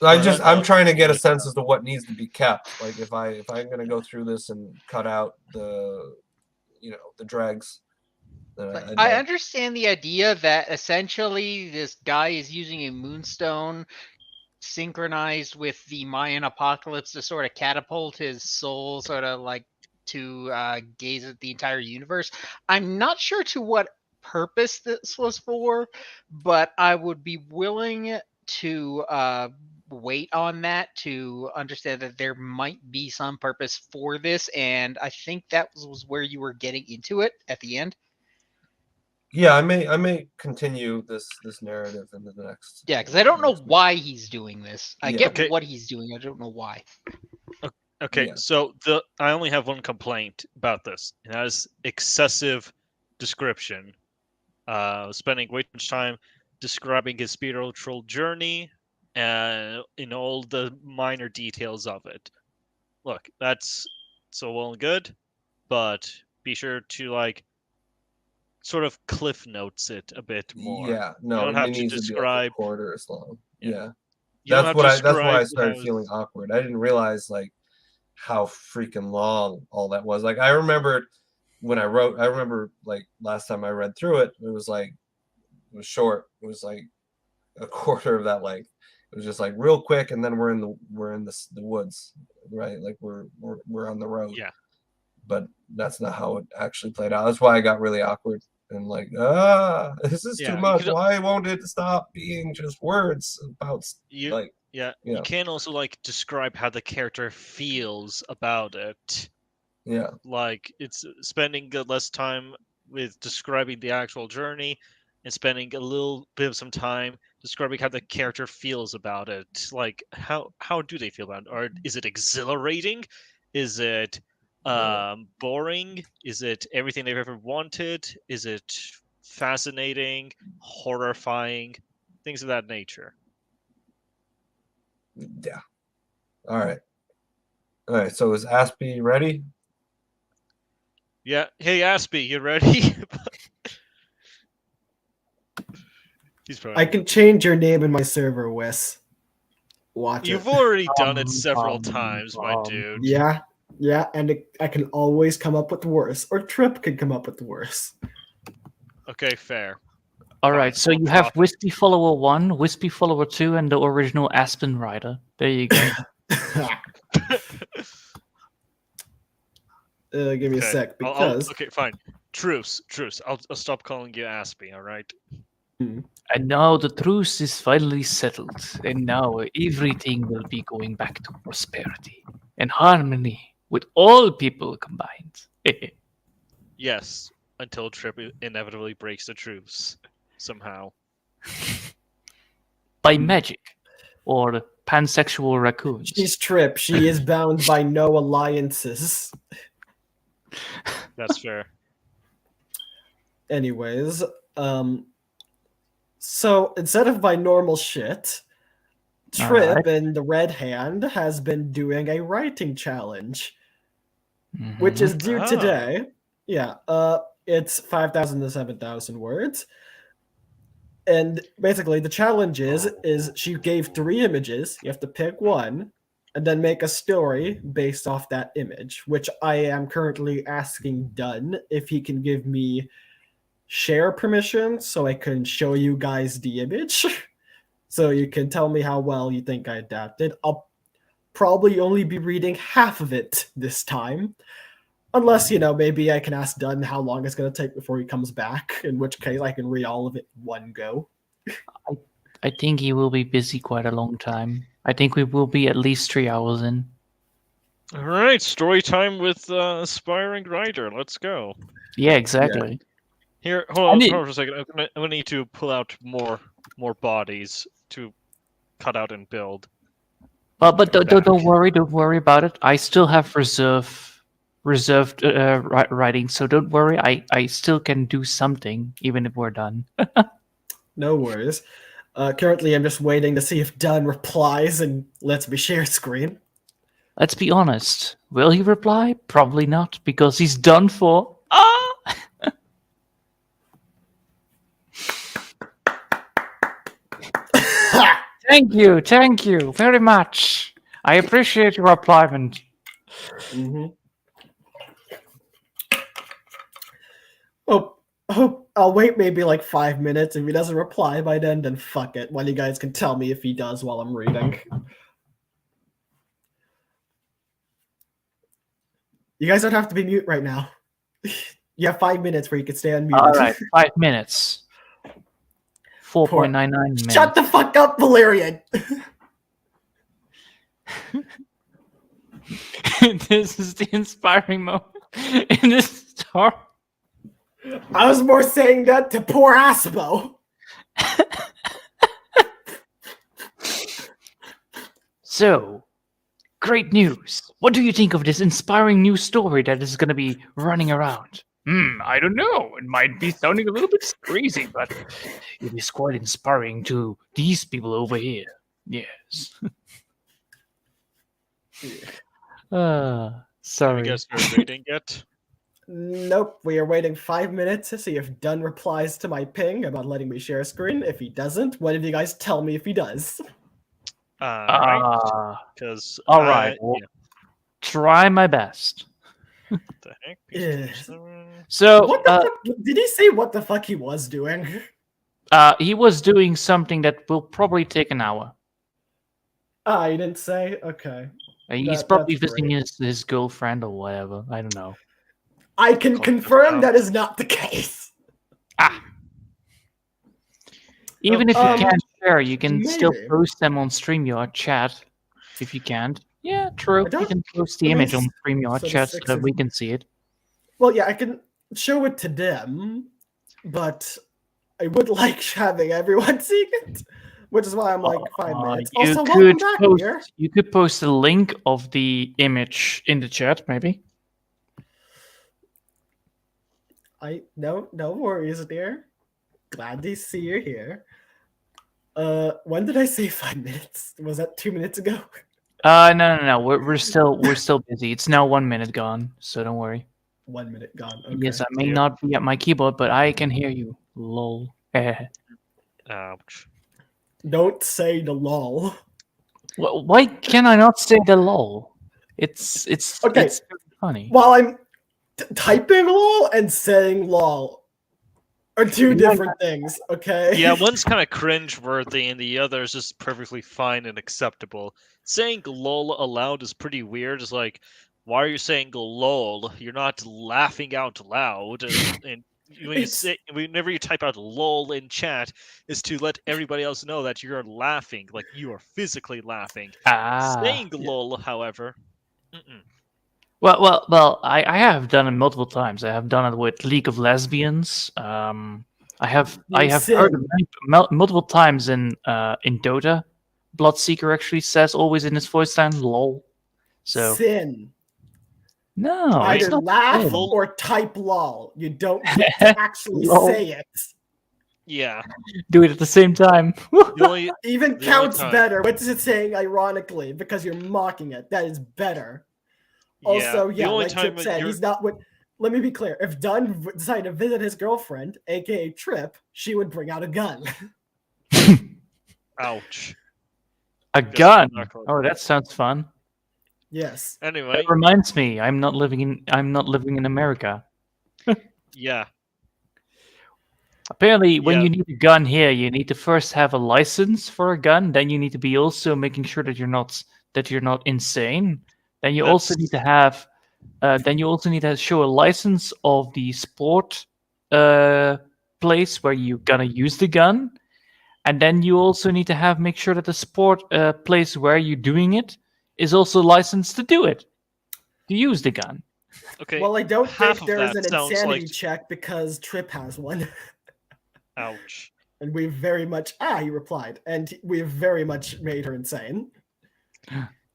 I'm trying to get a sense as to what needs to be kept. Like if I'm gonna go through this and cut out the dregs. I understand the idea that essentially this guy is using a moonstone synchronized with the Mayan apocalypse to sort of catapult his soul sort of like to gaze at the entire universe. I'm not sure to what purpose this was for, but I would be willing to wait on that to understand that there might be some purpose for this, and I think that was where you were getting into it at the end. Yeah, I may continue this narrative into the next. Yeah, because I don't know why he's doing this. I get what he's doing. I don't know why. Okay, so I only have one complaint about this, and that is excessive description. Spending way too much time describing his spiritual journey and in all the minor details of it. Look, that's so well and good, but be sure to sort of cliff notes it a bit more. Yeah, no, you don't have it to needs describe to be like a quarter as long. Yeah. That's why I started feeling awkward. I didn't realize how freaking long all that was. Like I remembered when I remember last time I read through it, it was short. It was like a quarter of that length. It was just real quick, and then we're in the woods, right? Like we're on the road. Yeah. But that's not how it actually played out. That's why I got really awkward and this is too much. Why won't it stop being just words about you can also describe how the character feels about it. Yeah. It's spending less time with describing the actual journey and spending a little bit of some time describing how the character feels about it. How do they feel about it? Or is it exhilarating? Is it boring? Is it everything they've ever wanted? Is it fascinating, horrifying, things of that nature? Yeah. All right. So is Aspie ready? Yeah. Hey, Aspie, you ready? He's probably. I can change your name in my server, Wes. Watch You've it. already done it several times, my dude. Yeah, and I can always come up with worse, or Trip can come up with worse. Okay, fair. All right, so you have Wispy Follower 1, Wispy Follower 2, and the original Aspen Rider. There you go. Give me a sec, because... okay, fine. Truce. I'll stop calling you Aspie, all right? And now the truce is finally settled, and now everything will be going back to prosperity and harmony with all people combined. Yes, until Trip inevitably breaks the truce somehow. By magic, or pansexual raccoons. She's Trip. She is bound by no alliances. That's fair. anyways, so instead of my normal shit, Trip Alright. in the Red Hand has been doing a writing challenge, which is due Ah. today. Yeah, it's 5,000 to 7,000 words. And basically, the challenge is she gave 3 images. You have to pick one, and then make a story based off that image, which I am currently asking Dunn if he can give me share permission so I can show you guys the image. So you can tell me how well you think I adapted. I'll probably only be reading half of it this time. Unless, maybe I can ask Dunn how long it's going to take before he comes back, in which case I can read all of it in one go. I think he will be busy quite a long time. I think we will be at least 3 hours in. All right, story time with aspiring writer. Let's go. Yeah, exactly. Here, hold on for a second. I'm gonna need to pull out more bodies to cut out and build. But don't worry about it. I still have reserved writing, so don't worry. I still can do something even if we're done. No worries. Currently, I'm just waiting to see if Dunn replies and lets me share screen. Let's be honest. Will he reply? Probably not, because he's done for. Ah! Thank you very much. I appreciate your appliement. Mm-hmm. Oh, I'll wait maybe like 5 minutes. If he doesn't reply by then fuck it. One of you guys can tell me if he does while I'm reading. You guys don't have to be mute right now. You have 5 minutes where you can stay unmuted. All right, 5 minutes. 4.99 minutes. Shut the fuck up, Valerian! This is the inspiring moment in this story. I was more saying that to poor Aspo. So, great news. What do you think of this inspiring new story that is going to be running around? I don't know. It might be sounding a little bit crazy, but it is quite inspiring to these people over here. Yes. Sorry. Have you guys started reading yet? Nope, we are waiting 5 minutes to see if Dunn replies to my ping about letting me share screen. If he doesn't, one of you guys tell me if he does. Right. Because all right, well, try my best. What the heck? So, what the fuck? Did he say what the fuck he was doing? He was doing something that will probably take an hour. Ah, he didn't say? Okay. He's probably visiting his girlfriend or whatever. I don't know. I can confirm that is not the case. Even if you can't share, you can still post them on StreamYard chat. If you can't. Yeah, true. You can post the image on StreamYard chat so that we can see it. Well, yeah, I can show it to them, but I would like having everyone see it, which is why I'm like 5 minutes. Also, welcome back here. You could post a link of the image in the chat, maybe. No worries, dear. Glad to see you here. When did I say 5 minutes? Was that 2 minutes ago? No. We're still busy. It's now 1 minute gone, so don't worry. 1 minute gone. Okay. Yes, I may not be at my keyboard, but I can hear you. Lol. Ouch. Don't say the lol. Why can I not say the lol? It's okay. It's funny. While I'm typing lol and saying lol are two different things, okay? Yeah, one's kind of cringe-worthy and the other is just perfectly fine and acceptable. Saying lol aloud is pretty weird. It's like, why are you saying lol? You're not laughing out loud. And whenever you type out lol in chat, is to let everybody else know that you're laughing, like you are physically laughing. Saying lol, however. Well, I have done it multiple times. I have done it with League of Lesbians. I have heard it multiple times in Dota. Bloodseeker actually says always in his voice line, lol. So Sin. No, it's Either not laugh good. or type lol. You don't get to actually Lol. say it. Yeah. Do it at the same time. The only Even The only counts time- better. What's it saying ironically? Because you're mocking it. That is better. Also, the yeah, only like time Trip said, you're- he's not what. Let me be clear. If Dunn decided to visit his girlfriend, aka Trip, she would bring out a gun. Ouch. A Guess gun. I'm not gonna- Oh, that sounds fun. Yes. Anyway, That reminds me, I'm not living in America. yeah. Apparently, when Yeah. you need a gun here, you need to first have a license for a gun. Then you need to be also making sure that you're not insane. Then you also need to have. Then you also need to show a license of the sport place where you're gonna use the gun, and then you also need to make sure that the sport place where you're doing it is also licensed to do it, to use the gun. Okay. Well, I don't half think of there is that an sounds insanity like- check because Trip has one. Ouch. And we very much he replied, and we have very much made her insane.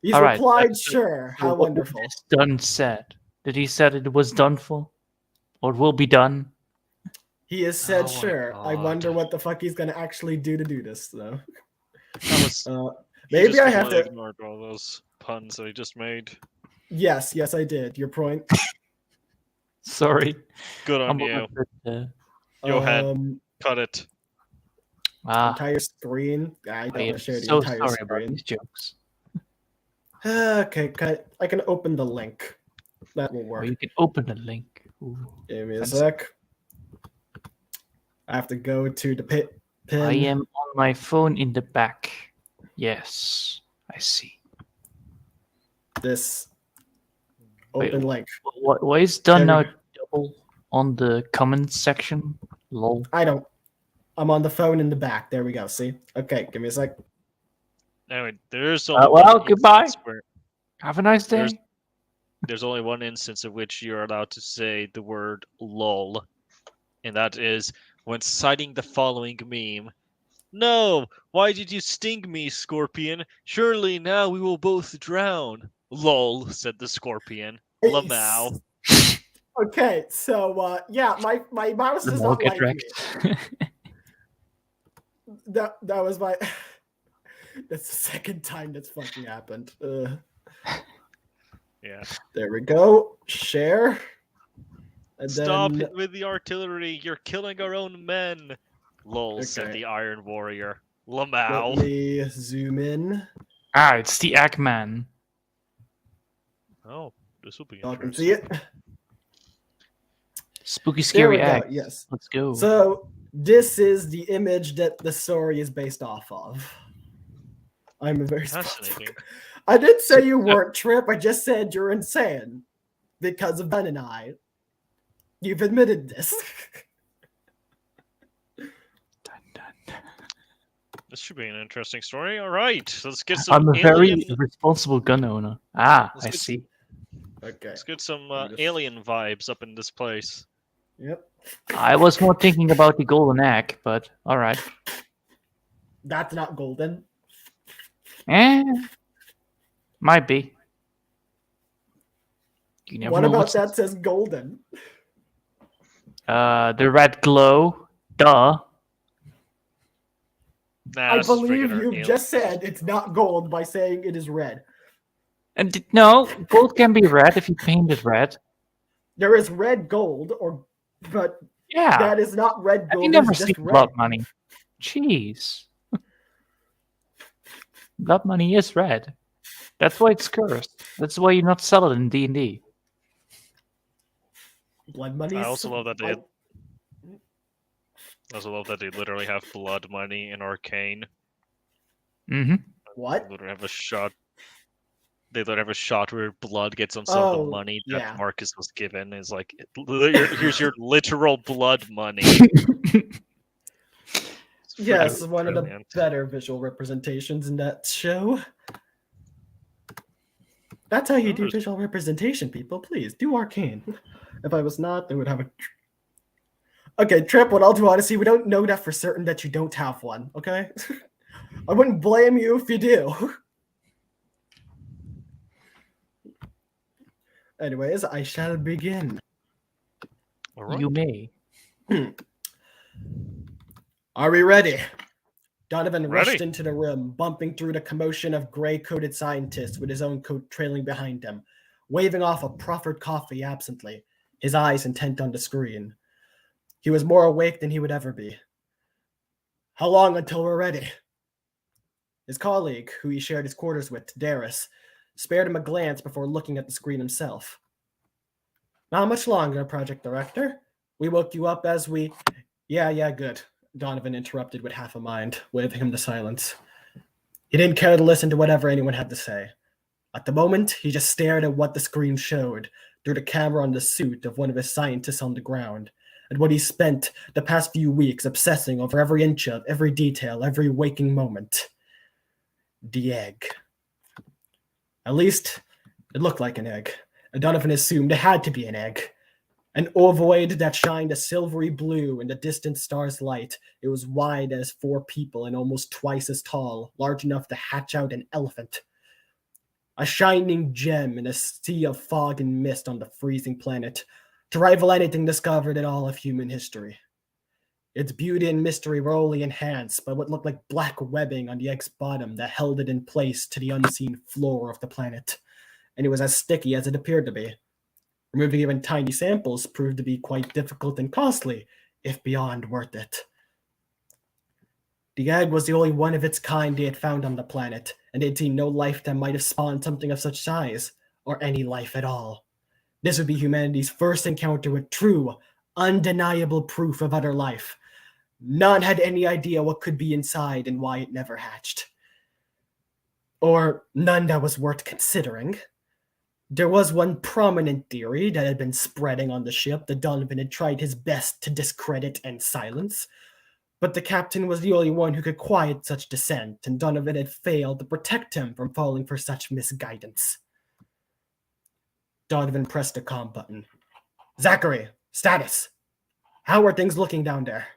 He's All right, replied, that's- sure, how What wonderful. was Dunn said? Did he said it was done for, or will be done? He has said, Oh my sure. I wonder God. what the fuck he's gonna actually do to do this, though. That was he Maybe just I have completely to. ignored all those puns that he just made. Yes, I did. Your point. Sorry, Good on I'm you. a bit, Go ahead. Cut it. Entire screen. I don't I want am to share the so entire sorry about screen. these jokes. Okay, I can open the link. That will Or work. you can open the link. Ooh. Give me a Fancy. sec. I have to go to the pin. I am on my phone in the back. Yes, I see. This Wait, open link. Why is done There now we double on the comments section? Lol. I don't. I'm on the phone in the back. There we go. See? Okay, give me a sec. Anyway, there's only well, one goodbye. instance where Have a nice day. there's only one instance in which you're allowed to say the word lol, and that is when citing the following meme. No, why did you sting me, Scorpion? Surely now we will both drown. Lol, said the Scorpion. Lamau. Okay, so yeah, my mouse does Lol, not get like wrecked. me. That was my. That's the second time that's fucking happened. Yeah. There we go. Share. And Stop then it with the artillery. You're killing our own men. Lol, said Okay. the Iron Warrior. let Lamau. me zoom in. It's the Eggman. Oh, this will be Y'all can interesting. see it. Spooky, There scary we go. egg. Yes. Let's go. So this is the image that the story is based off of. I'm a very Fascinating. I didn't say you weren't Trip. I just said you're insane because of Ben and I. You've admitted this. This should be an interesting story. All right, let's get some. I'm a very alien... responsible gun owner. I Let's get see. Okay. Let's get some Let me just- alien vibes up in this place. Yep. I was more thinking about the golden egg, but all right. That's not golden. Might be. You never What know about what's- that says golden? The red glow. Duh. Nah, I that's believe regular you alien. just said it's not gold by saying it is red. And no, gold can be red if you paint it red. There is red gold, but Yeah. that is not red Have gold. you never it's seen just red. blood money? Jeez. Blood money is red. That's why it's cursed. That's why you not sell it in D&D. Blood money. I is- also love that they. I also love that they literally have blood money in Arcane. Mm-hmm. What? They literally have a shot. They literally have a shot where blood gets on some of Oh, the money that yeah. Marcus was given. Is like, here's your literal blood money. It's Yes, freaking one of the brilliant. better visual representations in that show. That's how you do visual representation, people. Please do Arcane. If I was not, they would have a. Okay, Trip, what I'll do, honestly, we don't know that for certain that you don't have one, okay? I wouldn't blame you if you do. Anyways, I shall begin. All right. You may. Are we ready? Donovan Ready. rushed into the room, bumping through the commotion of gray-coated scientists with his own coat trailing behind him, waving off a proffered coffee absently, his eyes intent on the screen. He was more awake than he would ever be. How long until we're ready? His colleague, who he shared his quarters with, Darius, spared him a glance before looking at the screen himself. Not much longer, Project Director. We woke you up as we... Yeah, good. Donovan interrupted with half a mind, waving him to silence. He didn't care to listen to whatever anyone had to say. At the moment, he just stared at what the screen showed, through the camera on the suit of one of his scientists on the ground, at what he spent the past few weeks obsessing over every inch of, every detail, every waking moment. The egg. At least, it looked like an egg, and Donovan assumed it had to be an egg. An ovoid that shined a silvery blue in the distant star's light. It was wide as 4 people and almost twice as tall, large enough to hatch out an elephant. A shining gem in a sea of fog and mist on the freezing planet, to rival anything discovered in all of human history. Its beauty and mystery were only enhanced by what looked like black webbing on the egg's bottom that held it in place to the unseen floor of the planet, and it was as sticky as it appeared to be. Removing even tiny samples proved to be quite difficult and costly, if beyond worth it. The egg was the only one of its kind they had found on the planet, and they'd seen no life that might have spawned something of such size, or any life at all. This would be humanity's first encounter with true, undeniable proof of other life. None had any idea what could be inside and why it never hatched. Or none that was worth considering. There was one prominent theory that had been spreading on the ship that Donovan had tried his best to discredit and silence, but the captain was the only one who could quiet such dissent, and Donovan had failed to protect him from falling for such misguidance. Donovan pressed the comm button. Zachary, status. How are things looking down there?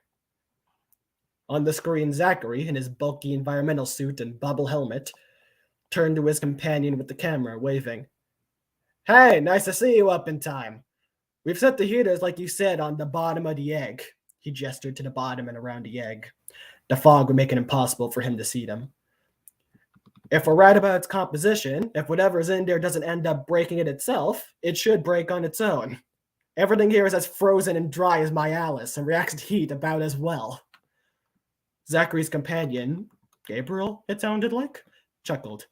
On the screen, Zachary, in his bulky environmental suit and bubble helmet, turned to his companion with the camera, waving. Hey, nice to see you up in time. We've set the heaters like you said on the bottom of the egg. He gestured to the bottom and around the egg. The fog would make it impossible for him to see them. If we're right about its composition, if whatever's in there doesn't end up breaking it itself, it should break on its own. Everything here is as frozen and dry as my Alice and reacts to heat about as well. Zachary's companion, Gabriel, it sounded like, chuckled.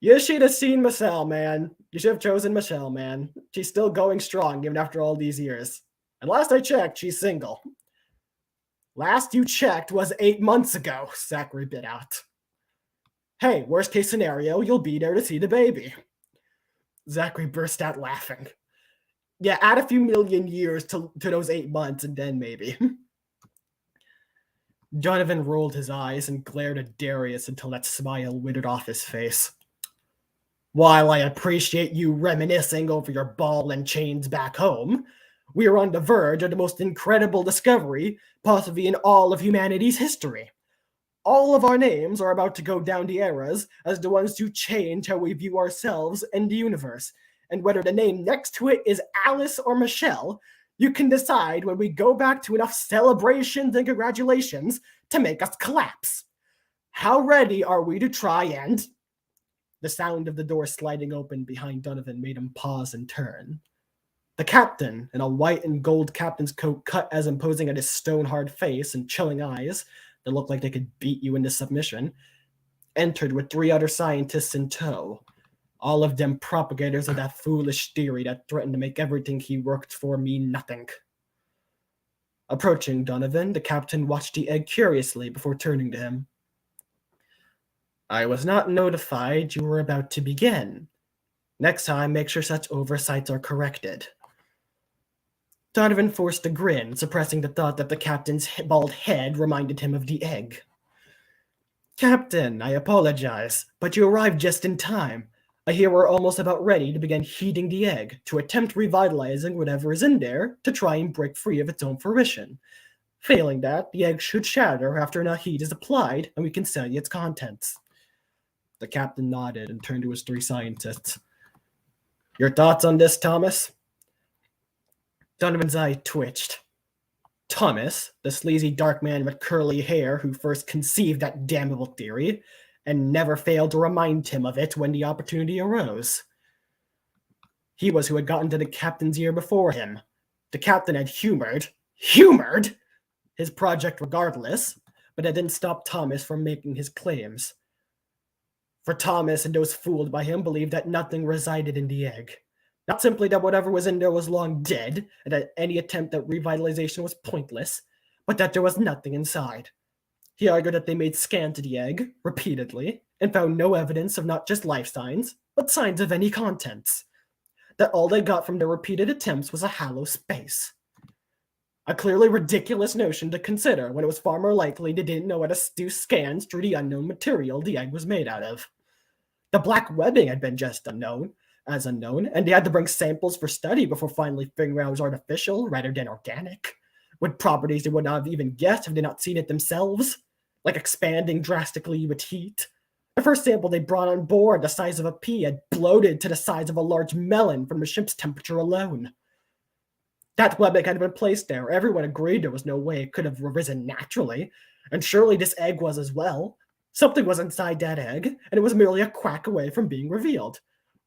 You should have seen Michelle, man. You should have chosen Michelle, man. She's still going strong even after all these years. And last I checked, she's single. Last you checked was 8 months ago, Zachary bit out. Hey, worst case scenario, you'll be there to see the baby. Zachary burst out laughing. Yeah, add a few million years to those 8 months and then maybe. Donovan rolled his eyes and glared at Darius until that smile withered off his face. While I appreciate you reminiscing over your ball and chains back home, we are on the verge of the most incredible discovery possibly in all of humanity's history. All of our names are about to go down the eras as the ones to change how we view ourselves and the universe, and whether the name next to it is Alice or Michelle, you can decide when we go back to enough celebrations and congratulations to make us collapse. How ready are we to try and... The sound of the door sliding open behind Donovan made him pause and turn. The captain, in a white and gold captain's coat cut as imposing at his stone-hard face and chilling eyes that looked like they could beat you into submission, entered with 3 other scientists in tow, all of them propagators of that foolish theory that threatened to make everything he worked for mean nothing. Approaching Donovan, the captain watched the egg curiously before turning to him. I was not notified you were about to begin. Next time, make sure such oversights are corrected. Donovan forced a grin, suppressing the thought that the captain's bald head reminded him of the egg. Captain, I apologize, but you arrived just in time. I hear we're almost about ready to begin heating the egg, to attempt revitalizing whatever is in there to try and break free of its own fruition. Failing that, the egg should shatter after enough heat is applied and we can sell you its contents. The captain nodded and turned to his 3 scientists. Your thoughts on this, Thomas? Donovan's eye twitched. Thomas, the sleazy dark man with curly hair who first conceived that damnable theory, and never failed to remind him of it when the opportunity arose. He was who had gotten to the captain's ear before him. The captain had humored his project regardless, but it didn't stop Thomas from making his claims. For Thomas and those fooled by him believed that nothing resided in the egg. Not simply that whatever was in there was long dead, and that any attempt at revitalization was pointless, but that there was nothing inside. He argued that they made scans of the egg, repeatedly, and found no evidence of not just life signs, but signs of any contents. That all they got from their repeated attempts was a hollow space. A clearly ridiculous notion to consider when it was far more likely they didn't know how to do scans through the unknown material the egg was made out of. The black webbing had been just unknown, and they had to bring samples for study before finally figuring out it was artificial rather than organic, with properties they would not have even guessed if they not seen it themselves, like expanding drastically with heat. The first sample they brought on board, the size of a pea, had bloated to the size of a large melon from the ship's temperature alone. That webbing had been placed there. Everyone agreed there was no way it could have arisen naturally, and surely this egg was as well. Something was inside that egg, and it was merely a quack away from being revealed.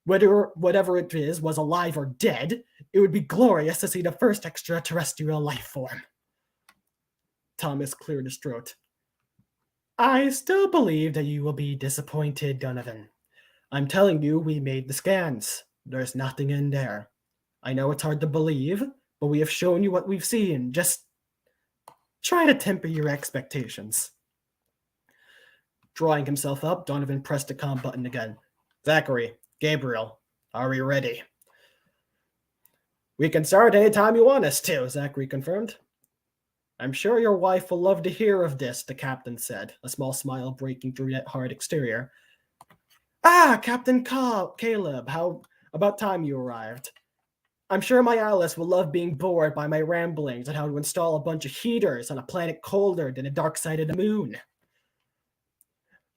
Whether whatever it is was alive or dead, it would be glorious to see the first extraterrestrial life form. Thomas cleared his throat. I still believe that you will be disappointed, Donovan. I'm telling you, we made the scans. There's nothing in there. I know it's hard to believe, but we have shown you what we've seen. Just try to temper your expectations. Drawing himself up, Donovan pressed the comm button again. Zachary, Gabriel, are we ready? We can start any time you want us to, Zachary confirmed. I'm sure your wife will love to hear of this, the captain said, a small smile breaking through that hard exterior. Ah, Captain Caleb, how about time you arrived. I'm sure my Alice will love being bored by my ramblings on how to install a bunch of heaters on a planet colder than the dark side of the moon.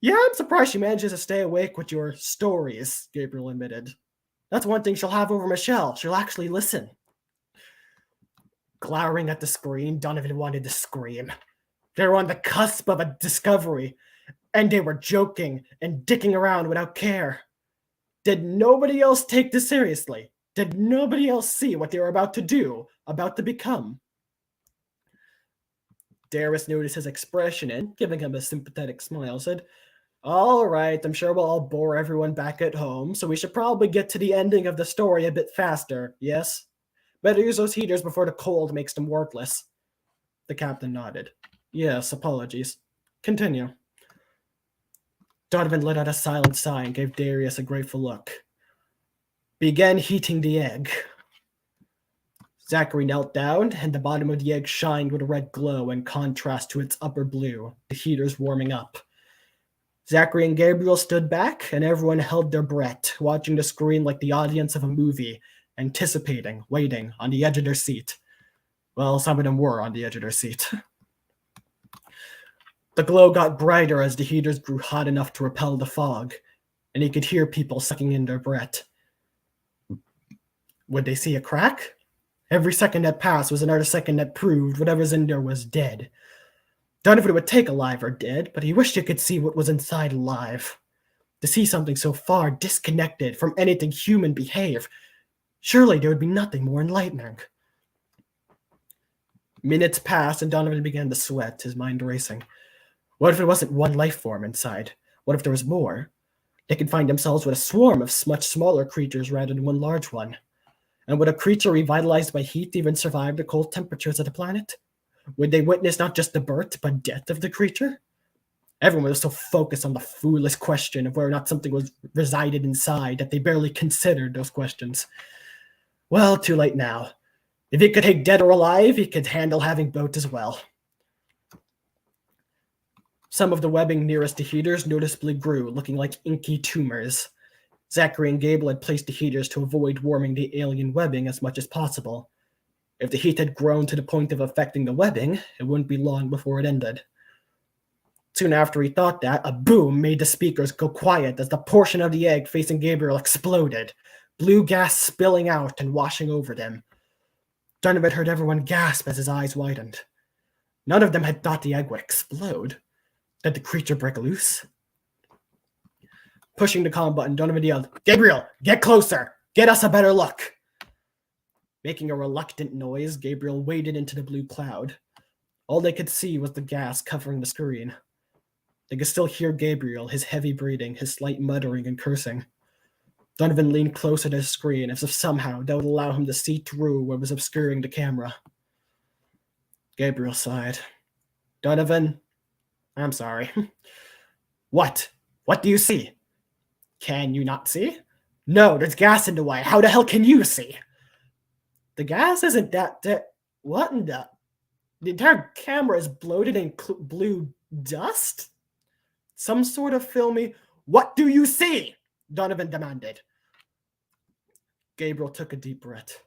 Yeah, I'm surprised she manages to stay awake with your stories, Gabriel admitted. That's one thing she'll have over Michelle. She'll actually listen. Glowering at the screen, Donovan wanted to scream. They were on the cusp of a discovery, and they were joking and dicking around without care. Did nobody else take this seriously? Did nobody else see what they were about to do, about to become? Darius noticed his expression and, giving him a sympathetic smile, said, All right, I'm sure we'll all bore everyone back at home, so we should probably get to the ending of the story a bit faster, yes? Better use those heaters before the cold makes them worthless. The captain nodded. Yes, apologies. Continue. Donovan let out a silent sigh and gave Darius a grateful look. Began heating the egg. Zachary knelt down, and the bottom of the egg shined with a red glow in contrast to its upper blue, the heaters warming up. Zachary and Gabriel stood back, and everyone held their breath, watching the screen like the audience of a movie, anticipating, waiting, on the edge of their seat. Well, some of them were on the edge of their seat. The glow got brighter as the heaters grew hot enough to repel the fog, and he could hear people sucking in their breath. Would they see a crack? Every second that passed was another second that proved whatever's in there was dead. Donovan would take alive or dead, but he wished he could see what was inside alive. To see something so far disconnected from anything human behave, surely there would be nothing more enlightening. Minutes passed and Donovan began to sweat, his mind racing. What if it wasn't one life form inside? What if there was more? They could find themselves with a swarm of much smaller creatures rather than one large one. And would a creature revitalized by heat even survive the cold temperatures of the planet? Would they witness not just the birth, but death of the creature? Everyone was so focused on the foolish question of whether or not something was resided inside that they barely considered those questions. Well, too late now. If he could take dead or alive, he could handle having both as well. Some of the webbing nearest the heaters noticeably grew, looking like inky tumors. Zachary and Gable had placed the heaters to avoid warming the alien webbing as much as possible. If the heat had grown to the point of affecting the webbing, it wouldn't be long before it ended. Soon after he thought that, a boom made the speakers go quiet as the portion of the egg facing Gabriel exploded, blue gas spilling out and washing over them. Donovan heard everyone gasp as his eyes widened. None of them had thought the egg would explode. Did the creature break loose? Pushing the comm button, Donovan yelled, "Gabriel, get closer! Get us a better look!" Making a reluctant noise, Gabriel waded into the blue cloud. All they could see was the gas covering the screen. They could still hear Gabriel, his heavy breathing, his slight muttering and cursing. Donovan leaned closer to the screen as if somehow that would allow him to see through what was obscuring the camera. Gabriel sighed. "Donovan, I'm sorry." "What? What do you see?" "Can you not see?" "No, there's gas in the way. How the hell can you see?" "The gas isn't that... What in the... The entire camera is bloated in blue dust?" "Some sort of filmy... What do you see?" Donovan demanded. Gabriel took a deep breath.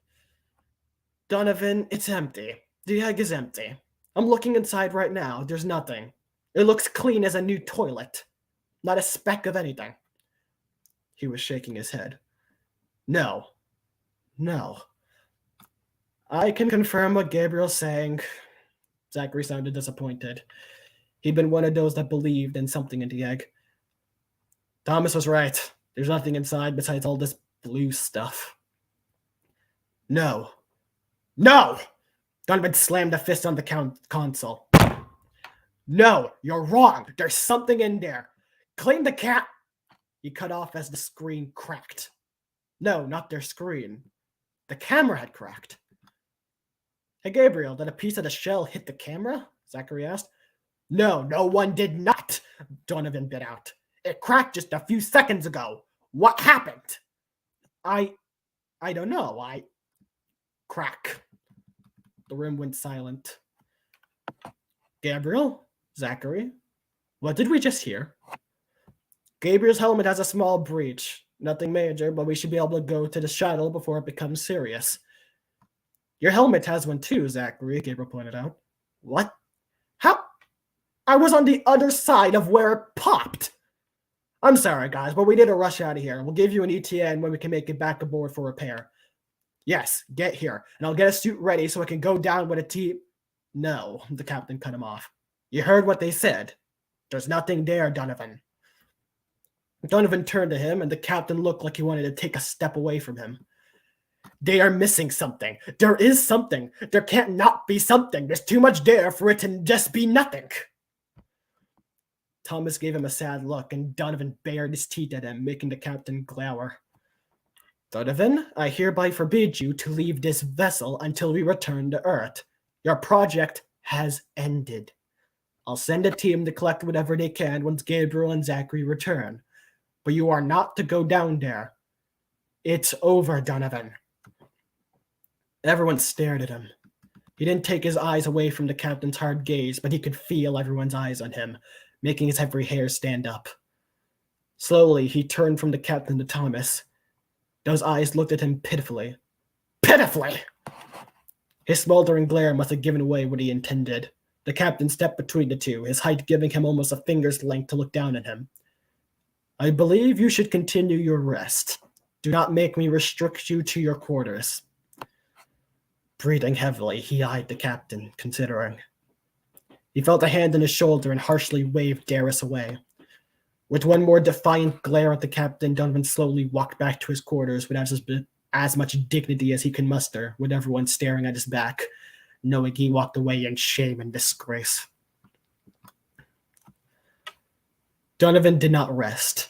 "Donovan, it's empty. The egg is empty. I'm looking inside right now. There's nothing. It looks clean as a new toilet. Not a speck of anything." He was shaking his head. No. "I can confirm what Gabriel's saying." Zachary sounded disappointed. He'd been one of those that believed in something in the egg. "Thomas was right. There's nothing inside besides all this blue stuff." No! Donovan slammed a fist on the console. "No, you're wrong. There's something in there. Claim the cat..." He cut off as the screen cracked. No, not their screen. The camera had cracked. "Hey, Gabriel, did a piece of the shell hit the camera?" Zachary asked. No one did not," Donovan bit out. "It cracked just a few seconds ago. What happened?" I don't know. Crack. The room went silent. "Gabriel? Zachary? What did we just hear?" "Gabriel's helmet has a small breach. Nothing major, but we should be able to go to the shuttle before it becomes serious." "Your helmet has one too, Zachary," Gabriel pointed out. "What? How? I was on the other side of where it popped." "I'm sorry, guys, but we need to rush out of here. We'll give you an ETA when we can make it back aboard for repair." "Yes, get here, and I'll get a suit ready so I can go down with a team." "No," the captain cut him off. "You heard what they said. There's nothing there, Donovan." Donovan turned to him, and the captain looked like he wanted to take a step away from him. "They are missing something. There is something. There can't not be something. There's too much there for it to just be nothing." Thomas gave him a sad look, and Donovan bared his teeth at him, making the captain glower. "Donovan, I hereby forbid you to leave this vessel until we return to Earth. Your project has ended. I'll send a team to collect whatever they can once Gabriel and Zachary return. But you are not to go down there. It's over, Donovan." Everyone stared at him. He didn't take his eyes away from the captain's hard gaze, but he could feel everyone's eyes on him, making his every hair stand up. Slowly, he turned from the captain to Thomas. Those eyes looked at him pitifully. Pitifully! His smoldering glare must have given away what he intended. The captain stepped between the two, his height giving him almost a finger's length to look down at him. "I believe you should continue your rest. Do not make me restrict you to your quarters." Breathing heavily, he eyed the captain, considering. He felt a hand on his shoulder and harshly waved Darius away. With one more defiant glare at the captain, Donovan slowly walked back to his quarters with as much dignity as he could muster, with everyone staring at his back, knowing he walked away in shame and disgrace. Donovan did not rest.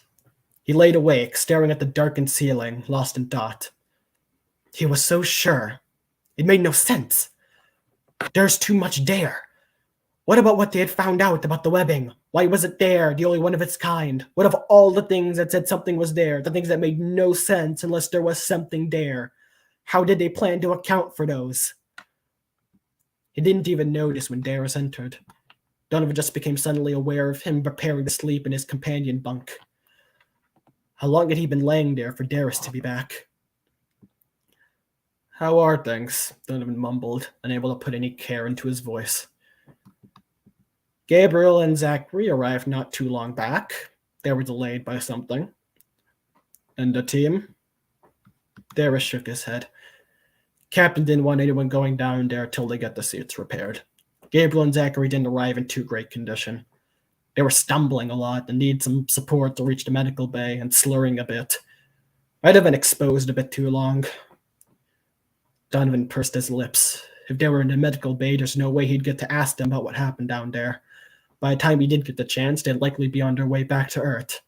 He laid awake, staring at the darkened ceiling, lost in thought. He was so sure. It made no sense. There's too much there. What about what they had found out about the webbing? Why was it there, the only one of its kind? What of all the things that said something was there, the things that made no sense unless there was something there? How did they plan to account for those? He didn't even notice when Darius entered. Donovan just became suddenly aware of him preparing to sleep in his companion bunk. How long had he been laying there for Darius to be back? "How are things?" Donovan mumbled, unable to put any care into his voice. "Gabriel and Zachary arrived not too long back. They were delayed by something." "And the team?" Darius shook his head. Captain didn't want anyone going down there till they get the suits repaired. Gabriel and Zachary didn't arrive in too great condition. They were stumbling a lot and needed some support to reach the medical bay and slurring a bit. Might have been exposed a bit too long. Donovan pursed his lips. If they were in the medical bay, there's no way he'd get to ask them about what happened down there. By the time he did get the chance, they'd likely be on their way back to Earth.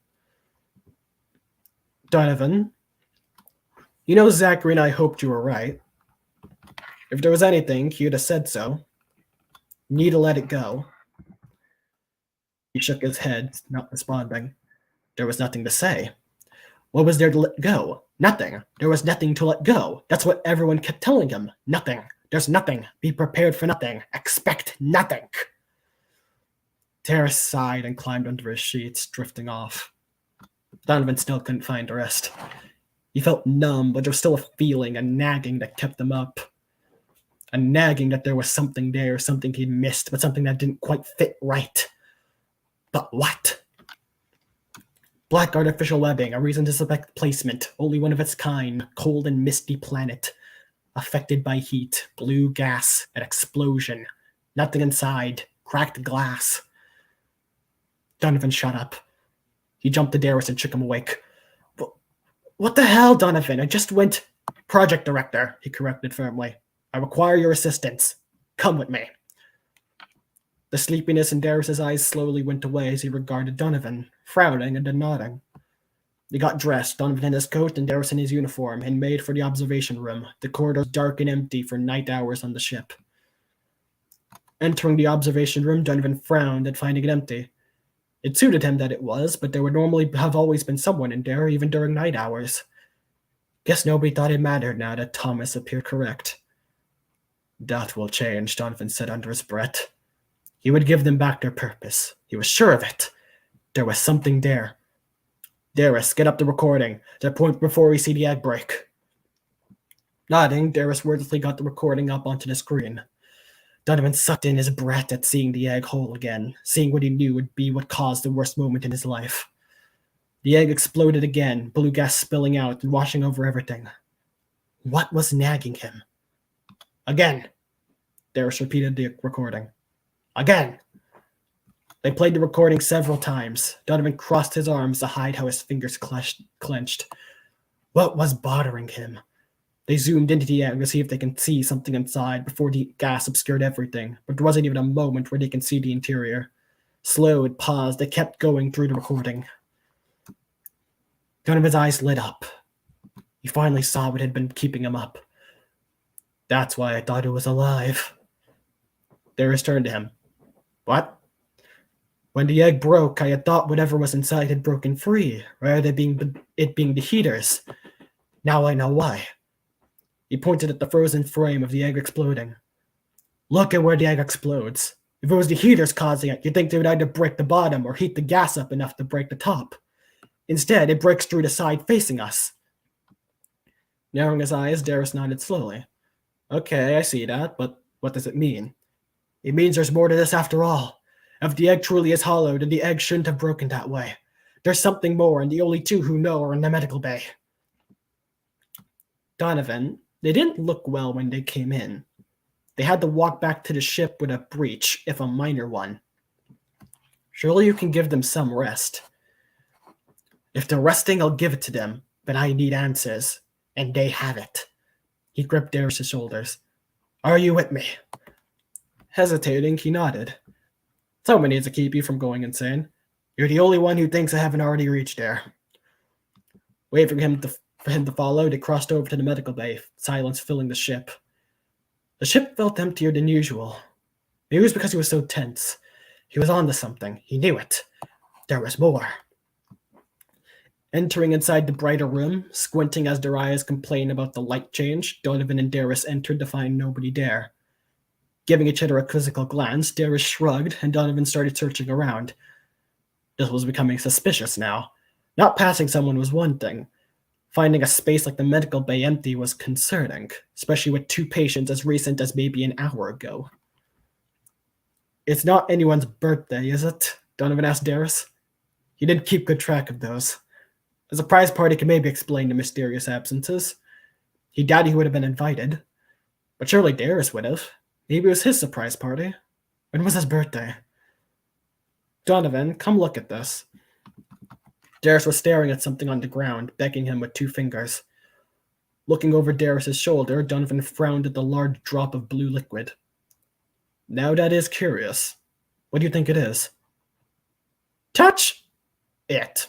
Donovan, you know Zachary and I hoped you were right. If there was anything, you'd have said so. You need to let it go. He shook his head, not responding. There was nothing to say. What was there to let go? Nothing. There was nothing to let go. That's what everyone kept telling him. Nothing. There's nothing. Be prepared for nothing. Expect nothing. Terrace sighed and climbed under his sheets, drifting off. Donovan still couldn't find a rest. He felt numb, but there was still a feeling, a nagging that kept him up. A nagging that there was something there, something he'd missed, but something that didn't quite fit right. But what? Black artificial webbing, a reason to suspect placement, only one of its kind, cold and misty planet. Affected by heat, blue gas, an explosion. Nothing inside, cracked glass. Donovan shut up. He jumped to Darius and shook him awake. What the hell, Donovan? I just went... Project Director, he corrected firmly. I require your assistance. Come with me. The sleepiness in Darius's eyes slowly went away as he regarded Donovan, frowning and then nodding. They got dressed, Donovan in his coat and Darius in his uniform, and made for the observation room, the corridors dark and empty for night hours on the ship. Entering the observation room, Donovan frowned at finding it empty. It suited him that it was, but there would normally have always been someone in there, even during night hours. Guess nobody thought it mattered now that Thomas appeared correct. That will change, Donovan said under his breath. He would give them back their purpose. He was sure of it. There was something there. Darius, get up the recording. To the point before we see the egg break. Nodding, Darius wordlessly got the recording up onto the screen. Donovan sucked in his breath at seeing the egg whole again, seeing what he knew would be what caused the worst moment in his life. The egg exploded again, blue gas spilling out and washing over everything. What was nagging him? Again. Darius repeated the recording. Again. They played the recording several times. Donovan crossed his arms to hide how his fingers clenched. What was bothering him? They zoomed into the egg to see if they can see something inside before the gas obscured everything, but there wasn't even a moment where they can see the interior. Slow, it paused. They kept going through the recording. Donovan's eyes lit up. He finally saw what had been keeping him up. That's why I thought it was alive. Darius turned to him. What? When the egg broke, I had thought whatever was inside had broken free, rather than it being the heaters. Now I know why. He pointed at the frozen frame of the egg exploding. Look at where the egg explodes. If it was the heaters causing it, you'd think they would either break the bottom or heat the gas up enough to break the top. Instead, it breaks through the side facing us. Narrowing his eyes, Darius nodded slowly. Okay, I see that, but what does it mean? It means there's more to this after all. If the egg truly is hollow, then the egg shouldn't have broken that way. There's something more, and the only two who know are in the medical bay. Donovan, they didn't look well when they came in. They had to walk back to the ship with a breach, if a minor one. Surely you can give them some rest. If they're resting, I'll give it to them, but I need answers, and they have it. He gripped Darius' shoulders. Are you with me? Hesitating, he nodded. Someone needs to keep you from going insane. You're the only one who thinks I haven't already reached there. Waiting for him to follow, they crossed over to the medical bay, silence filling the ship. The ship felt emptier than usual. Maybe it was because he was so tense. He was on to something. He knew it. There was more. Entering inside the brighter room, squinting as their eyes complained about the light change, Donovan and Darius entered to find nobody there. Giving each other a quizzical glance, Darius shrugged, and Donovan started searching around. This was becoming suspicious now. Not passing someone was one thing. Finding a space like the medical bay empty was concerning, especially with two patients as recent as maybe an hour ago. It's not anyone's birthday, is it? Donovan asked Darius. He didn't keep good track of those. A surprise party could maybe explain the mysterious absences. He doubted he would have been invited. But surely Darius would have. Maybe it was his surprise party. When was his birthday? Donovan, come look at this. Darius was staring at something on the ground, beckoning him with 2 fingers. Looking over Darius's shoulder, Donovan frowned at the large drop of blue liquid. Now that is curious. What do you think it is? Touch it.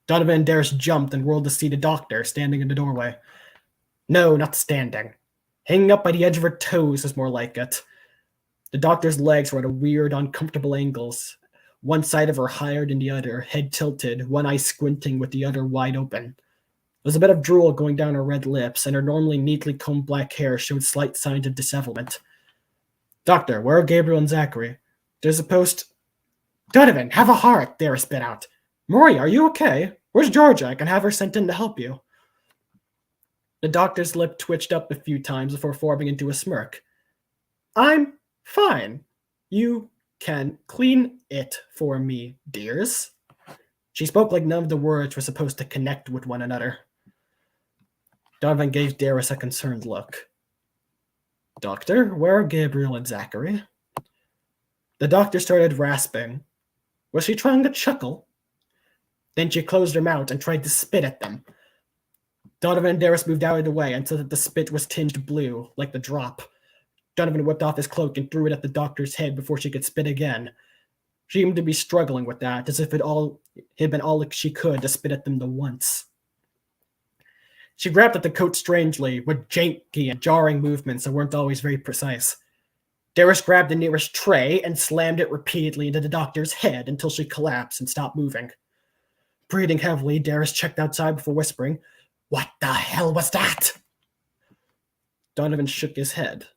Donovan and Darius jumped and whirled to see the doctor standing in the doorway. No, not standing. Hanging up by the edge of her toes is more like it. The doctor's legs were at a weird, uncomfortable angles. One side of her higher than the other, head tilted, one eye squinting with the other wide open. There was a bit of drool going down her red lips, and her normally neatly combed black hair showed slight signs of dishevelment. Doctor, where are Gabriel and Zachary? There's a post... Donovan, have a heart, Darius spit out. Marie, are you okay? Where's Georgia? I can have her sent in to help you. The doctor's lip twitched up a few times before forming into a smirk. I'm fine. You can clean it for me, dears. She spoke like none of the words were supposed to connect with one another. Donovan gave Darius a concerned look. Doctor, where are Gabriel and Zachary? The doctor started rasping. Was she trying to chuckle? Then she closed her mouth and tried to spit at them. Donovan and Darius moved out of the way until the spit was tinged blue, like the drop. Donovan whipped off his cloak and threw it at the doctor's head before she could spit again. She seemed to be struggling with that, as if it had been all she could to spit at them the once. She grabbed at the coat strangely, with janky and jarring movements that weren't always very precise. Darius grabbed the nearest tray and slammed it repeatedly into the doctor's head until she collapsed and stopped moving. Breathing heavily, Darius checked outside before whispering, "What the hell was that?" Donovan shook his head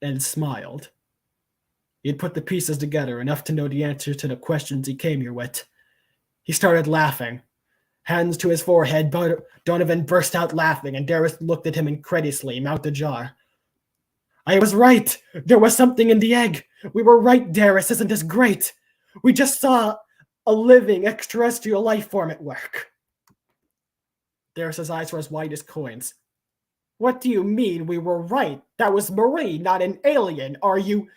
and smiled. He had put the pieces together enough to know the answer to the questions he came here with. He started laughing. Hands to his forehead, Donovan burst out laughing, and Darius looked at him incredulously, mouth ajar. I was right! There was something in the egg! We were right, Darius, isn't this great? We just saw a living extraterrestrial life form at work. Darius's eyes were as wide as coins. What do you mean we were right? That was Marie, not an alien. Are you...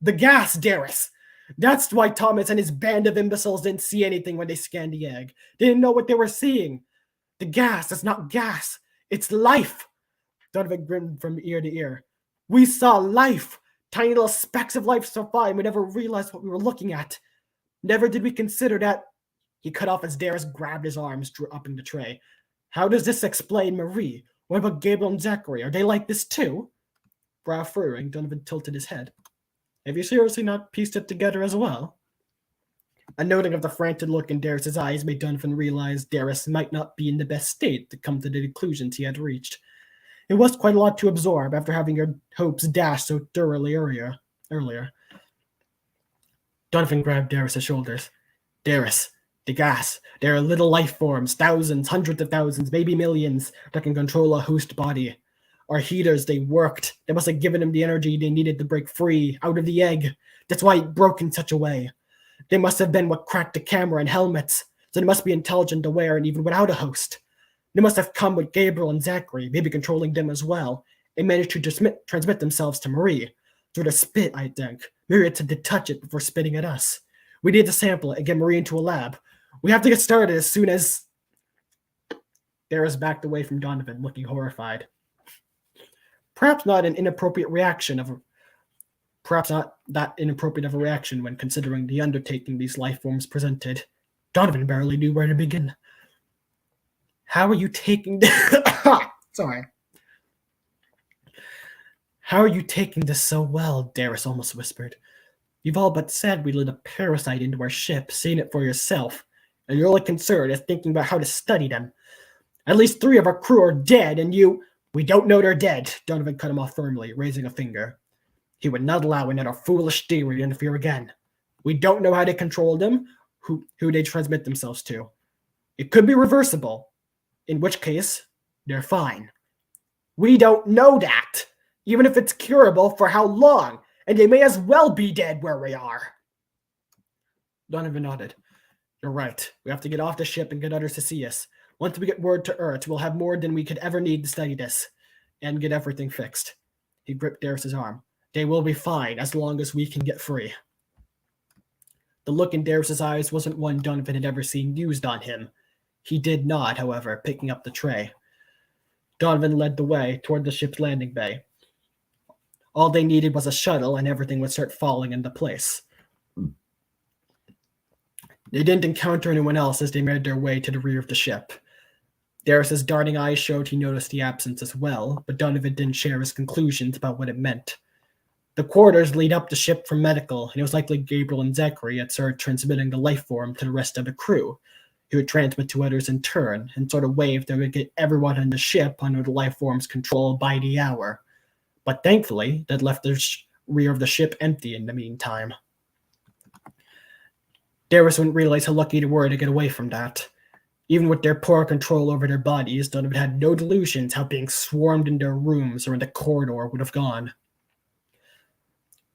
The gas, Darius. That's why Thomas and his band of imbeciles didn't see anything when they scanned the egg. They didn't know what they were seeing. The gas is not gas. It's life. Donovan grinned from ear to ear. We saw life. Tiny little specks of life so fine we never realized what we were looking at. Never did we consider that... He cut off as Darius grabbed his arms, up in the tray. How does this explain Marie? What about Gabriel and Zachary? Are they like this too? Brow furrowing, Donovan tilted his head. Have you seriously not pieced it together as well? A noting of the frantic look in Darius's eyes made Donovan realize Darius might not be in the best state to come to the conclusions he had reached. It was quite a lot to absorb after having your hopes dashed so thoroughly earlier. Donovan grabbed Darius's shoulders. Darius, the gas. There are little life forms, thousands, hundreds of thousands, maybe millions, that can control a host body. Our heaters, they worked. They must have given them the energy they needed to break free out of the egg. That's why it broke in such a way. They must have been what cracked the camera and helmets, so they must be intelligent, aware, and even without a host. They must have come with Gabriel and Zachary, maybe controlling them as well, and managed to transmit themselves to Marie. Through the spit, I think. Marie had to touch it before spitting at us. We need to sample it and get Marie into a lab. We have to get started as soon as... Darius backed away from Donovan, looking horrified. Perhaps not that inappropriate of a reaction when considering the undertaking these life forms presented. Donovan barely knew where to begin. How are you taking Sorry. How are you taking this so well? Darius almost whispered. You've all but said we let a parasite into our ship, seeing it for yourself, and your only concern is thinking about how to study them. At least 3 of our crew are dead, and you... We don't know they're dead, Donovan cut him off firmly, raising a finger. He would not allow another foolish theory to interfere again. We don't know how they control them, who they transmit themselves to. It could be reversible, in which case, they're fine. We don't know that, even if it's curable for how long, and they may as well be dead where we are. Donovan nodded. You're right. We have to get off the ship and get others to see us. Once we get word to Earth, we'll have more than we could ever need to study this and get everything fixed. He gripped Darius's arm. They will be fine as long as we can get free. The look in Darius's eyes wasn't one Donovan had ever seen used on him. He did nod, however, picking up the tray. Donovan led the way toward the ship's landing bay. All they needed was a shuttle, and everything would start falling into place. They didn't encounter anyone else as they made their way to the rear of the ship. Darius's darting eyes showed he noticed the absence as well, but Donovan didn't share his conclusions about what it meant. The quarters lead up the ship from medical, and it was likely Gabriel and Zachary had started transmitting the life form to the rest of the crew, who would transmit to others in turn, and sort of wave that would get everyone on the ship under the life form's control by the hour. But thankfully, that left the rear of the ship empty in the meantime. Darius wouldn't realize how lucky they were to get away from that. Even with their poor control over their bodies, Donovan had no delusions how being swarmed in their rooms or in the corridor would have gone.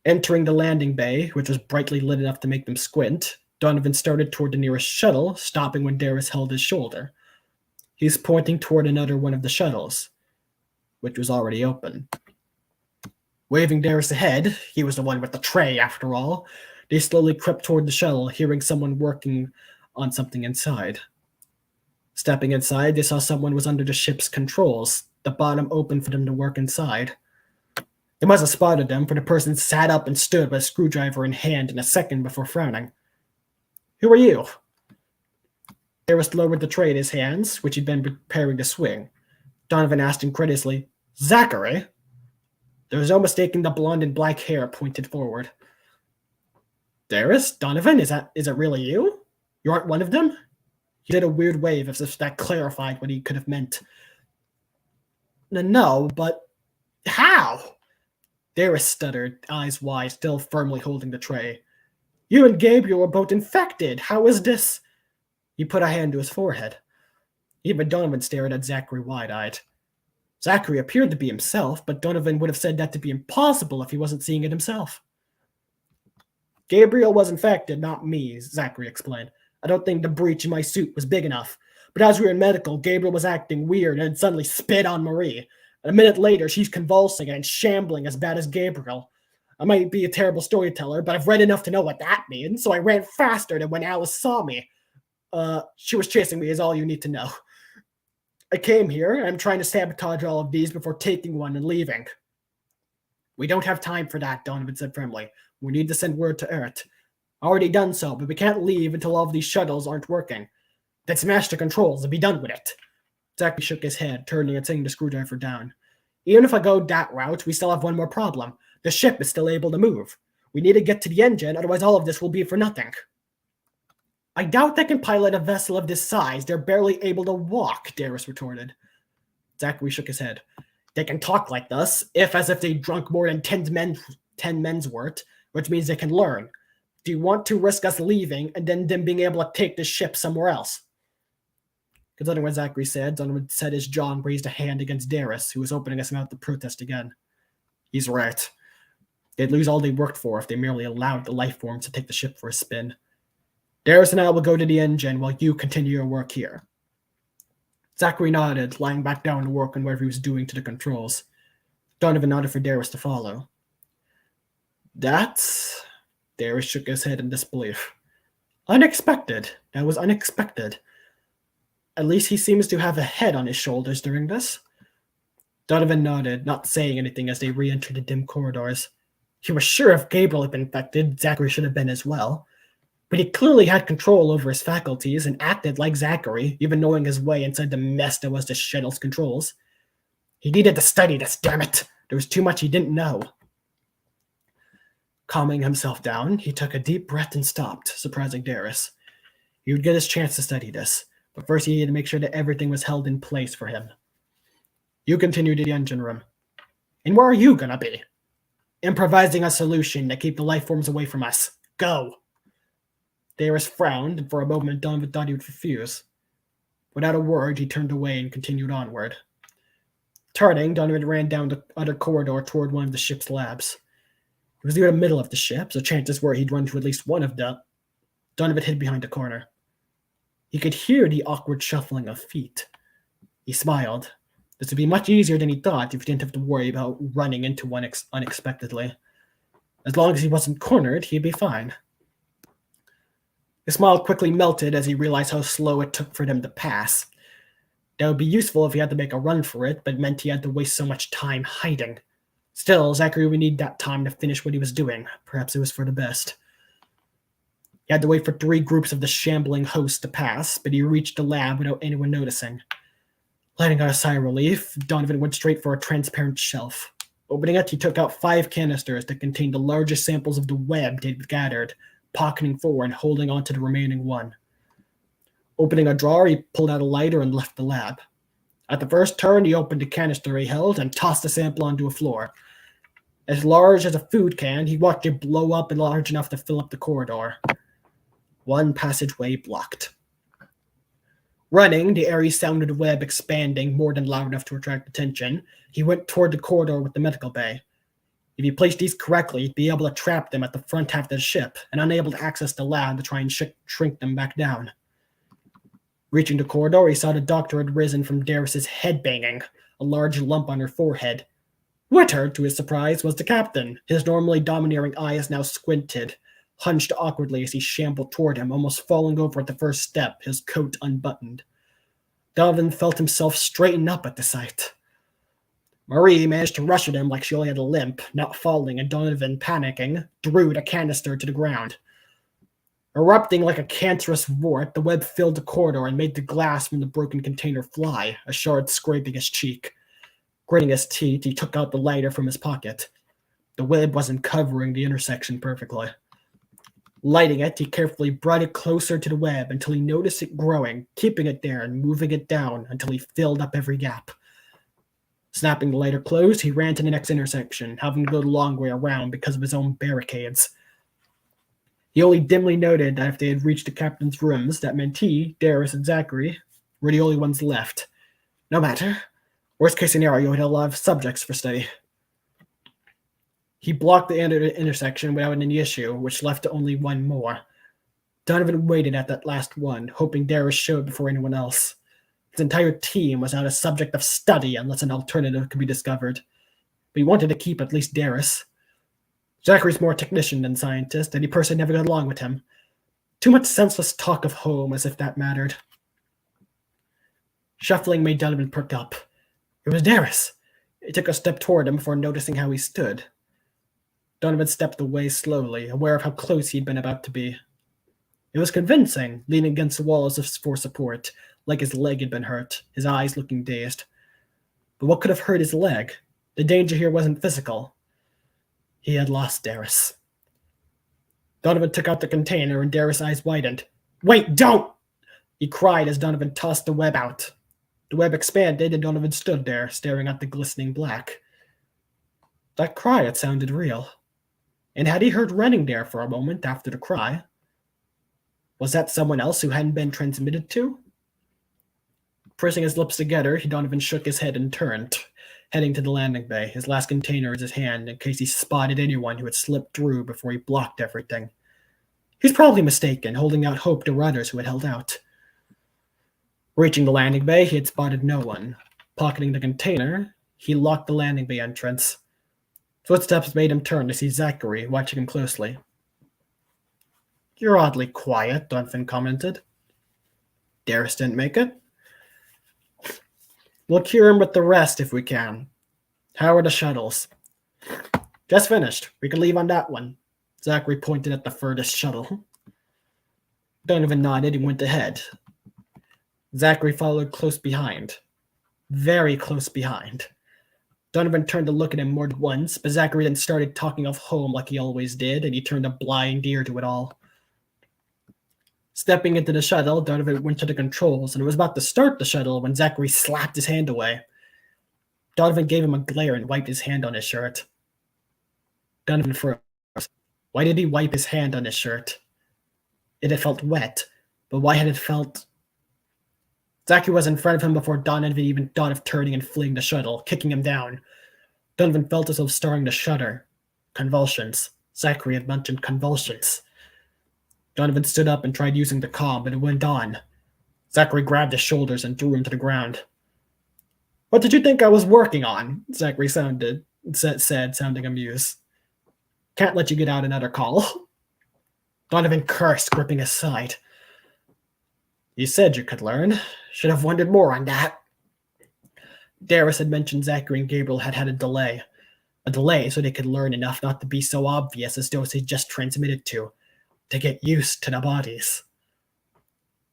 Entering the landing bay, which was brightly lit enough to make them squint, Donovan started toward the nearest shuttle, stopping when Darius held his shoulder. He was pointing toward another one of the shuttles, which was already open. Waving Darius ahead, he was the one with the tray after all, they slowly crept toward the shuttle, hearing someone working on something inside. Stepping inside, they saw someone was under the ship's controls, the bottom open for them to work inside. They must have spotted them, for the person sat up and stood with a screwdriver in hand in a second before frowning. "Who are you?" Darius lowered the tray in his hands, which he'd been preparing to swing. Donovan asked incredulously, "Zachary?" There was no mistaking the blonde and black hair pointed forward. "Darius? Donovan? Is it really you? You aren't one of them?" He did a weird wave as if that clarified what he could have meant. "No, but how?" Darius stuttered, eyes wide, still firmly holding the tray. "You and Gabriel were both infected. How is this?" He put a hand to his forehead. Even Donovan stared at Zachary wide-eyed. Zachary appeared to be himself, but Donovan would have said that to be impossible if he wasn't seeing it himself. "Gabriel was infected, not me," Zachary explained. "I don't think the breach in my suit was big enough. But as we were in medical, Gabriel was acting weird and suddenly spit on Marie. And a minute later, she's convulsing and shambling as bad as Gabriel. I might be a terrible storyteller, but I've read enough to know what that means, so I ran faster than when Alice saw me. She was chasing me is all you need to know. I came here, and I'm trying to sabotage all of these before taking one and leaving." "We don't have time for that," Donovan said firmly. "We need to send word to Earth. Already done so, but we can't leave until all of these shuttles aren't working. Then smash the controls and be done with it." Zachary shook his head, turning and setting the screwdriver down. "Even if I go that route, we still have one more problem. The ship is still able to move. We need to get to the engine, otherwise all of this will be for nothing." "I doubt they can pilot a vessel of this size. They're barely able to walk," Darius retorted. Zachary shook his head. "They can talk like this, as if they drunk more than 10 men's worth, which means they can learn. Do you want to risk us leaving and then them being able to take the ship somewhere else?" Considering what Zachary said, Donovan set his jaw and raised a hand against Darius, who was opening his mouth to protest again. He's right. They'd lose all they worked for if they merely allowed the life forms to take the ship for a spin. Darius and I will go to the engine while you continue your work here. Zachary nodded, lying back down to work on whatever he was doing to the controls. Donovan nodded for Darius to follow. "That's..." Darius shook his head in disbelief. "Unexpected. That was unexpected. At least he seems to have a head on his shoulders during this." Donovan nodded, not saying anything as they re-entered the dim corridors. He was sure if Gabriel had been infected, Zachary should have been as well. But he clearly had control over his faculties and acted like Zachary, even knowing his way inside the mess that was the shuttle's controls. He needed to study this, damn it! There was too much he didn't know. Calming himself down, he took a deep breath and stopped, surprising Darius. He would get his chance to study this, but first he needed to make sure that everything was held in place for him. "You continue to the engine room." "And where are you gonna be?" "Improvising a solution to keep the life forms away from us. Go!" Darius frowned, and for a moment Donovan thought he would refuse. Without a word, he turned away and continued onward. Turning, Donovan ran down the other corridor toward one of the ship's labs. It was near the middle of the ship, so chances were he'd run to at least one of them. Donovan hid behind a corner. He could hear the awkward shuffling of feet. He smiled. This would be much easier than he thought if he didn't have to worry about running into one unexpectedly. As long as he wasn't cornered, he'd be fine. His smile quickly melted as he realized how slow it took for them to pass. That would be useful if he had to make a run for it, but it meant he had to waste so much time hiding. Still, Zachary would need that time to finish what he was doing. Perhaps it was for the best. He had to wait for 3 groups of the shambling hosts to pass, but he reached the lab without anyone noticing. Letting out a sigh of relief, Donovan went straight for a transparent shelf. Opening it, he took out 5 canisters that contained the largest samples of the web they'd gathered, pocketing 4 and holding on to the remaining 1. Opening a drawer, he pulled out a lighter and left the lab. At the first turn, he opened the canister he held and tossed the sample onto a floor. As large as a food can, he watched it blow up and large enough to fill up the corridor. 1 passageway blocked. Running, the airy sound of the web expanding more than loud enough to attract attention, he went toward the corridor with the medical bay. If he placed these correctly, he'd be able to trap them at the front half of the ship, and unable to access the lab to try and shrink them back down. Reaching the corridor, he saw the doctor had risen from Darius's headbanging, a large lump on her forehead. With her, to his surprise, was the captain. His normally domineering eyes now squinted, hunched awkwardly as he shambled toward him, almost falling over at the first step, his coat unbuttoned. Donovan felt himself straighten up at the sight. Marie managed to rush at him like she only had a limp, not falling, and Donovan, panicking, threw the canister to the ground. Erupting like a cancerous wart, the web filled the corridor and made the glass from the broken container fly, a shard scraping his cheek. Gritting his teeth, he took out the lighter from his pocket. The web wasn't covering the intersection perfectly. Lighting it, he carefully brought it closer to the web until he noticed it growing, keeping it there and moving it down until he filled up every gap. Snapping the lighter closed, he ran to the next intersection, having to go the long way around because of his own barricades. He only dimly noted that if they had reached the captain's rooms, that meant he, Darius, and Zachary were the only ones left. No matter. Worst case scenario, he had a lot of subjects for study. He blocked the intersection without any issue, which left only 1 more. Donovan waited at that last one, hoping Darius showed before anyone else. His entire team was not a subject of study unless an alternative could be discovered. But he wanted to keep at least Darius. Zachary's more technician than scientist, and he personally never got along with him. Too much senseless talk of home, as if that mattered. Shuffling made Donovan perk up. It was Darius. He took a step toward him before noticing how he stood. Donovan stepped away slowly, aware of how close he'd been about to be. It was convincing, leaning against the walls for support, like his leg had been hurt, his eyes looking dazed. But what could have hurt his leg? The danger here wasn't physical. He had lost Darius. Donovan took out the container and Darius' eyes widened. "Wait, don't!" he cried as Donovan tossed the web out. The web expanded and Donovan stood there, staring at the glistening black. That cry had sounded real. And had he heard running there for a moment after the cry? Was that someone else who hadn't been transmitted to? Pressing his lips together, Donovan shook his head and turned, heading to the landing bay, his last container in his hand in case he spotted anyone who had slipped through before he blocked everything. He's probably mistaken, holding out hope to others who had held out. Reaching the landing bay, he had spotted no one. Pocketing the container, he locked the landing bay entrance. Footsteps made him turn to see Zachary, watching him closely. "You're oddly quiet," Donovan commented. "Darius didn't make it?" "We'll cure him with the rest if we can. How are the shuttles?" "Just finished. We can leave on that one." Zachary pointed at the furthest shuttle. Donovan nodded and went ahead. Zachary followed close behind. Very close behind. Donovan turned to look at him more than once, but Zachary then started talking of home like he always did, and he turned a blind ear to it all. Stepping into the shuttle, Donovan went to the controls and was about to start the shuttle when Zachary slapped his hand away. Donovan gave him a glare and wiped his hand on his shirt. Donovan froze. Why did he wipe his hand on his shirt? It had felt wet, but why had it felt... Zachary was in front of him before Donovan even thought of turning and fleeing the shuttle, kicking him down. Donovan felt himself starting to shudder. Convulsions. Zachary had mentioned convulsions. Donovan stood up and tried using the comm, but it went on. Zachary grabbed his shoulders and threw him to the ground. What did you think I was working on? Zachary said, sounding amused. Can't let you get out another call. Donovan cursed, gripping his side. You said you could learn. Should have wondered more on that. Darius had mentioned Zachary and Gabriel had had a delay. A delay so they could learn enough not to be so obvious as those they just transmitted to get used to the bodies.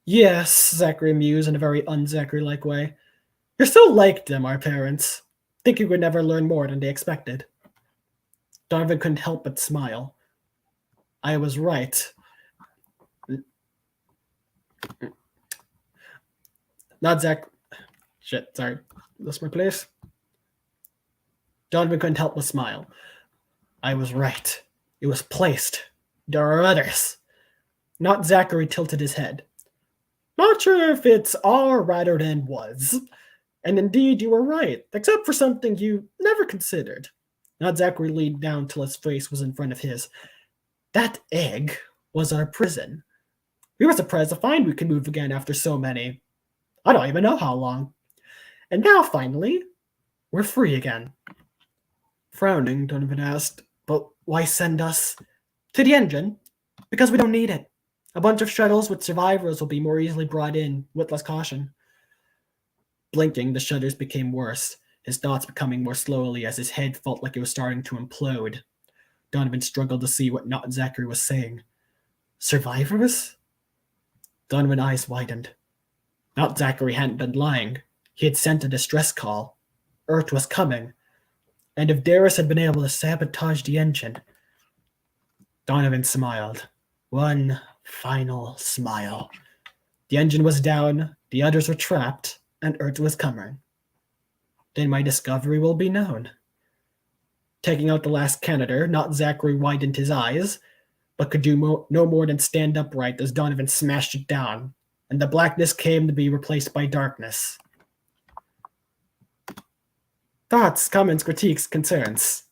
Yes, Zachary mused in a very un-Zachary-like way. You're so like them, our parents. Think you could never learn more than they expected. Donovan couldn't help but smile. I was right. Not Zach. Shit, sorry. Lost my place. Donovan couldn't help but smile. I was right. It was placed. There are others. Not Zachary tilted his head. Not sure if it's are rather than was. And indeed, you were right, except for something you never considered. Not Zachary leaned down till his face was in front of his. That egg was our prison. We were surprised to find we could move again after so many. I don't even know how long. And now, finally, we're free again. Frowning, Donovan asked, but why send us to the engine? Because we don't need it. A bunch of shuttles with survivors will be more easily brought in with less caution. Blinking, the shutters became worse, his thoughts becoming more slowly as his head felt like it was starting to implode. Donovan struggled to see what Not Zachary was saying. Survivors? Donovan's eyes widened. Not Zachary hadn't been lying. He had sent a distress call. Earth was coming. And if Darius had been able to sabotage the engine... Donovan smiled. One final smile. The engine was down, the others were trapped, and Earth was coming. Then my discovery will be known. Taking out the last canister, Not Zachary widened his eyes, but could do no more than stand upright as Donovan smashed it down, and the blackness came to be replaced by darkness. Thoughts, comments, critiques, concerns?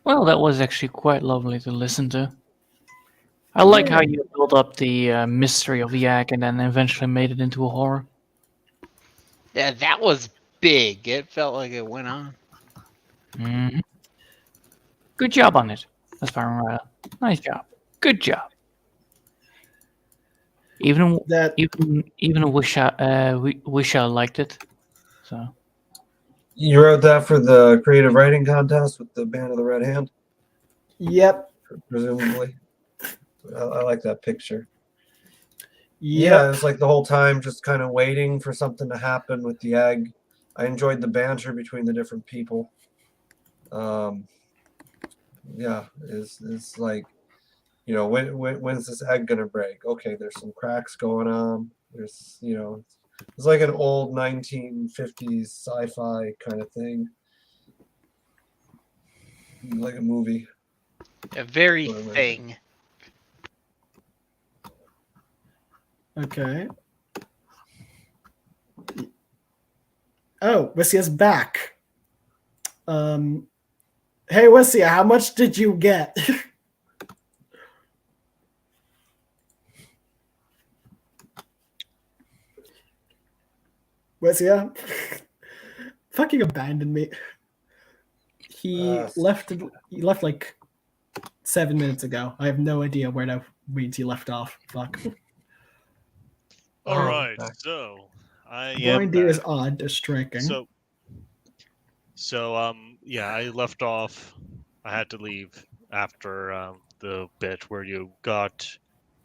Well, that was actually quite lovely to listen to. I like how you built up the mystery of the egg and then eventually made it into a horror. Yeah, that was big. It felt like it went on. Mm-hmm. Good job on it, Aspiring Rider. Nice job. Good job. Even wish I liked it. So. You wrote that for the creative writing contest with the Band of the Red Hand? Yep. Presumably. I like that picture. Yep. Yeah, it's like the whole time just kind of waiting for something to happen with the egg. I enjoyed the banter between the different people. Yeah, it's like, you know, when's this egg gonna break? Okay, there's some cracks going on. There's, you know, it's like an old 1950s sci-fi kind of thing, like a movie. A very thing. Okay. Oh, Wissia's back. Hey, Wissia, how much did you get? Wissia? Fucking abandoned me. He left like 7 minutes ago. I have no idea where that means he left off. Fuck. All right, so I Blind Deer is odd, is striking. So yeah, I left off. I had to leave after the bit where you got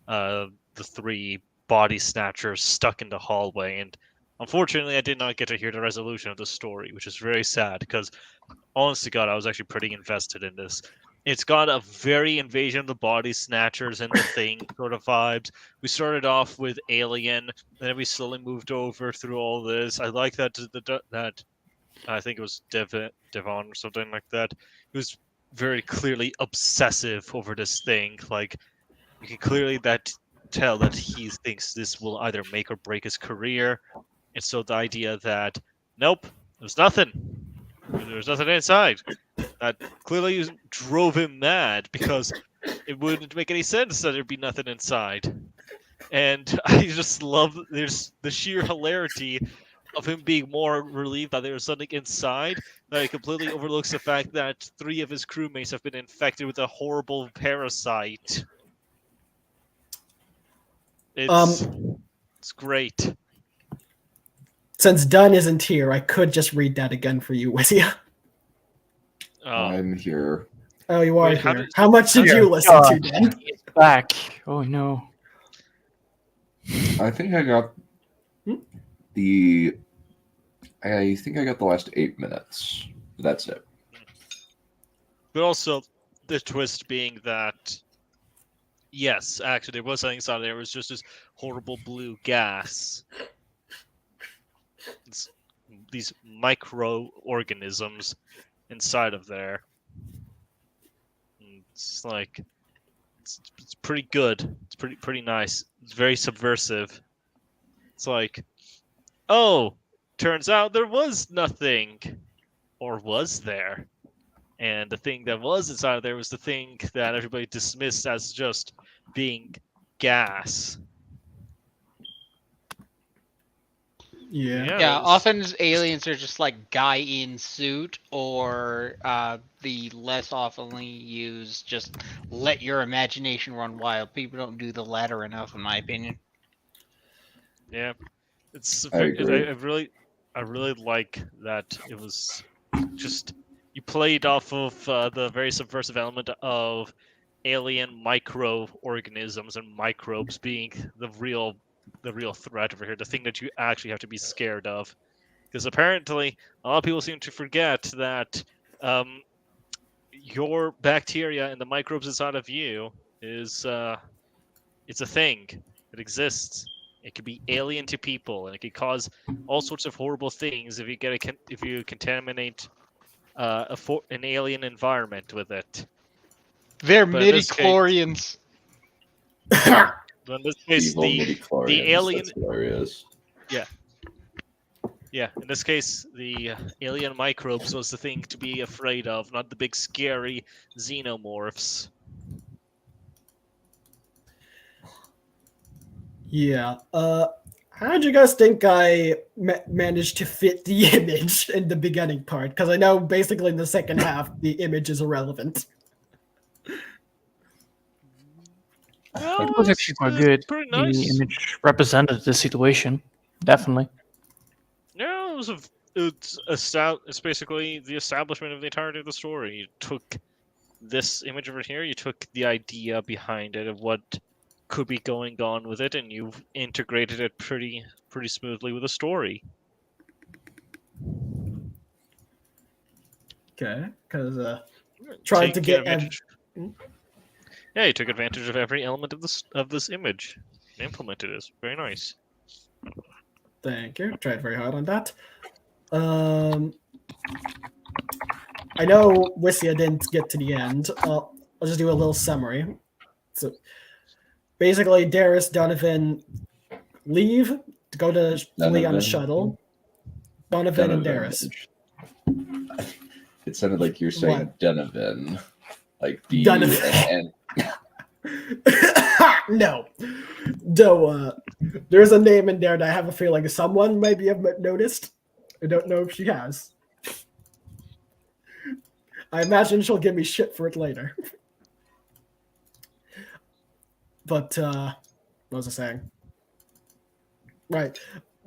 the 3 body snatchers stuck in the hallway, and unfortunately, I did not get to hear the resolution of the story, which is very sad because, honest to God, I was actually pretty invested in this. It's got a very Invasion of the Body Snatchers and the Thing sort of vibes. We started off with Alien, and then we slowly moved over through all this. I like that I think it was Devon or something like that. He was very clearly obsessive over this thing. Like, you can clearly tell that he thinks this will either make or break his career. And so the idea that, nope, there's nothing. There's nothing inside. That clearly drove him mad because it wouldn't make any sense that there'd be nothing inside. And I just love there's the sheer hilarity of him being more relieved that there was something inside, that he completely overlooks the fact that 3 of his crewmates have been infected with a horrible parasite. It's great. Since Dunn isn't here, I could just read that again for you, Wizia. I'm here. Oh, you are Wait, here. How much did you listen to, Dan? He's back. Oh no. I think I got the. I think I got the last 8 minutes. That's it. But also, the twist being that, yes, actually, there was something inside there. It was just this horrible blue gas. These microorganisms inside of there. It's like, it's pretty good. It's pretty nice. It's very subversive. It's like, oh, turns out there was nothing, or was there? And the thing that was inside of there was the thing that everybody dismissed as just being gas. Yeah. Yeah, often aliens are just like guy in suit, or the less oftenly used just let your imagination run wild. People don't do the latter enough, in my opinion. Yeah, it's I agree. I really like that it was just you played off of the very subversive element of alien microorganisms and microbes being the real threat over here, the thing that you actually have to be scared of. Because apparently, a lot of people seem to forget that your bacteria and the microbes inside of you is it's a thing. It exists. It could be alien to people, and it could cause all sorts of horrible things if you if you contaminate an alien environment with it. They're But in this case- midi-chlorians. In this case, Evil the midichlorians, alien, that's hilarious. yeah, in this case, the alien microbes was the thing to be afraid of, not the big scary xenomorphs. Yeah. How did you guys think I managed to fit the image in the beginning part? Because I know basically in the second half the image is irrelevant. Well, It was actually quite good. Pretty The nice. image represented the situation. Definitely. No, it's basically the establishment of the entirety of the story. You took this image over here, you took the idea behind it of what could be going on with it, and you've integrated it pretty smoothly with the story. Okay, because trying to get Yeah, you took advantage of every element of this image and implemented it. Very nice. Thank you. Tried very hard on that. I know Wissia didn't get to the end. I'll just do a little summary. So basically, Darius, Donovan leave to go to flee on a shuttle. Donovan and Darius. It sounded like you're saying Donovan. Like Donovan. No. Though there's a name in there that I have a feeling someone maybe have noticed. I don't know if she has. I imagine she'll give me shit for it later. But what was I saying? Right.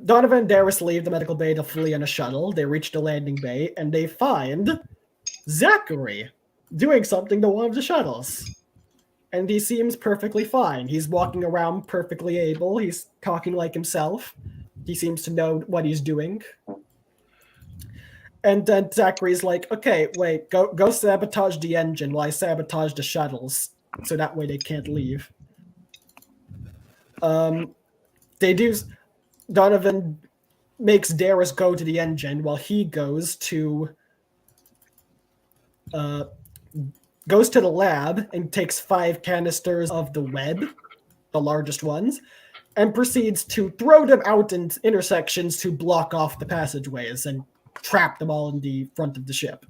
Donovan and Darius leave the medical bay to flee on a shuttle. They reach the landing bay and they find Zachary doing something to one of the shuttles. And he seems perfectly fine. He's walking around perfectly able. He's talking like himself. He seems to know what he's doing. And then Zachary's like, okay, wait, go sabotage the engine while I sabotage the shuttles. So that way they can't leave. They do. Donovan makes Darius go to the engine while he goes to the lab and takes 5 canisters of the web, the largest ones, and proceeds to throw them out in intersections to block off the passageways and trap them all in the front of the ship.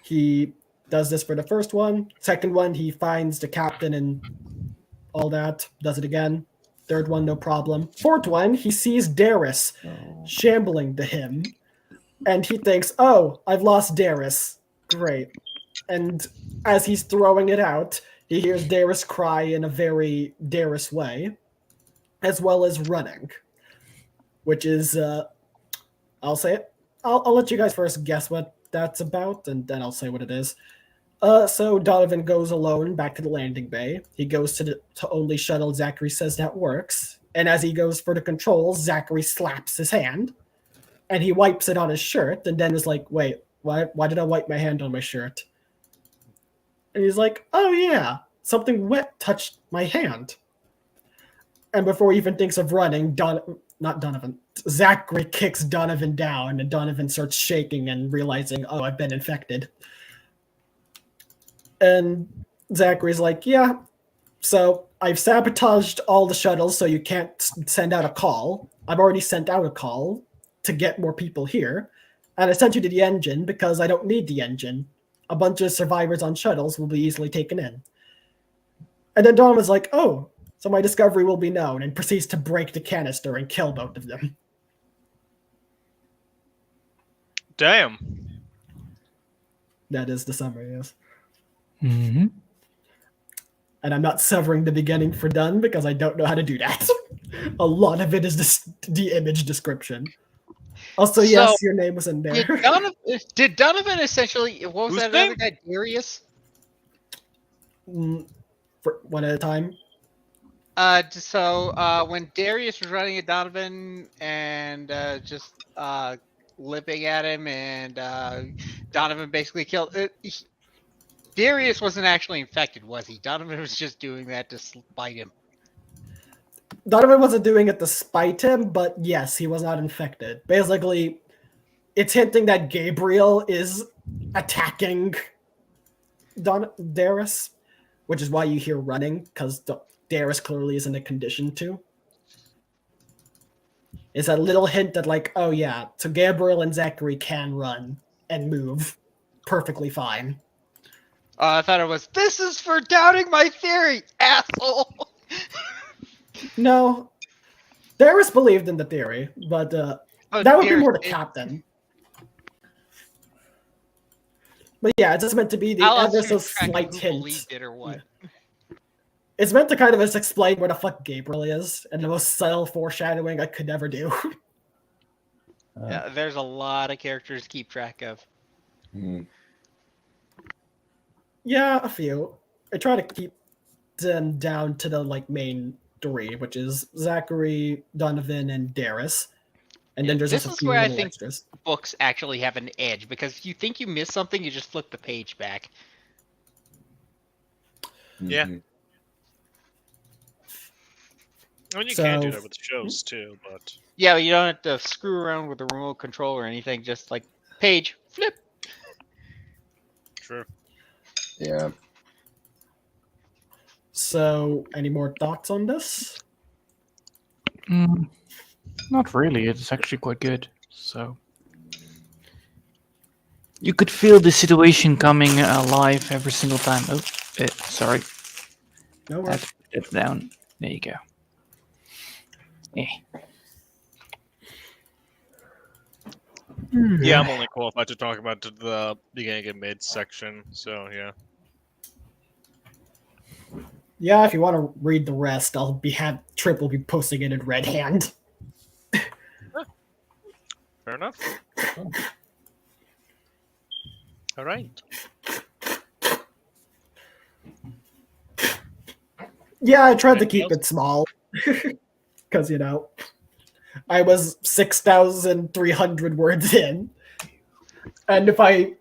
He does this for the first one. Second one, he finds the captain and all that. Does it again. Third one, no problem. Fourth one, he sees Darius shambling to him. And he thinks, oh, I've lost Darius. Great. And as he's throwing it out, he hears Darius cry in a very Darius way, as well as running. Which is, I'll say it. I'll let you guys first guess what that's about, and then I'll say what it is. So Donovan goes alone back to the landing bay. He goes to only shuttle Zachary says that works. And as he goes for the controls, Zachary slaps his hand. And he wipes it on his shirt, and then is like, wait, why did I wipe my hand on my shirt? And he's like, oh yeah, something wet touched my hand. And before he even thinks of running, Zachary kicks Donovan down, and Donovan starts shaking and realizing, oh, I've been infected. And Zachary's like, yeah, so I've sabotaged all the shuttles so you can't send out a call. I've already sent out a call to get more people here. And I sent you to the engine because I don't need the engine. A bunch of survivors on shuttles will be easily taken in. And then Donovan's like, oh, so my discovery will be known, and proceeds to break the canister and kill both of them. Damn. That is the summary, yes. Mm-hmm. And I'm not severing the beginning for done because I don't know how to do that. A lot of it is the image description. Also, yes, your name was in there. Did Donovan essentially, what was Whose that name? other guy, Darius? For one at a time. So when Darius was running at Donovan and just lipping at him, and Donovan basically killed. Darius wasn't actually infected, was he? Donovan was just doing that to spite him. Donovan wasn't doing it to spite him, but yes, he was not infected. Basically, it's hinting that Gabriel is attacking Darius, which is why you hear running, because Darius clearly is in a condition to. It's a little hint that, like, oh yeah, so Gabriel and Zachary can run and move perfectly fine. I thought it was, this is for doubting my theory, asshole! No, Darius believed in the theory, but that would be more the captain. But yeah, it's just meant to be the ever so slight hint. It or what? It's meant to kind of just explain where the fuck Gabriel is, and the most subtle foreshadowing I could never do. Yeah, there's a lot of characters to keep track of. Yeah, a few. I try to keep them down to the main three, which is Zachary, Donovan, and Darius. And then there's This just a is few where I little think extras. books actually have an edge, because if you think you missed something, you just flip the page back. Yeah. I mean, you can do that with shows too, but yeah, you don't have to screw around with the remote control or anything. Just like page flip. True. Yeah. So, any more thoughts on this? Not really. It's actually quite good. So you could feel the situation coming alive every single time. Oh, sorry. No worries. It's down. There you go. yeah, I'm only qualified to talk about the beginning and mid section. So yeah. Yeah, if you want to read the rest, Trip will be posting it in red hand. Fair enough. All right. Yeah, I tried to keep it small because I was 6,300 words in, and if I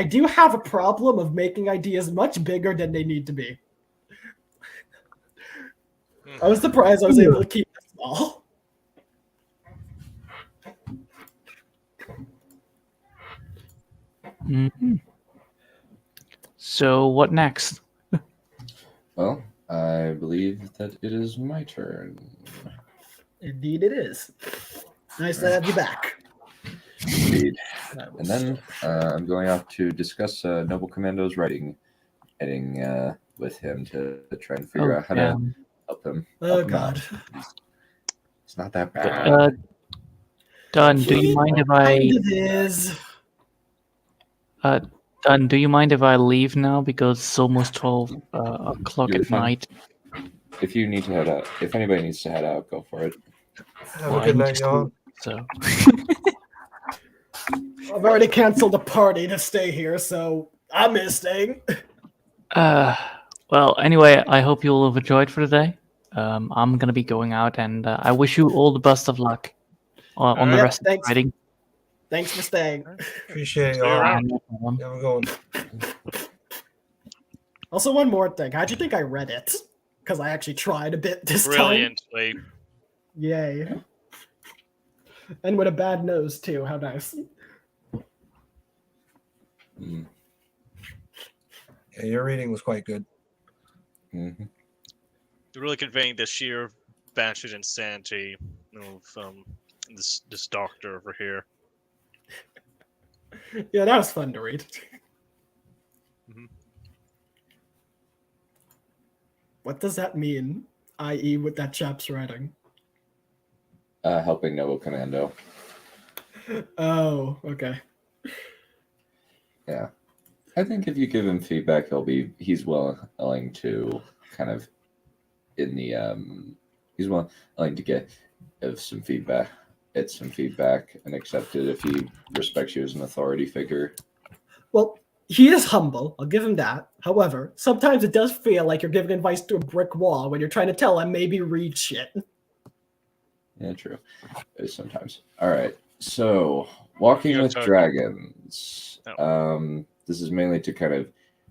do have a problem of making ideas much bigger than they need to be. I was surprised I was able to keep it small. So what next? Well, I believe that it is my turn. Indeed it is. Nice to have you back. Indeed. That And was then I'm going out to discuss Noble Commando's writing with him to try and figure out how to help him. Oh help him God. out. It's not that bad. Dun, do you mind if I? Kind of is. Dun, do you mind if I leave now because it's almost 12 o'clock You're at fine. night? If you need to head out, if anybody needs to head out, go for it. Have Well, a I good need night, to y'all. sleep, so. I've already canceled the party to stay here, so I'm staying. Well, anyway, I hope you all have enjoyed for today. I'm gonna be going out, and I wish you all the best of luck on the Yep, rest of the thanks. writing. Thanks for staying. Appreciate See you y'all. around. No problem. Have a good one. Also, one more thing. How'd you think I read it? Because I actually tried a bit this time. Brilliantly. Yay. And with a bad nose, too. How nice. Mm. Yeah, your reading was quite good. Mm-hmm. You're really conveying the sheer batshit insanity of this doctor over here. Yeah, that was fun to read. Mhm. What does that mean? I.e., with that chap's writing. Helping Noble Commando. Oh, okay. Yeah. I think if you give him feedback, he's willing to kind of he's willing to give some feedback, and accept it if he respects you as an authority figure. Well, he is humble. I'll give him that. However, sometimes it does feel like you're giving advice to a brick wall when you're trying to tell him maybe read shit. Yeah, true. It is sometimes. All right. So, Walking Your with turn. Dragons. Oh. This is mainly to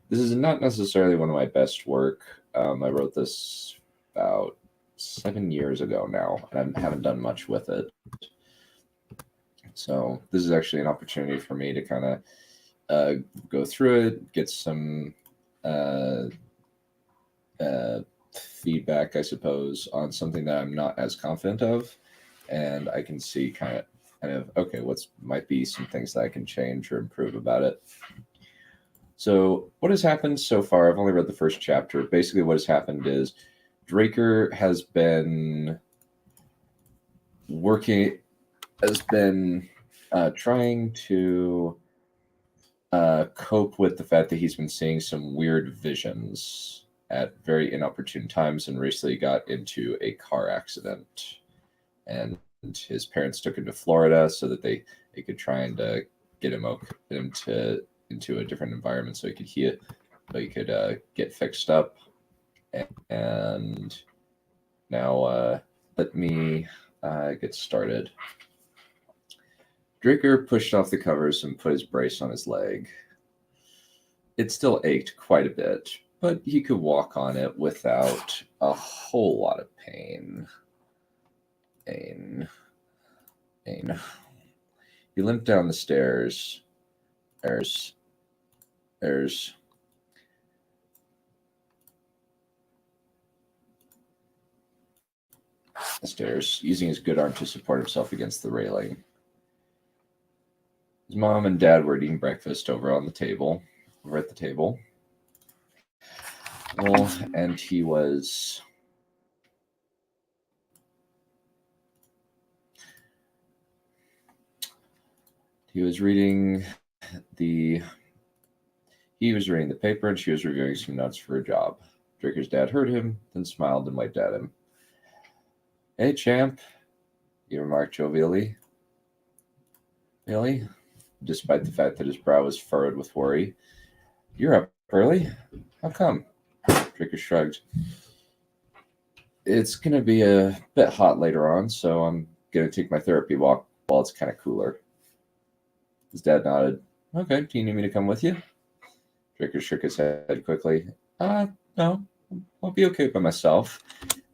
this is not necessarily one of my best work. I wrote this about 7 years ago now, and I haven't done much with it. So this is actually an opportunity for me to kind of go through it, get some feedback, I suppose, on something that I'm not as confident of, and I can see kind of okay, might be some things that I can change or improve about it. So what has happened so far? I've only read the first chapter. Basically, what has happened is Draker has been trying to cope with the fact that he's been seeing some weird visions at very inopportune times, and recently got into a car accident. And his parents took him to Florida so that they could try and get him into a different environment so he could heal, so he could get fixed up. And now let me get started. Draker pushed off the covers and put his brace on his leg. It still ached quite a bit, but he could walk on it without a whole lot of pain. Pain. He limped down the stairs. There's the stairs, using his good arm to support himself against the railing. His mom and dad were eating breakfast over at the table. Well, and he was reading the paper, and she was reviewing some notes for her job. Draker's dad heard him, then smiled and waved at him. "Hey, champ," he remarked jovially. "Really?" Despite the fact that his brow was furrowed with worry. "You're up early? How come?" Draker shrugged. "It's going to be a bit hot later on, so I'm going to take my therapy walk while it's kind of cooler." His dad nodded. "Okay, do you need me to come with you?" Draker shook his head quickly. No, I'll be okay by myself.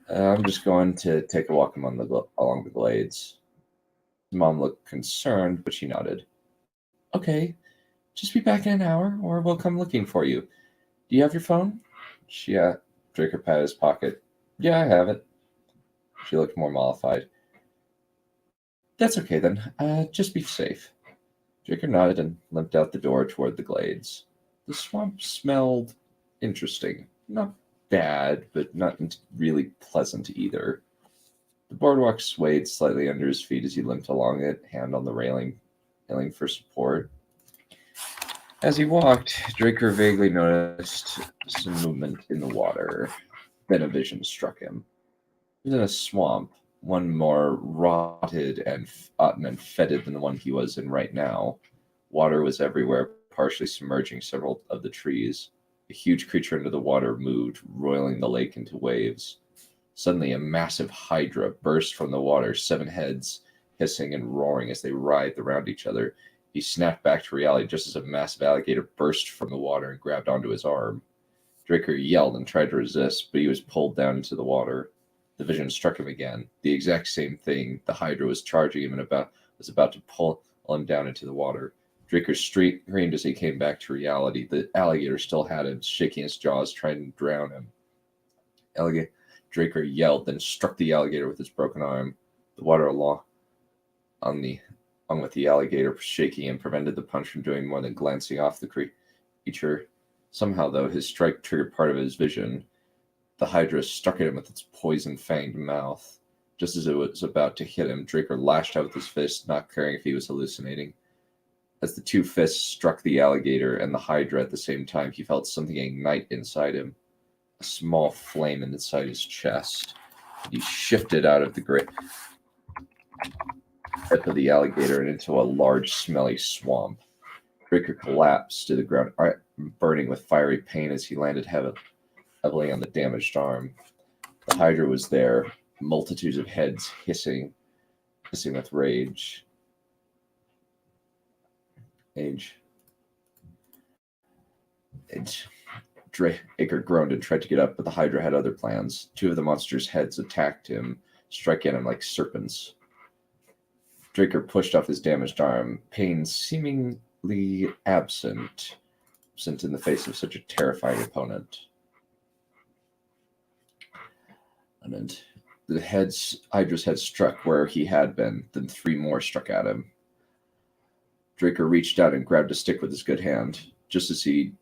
I'm just going to take a walk along the glades." His mom looked concerned, but she nodded. "Okay, just be back in an hour, or we'll come looking for you. Do you have your phone?" Draker patted his pocket. "Yeah, I have it." She looked more mollified. "That's okay then. Just be safe." Draker nodded and limped out the door toward the glades. The swamp smelled interesting. Not bad, but not really pleasant either. The boardwalk swayed slightly under his feet as he limped along it, hand on the railing for support. As he walked, Draker vaguely noticed some movement in the water. Then a vision struck him. He was in a swamp, one more rotted and fetid than the one he was in right now. Water was everywhere, partially submerging several of the trees. A huge creature under the water moved, roiling the lake into waves. Suddenly, a massive hydra burst from the water, 7 heads hissing and roaring as they writhed around each other. He snapped back to reality just as a massive alligator burst from the water and grabbed onto his arm. Draker yelled and tried to resist, but he was pulled down into the water. The vision struck him again. The exact same thing. The hydra was charging him and was about to pull him down into the water. Draker screamed as he came back to reality. The alligator still had him, shaking his jaws, trying to drown him. Draker yelled, then struck the alligator with his broken arm. The water along with the alligator shaking him prevented the punch from doing more than glancing off the creature. Somehow, though, his strike triggered part of his vision. The hydra struck at him with its poison-fanged mouth. Just as it was about to hit him, Draker lashed out with his fist, not caring if he was hallucinating. As the 2 fists struck the alligator and the hydra at the same time, he felt something ignite inside him. A small flame inside his chest. He shifted out of the grip of the alligator and into a large, smelly swamp. Draker collapsed to the ground, burning with fiery pain as he landed heavily on the damaged arm. The hydra was there, multitudes of heads hissing with rage. Draker groaned and tried to get up, but the hydra had other plans. 2 of the monster's heads attacked him, striking at him like serpents. Draker pushed off his damaged arm, pain seemingly absent in the face of such a terrifying opponent. And then the Hydra's head struck where he had been, then 3 more struck at him. Draker reached out and grabbed a stick with his good hand. Just as he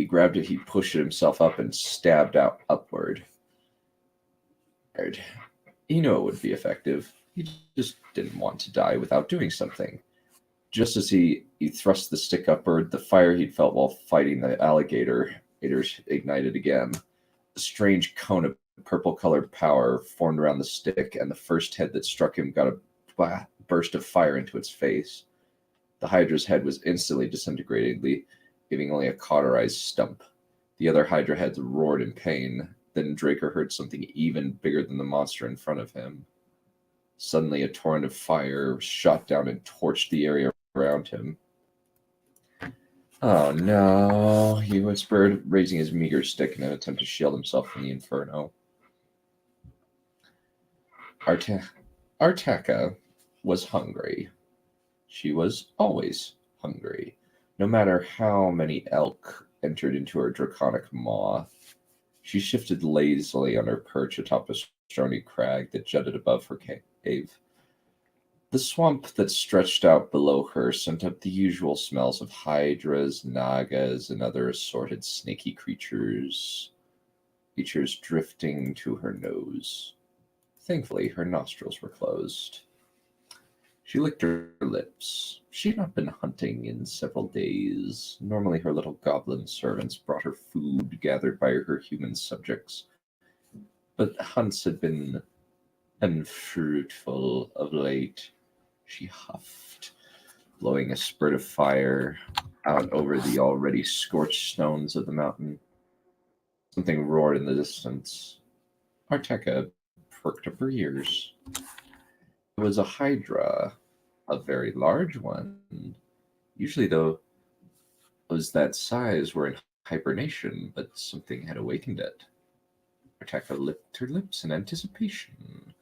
grabbed it, he pushed himself up and stabbed out upward. He knew it would be effective. He just didn't want to die without doing something. Just as he thrust the stick upward, the fire he'd felt while fighting the alligator ignited again. A strange cone of purple-colored power formed around the stick, and the first head that struck him got a burst of fire into its face. The hydra's head was instantly disintegrated, leaving only a cauterized stump. The other hydra heads roared in pain. Then Draker heard something even bigger than the monster in front of him. Suddenly, a torrent of fire shot down and torched the area around him. "Oh no," he whispered, raising his meager stick in an attempt to shield himself from the inferno. Arteka was hungry. She was always hungry, no matter how many elk entered into her draconic maw. She shifted lazily on her perch atop a stony crag that jutted above her cave. The swamp that stretched out below her sent up the usual smells of hydras, nagas, and other assorted snaky creatures drifting to her nose. Thankfully, her nostrils were closed. She licked her lips. She had not been hunting in several days. Normally, her little goblin servants brought her food gathered by her human subjects, but hunts had been unfruitful of late. She huffed, blowing a spurt of fire out over the already scorched stones of the mountain. Something roared in the distance. Arteka perked up her ears. It was a hydra, a very large one. Usually, though, those that size were in hibernation, but something had awakened it. Arteka licked her lips in anticipation.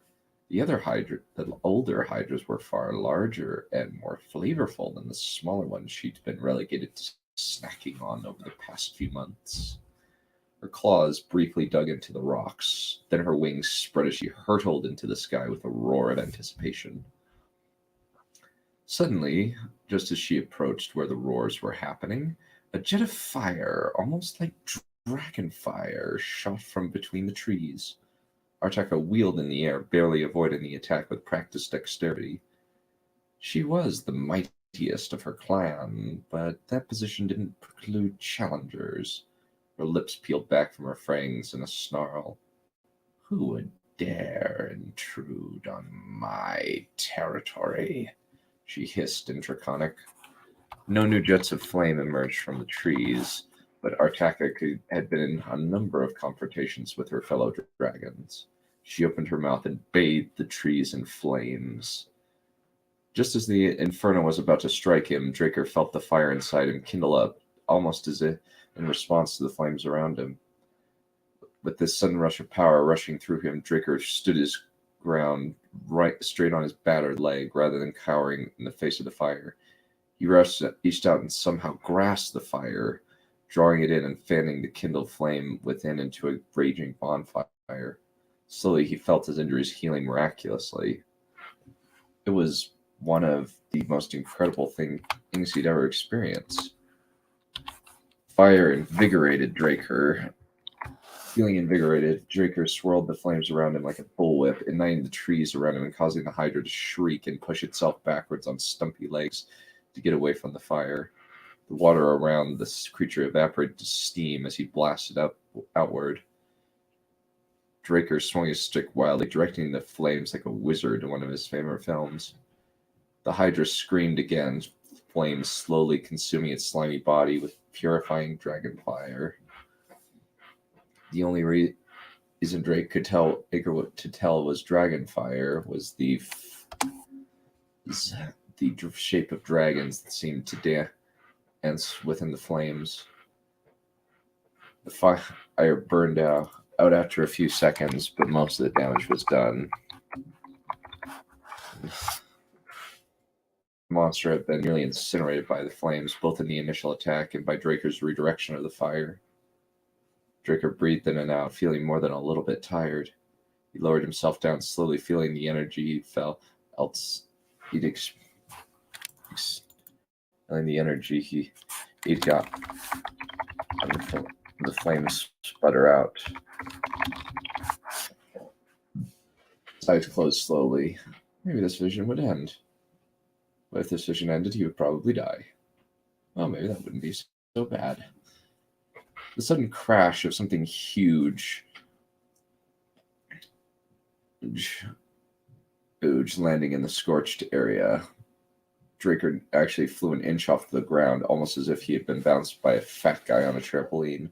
The older hydras were far larger and more flavorful than the smaller ones she'd been relegated to snacking on over the past few months. Her claws briefly dug into the rocks, then her wings spread as she hurtled into the sky with a roar of anticipation. Suddenly, just as she approached where the roars were happening, a jet of fire, almost like dragon fire, shot from between the trees. Artaka wheeled in the air, barely avoiding the attack with practiced dexterity. She was the mightiest of her clan, but that position didn't preclude challengers. Her lips peeled back from her fangs in a snarl. Who would dare intrude on my territory? She hissed in Draconic. No new jets of flame emerged from the trees, but Artaka had been in a number of confrontations with her fellow dragons. She opened her mouth and bathed the trees in flames. Just as the inferno was about to strike him, Draker felt the fire inside him kindle up, almost as if in response to the flames around him. With this sudden rush of power rushing through him, Draker stood his ground right straight on his battered leg, rather than cowering in the face of the fire. He reached out and somehow grasped the fire, drawing it in and fanning the kindled flame within into a raging bonfire. Slowly, he felt his injuries healing miraculously. It was one of the most incredible things he'd ever experienced. Fire invigorated Draker. Feeling invigorated, Draker swirled the flames around him like a bullwhip, igniting the trees around him and causing the Hydra to shriek and push itself backwards on stumpy legs to get away from the fire. The water around this creature evaporated to steam as he blasted outward. Draker swung his stick wildly, directing the flames like a wizard in one of his favorite films. The Hydra screamed again, flames slowly consuming its slimy body with purifying dragon fire. The only reason Drake could tell was dragon fire was the shape of dragons that seemed to dance within the flames. The fire burned out after a few seconds, but most of the damage was done. The monster had been nearly incinerated by the flames, both in the initial attack and by Draker's redirection of the fire. Draker breathed in and out, feeling more than a little bit tired. He lowered himself down slowly, feeling the energy feeling the energy he'd got. And the flames sputter out. His eyes closed slowly. Maybe this vision would end. But if this vision ended, he would probably die. Well, maybe that wouldn't be so bad. The sudden crash of something huge landing in the scorched area. Draker actually flew an inch off the ground, almost as if he had been bounced by a fat guy on a trampoline.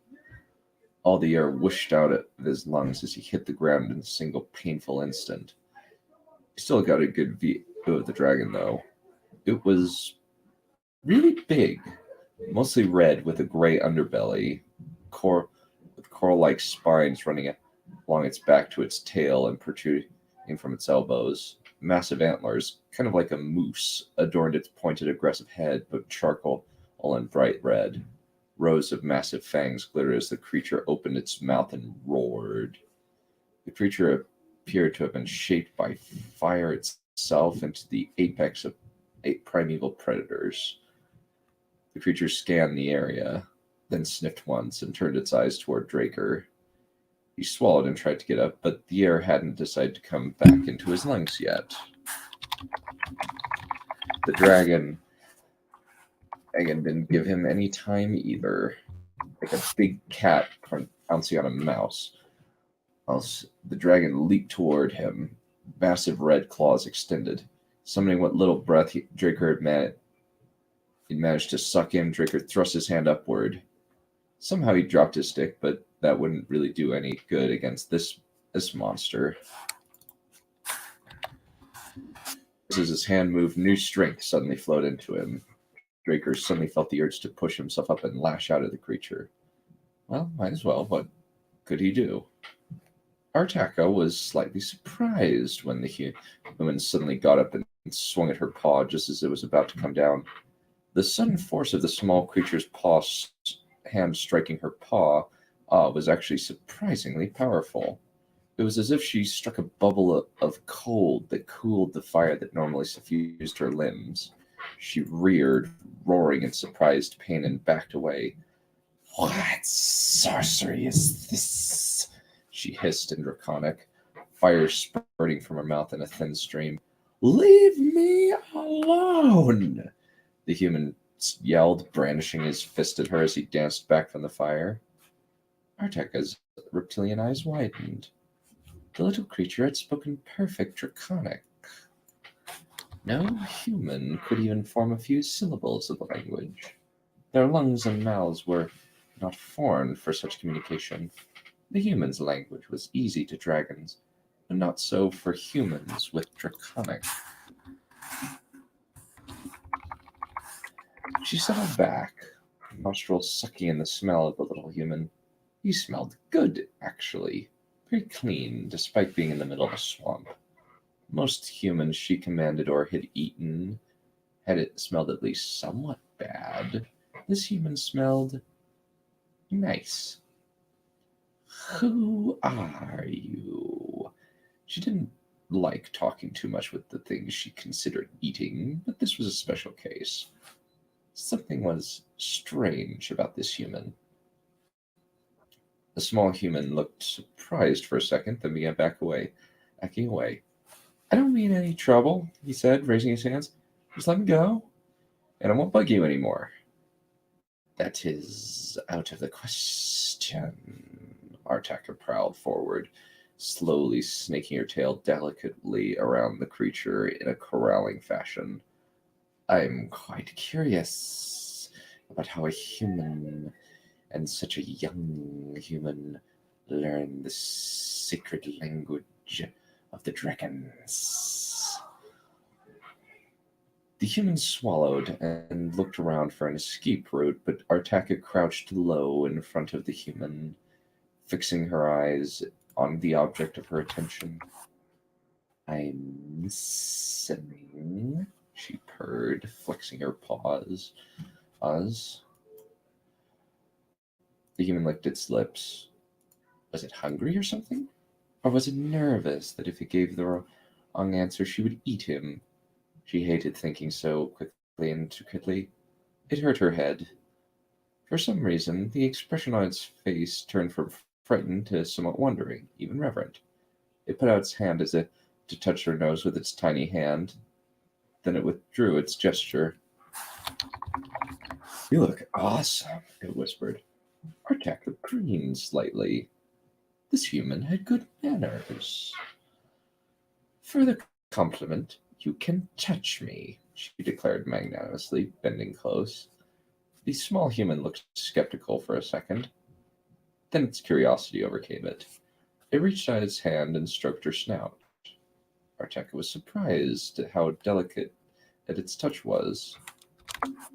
All the air whooshed out of his lungs as he hit the ground in a single painful instant. He still got a good view of the dragon, though. It was really big, mostly red with a gray underbelly, with coral-like spines running along its back to its tail and protruding from its elbows. Massive antlers, kind of like a moose, adorned its pointed, aggressive head, but charcoal and bright red. Rows of massive fangs glittered as the creature opened its mouth and roared. The creature appeared to have been shaped by fire itself into the apex of primeval predators. The creature scanned the area, then sniffed once and turned its eyes toward Draker. He swallowed and tried to get up, but the air hadn't decided to come back into his lungs yet. The dragon didn't give him any time either. Like a big cat pouncing on a mouse. The dragon leaped toward him, massive red claws extended. Summoning what little breath Draker had managed to suck in, Draker thrust his hand upward. Somehow he dropped his stick, but that wouldn't really do any good against this monster. As his hand moved, new strength suddenly flowed into him. Draker suddenly felt the urge to push himself up and lash out at the creature. Well, might as well. What could he do? Artaka was slightly surprised when the woman suddenly got up and swung at her paw just as it was about to come down. The sudden force of the small creature's hand striking her paw was actually surprisingly powerful. It was as if she struck a bubble of cold that cooled the fire that normally suffused her limbs. She reared, roaring in surprised pain, and backed away. What sorcery is this? She hissed in Draconic, fire spurting from her mouth in a thin stream. Leave me alone! The human yelled, brandishing his fist at her as he danced back from the fire. Arteka's reptilian eyes widened. The little creature had spoken perfect Draconic. No human could even form a few syllables of the language. Their lungs and mouths were not formed for such communication. The human's language was easy to dragons, but not so for humans with Draconic. She settled back, nostrils sucking in the smell of the little human. He smelled good, actually. Very clean, despite being in the middle of a swamp. Most humans she commanded or had eaten had it smelled at least somewhat bad. This human smelled nice. Who are you? She didn't like talking too much with the things she considered eating, but this was a special case. Something was strange about this human. The small human looked surprised for a second, then began backing away. I don't mean any trouble, he said, raising his hands. Just let me go, and I won't bug you anymore. That is out of the question. Arteka prowled forward, slowly snaking her tail delicately around the creature in a corralling fashion. I'm quite curious about how a human, and such a young human, learn the sacred language of the dragons. The human swallowed and looked around for an escape route, but Arteka crouched low in front of the human, fixing her eyes on the object of her attention. I'm listening, she purred, flexing her paws. The human licked its lips. Was it hungry or something? Or was it nervous that if it gave the wrong answer, she would eat him? She hated thinking so quickly and intricately. It hurt her head. For some reason, the expression on its face turned from frightened to somewhat wondering, even reverent. It put out its hand as if to touch her nose with its tiny hand. Then it withdrew its gesture. You look awesome, it whispered. Arteka grinned slightly. This human had good manners. For the compliment, you can touch me, she declared magnanimously, bending close. The small human looked skeptical for a second. Then its curiosity overcame it. It reached out its hand and stroked her snout. Arteka was surprised at how delicate its touch was.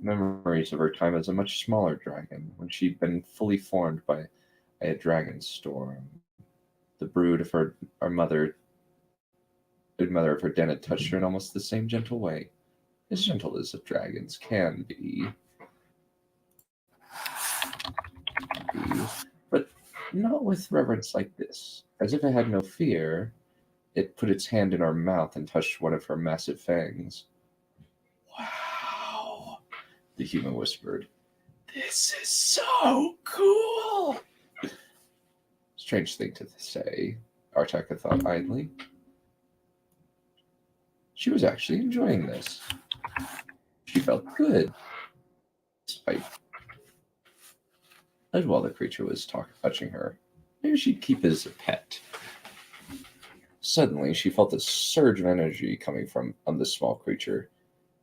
Memories of her time as a much smaller dragon, when she'd been fully formed by a dragon storm. The brood of her mother of her den had touched her in almost the same gentle way, as gentle as dragons can be. But not with reverence like this. As if it had no fear, it put its hand in her mouth and touched one of her massive fangs. Wow, the human whispered. This is so cool! Strange thing to say, Arteka thought idly. She was actually enjoying this. She felt good, despite as while the creature was touching her. Maybe she'd keep as a pet. Suddenly, she felt a surge of energy coming from the small creature.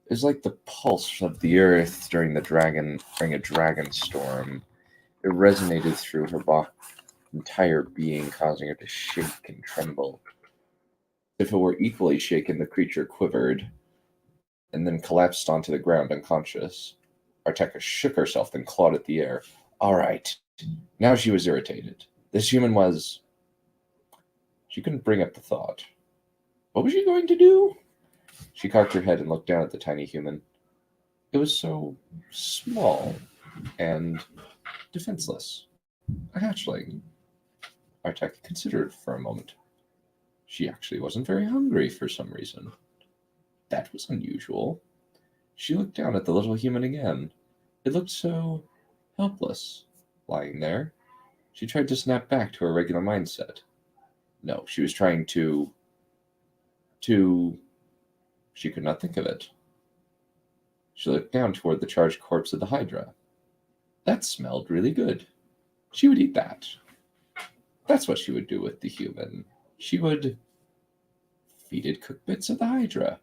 It was like the pulse of the earth during a dragon storm. It resonated through her entire being, causing her to shake and tremble. If it were equally shaken, the creature quivered and then collapsed onto the ground unconscious. Arteka shook herself, then clawed at the air. All right. Now she was irritated. This human was... She couldn't bring up the thought. What was she going to do? She cocked her head and looked down at the tiny human. It was so small and defenseless. A hatchling. Arteka considered for a moment. She actually wasn't very hungry for some reason. That was unusual. She looked down at the little human again. It looked so helpless, lying there. She tried to snap back to her regular mindset. No, she was trying to... She could not think of it. She looked down toward the charged corpse of the Hydra. That smelled really good. She would eat that. That's what she would do with the human. She would feed it cooked bits of the Hydra.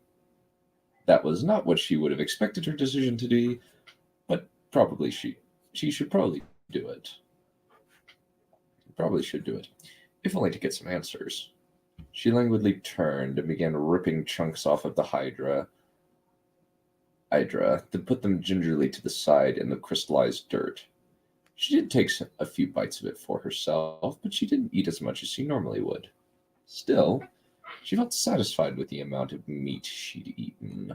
That was not what she would have expected her decision to be, but probably she should probably do it. Probably should do it, if only to get some answers. She languidly turned and began ripping chunks off of the Hydra, then put them gingerly to the side in the crystallized dirt. She did take a few bites of it for herself, but she didn't eat as much as she normally would. Still, she felt satisfied with the amount of meat she'd eaten.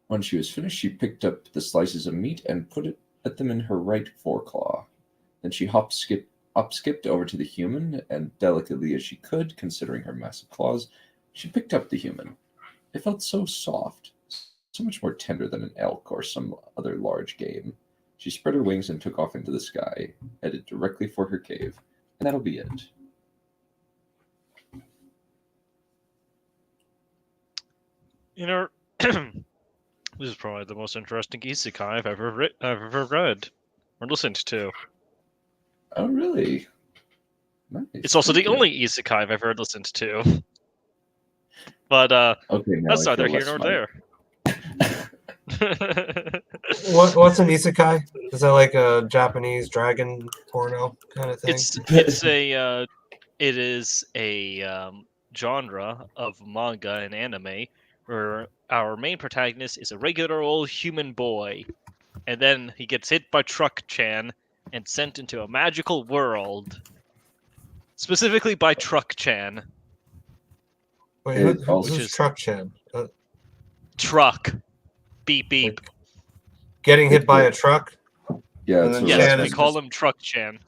When she was finished, she picked up the slices of meat and put them in her right foreclaw. Then she skipped over to the human, and delicately as she could, considering her massive claws, she picked up the human. It felt so soft, so much more tender than an elk or some other large game. She spread her wings and took off into the sky, headed directly for her cave, and that'll be it. You know, this is probably the most interesting isekai I've ever read or listened to. Oh, really? Nice. It's also the only isekai I've ever listened to. But okay, that's neither here nor there. What's an isekai? Is that like a Japanese dragon porno kind of thing? It is a genre of manga and anime where our main protagonist is a regular old human boy, and then he gets hit by Truck-chan and sent into a magical world, specifically by Truck-chan. Wait, who's Truck-chan? Truck. Beep beep. Like getting hit by a truck? Yeah, yes, we call him Truck-chan.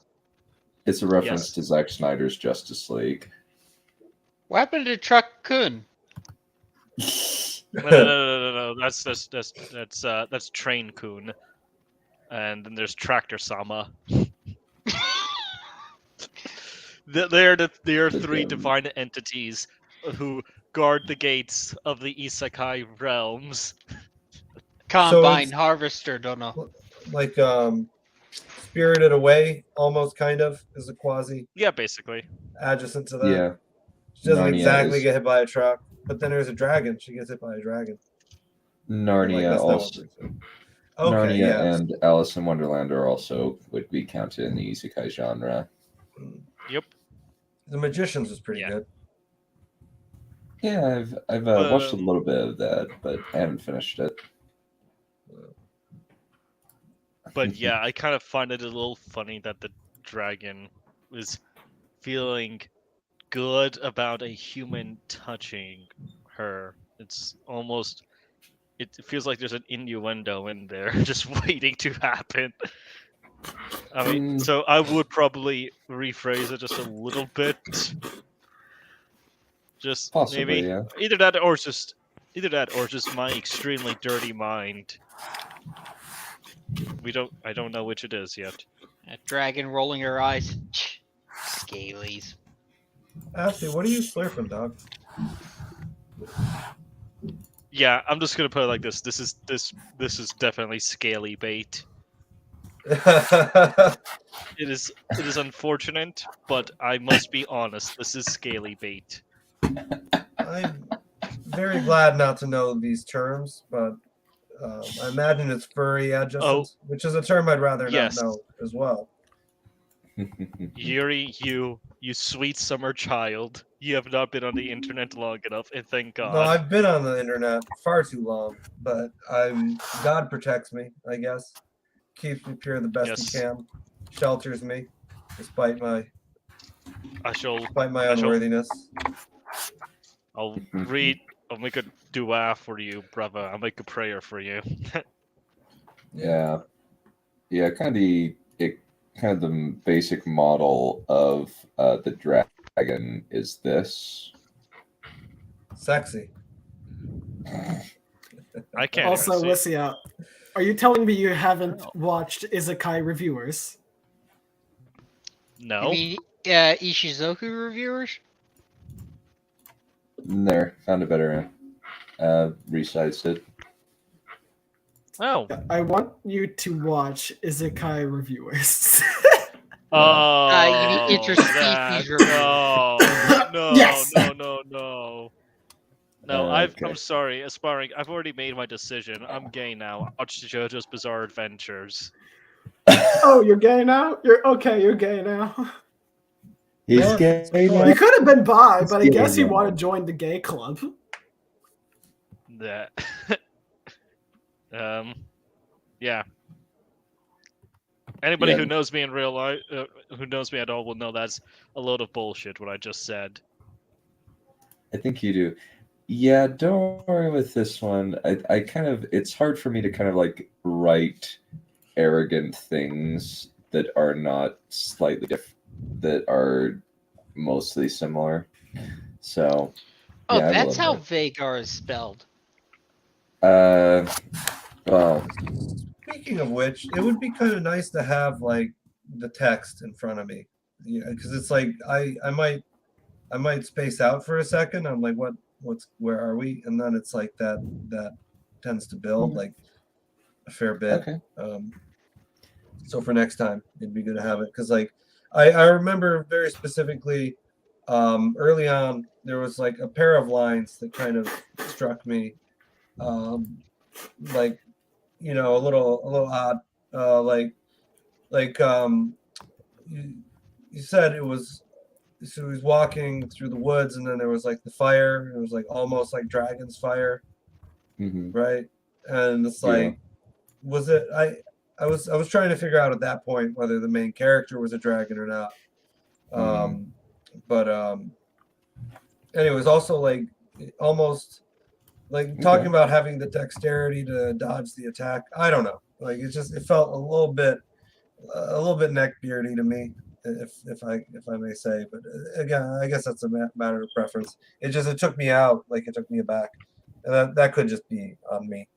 It's a reference to Zack Snyder's Justice League. What happened to Truck-kun? No. That's Train-kun. And then there's Tractor-sama. They are three divine entities who guard the gates of the isekai realms. Combine harvester, don't know. Like Spirited Away, almost kind of, is a quasi. Yeah, basically. Adjacent to that. Yeah. She doesn't Narnia exactly get hit by a truck, but then there's a dragon. She gets hit by a dragon. Narnia also. Okay, Narnia and Alice in Wonderland are also would be counted in the isekai genre. Yep. The Magicians was pretty good. Yeah, I've watched a little bit of that, but I haven't finished it. But yeah, I kind of find it a little funny that the dragon is feeling good about a human touching her. It's almost... It feels like there's an innuendo in there just waiting to happen. I mean, so I would probably rephrase it just a little bit. Just possibly, maybe yeah. Either that or just my extremely dirty mind. I don't know which it is yet. A dragon rolling her eyes. Scalies. Ashley, what are you slurping, dog? Yeah, I'm just gonna put it like this. This is definitely scaly bait. It is unfortunate, but I must be honest. This is scaly bait. I'm very glad not to know these terms, but I imagine it's furry adjacent, which is a term I'd rather not know as well. Yuri, you sweet summer child. You have not been on the internet long enough, and thank God. No, I've been on the internet far too long, but God protects me, I guess. Keeps me pure the best he can. Shelters me, despite my unworthiness. I'll make a dua for you, brother. I'll make a prayer for you. Yeah. Yeah, kind of the basic model of the dragon is this. Sexy. I can't Also, even see. Lycia, are you telling me you haven't watched Isekai reviewers? No. You mean Ishizoku reviewers? There, found a better resized it. Oh. I want you to watch Isekai reviewers. You mean interspecies review? No, Yes! no. No, Okay. I'm sorry, aspiring. I've already made my decision. I'm gay now. Watch JoJo's Bizarre Adventures. Oh, you're gay now? You're gay now. He's Yeah, gay it's a now. point. You could have been bi, He's but I gay guess you now. want to join the gay club. That. Yeah. Anybody Yeah. who knows me in real life, who knows me at all, will know that's a load of bullshit. What I just said. I think you do. Yeah, don't worry with this one. I kind of, it's hard for me to kind of like write arrogant things that are not slightly different, that are mostly similar. So, Oh, yeah, I that's will how admit. Vagar is spelled. Well, Speaking of which, it would be kind of nice to have like the text in front of me, because it's like I might space out for a second. I'm like, where are we? And then it's like that tends to build like a fair bit. okay. So for next time, it'd be good to have it, because like I remember very specifically early on there was like a pair of lines that kind of struck me, like a little odd, you said it was. So he was walking through the woods, and then there was like the fire. It was like almost like dragon's fire, right? And it's like, was it? I was trying to figure out at that point whether the main character was a dragon or not. But anyways, also like almost like talking about having the dexterity to dodge the attack. I don't know. Like it felt a little bit neckbeardy to me, if I may say. But again, I guess that's a matter of preference. It took me out, like it took me aback. That could just be on me.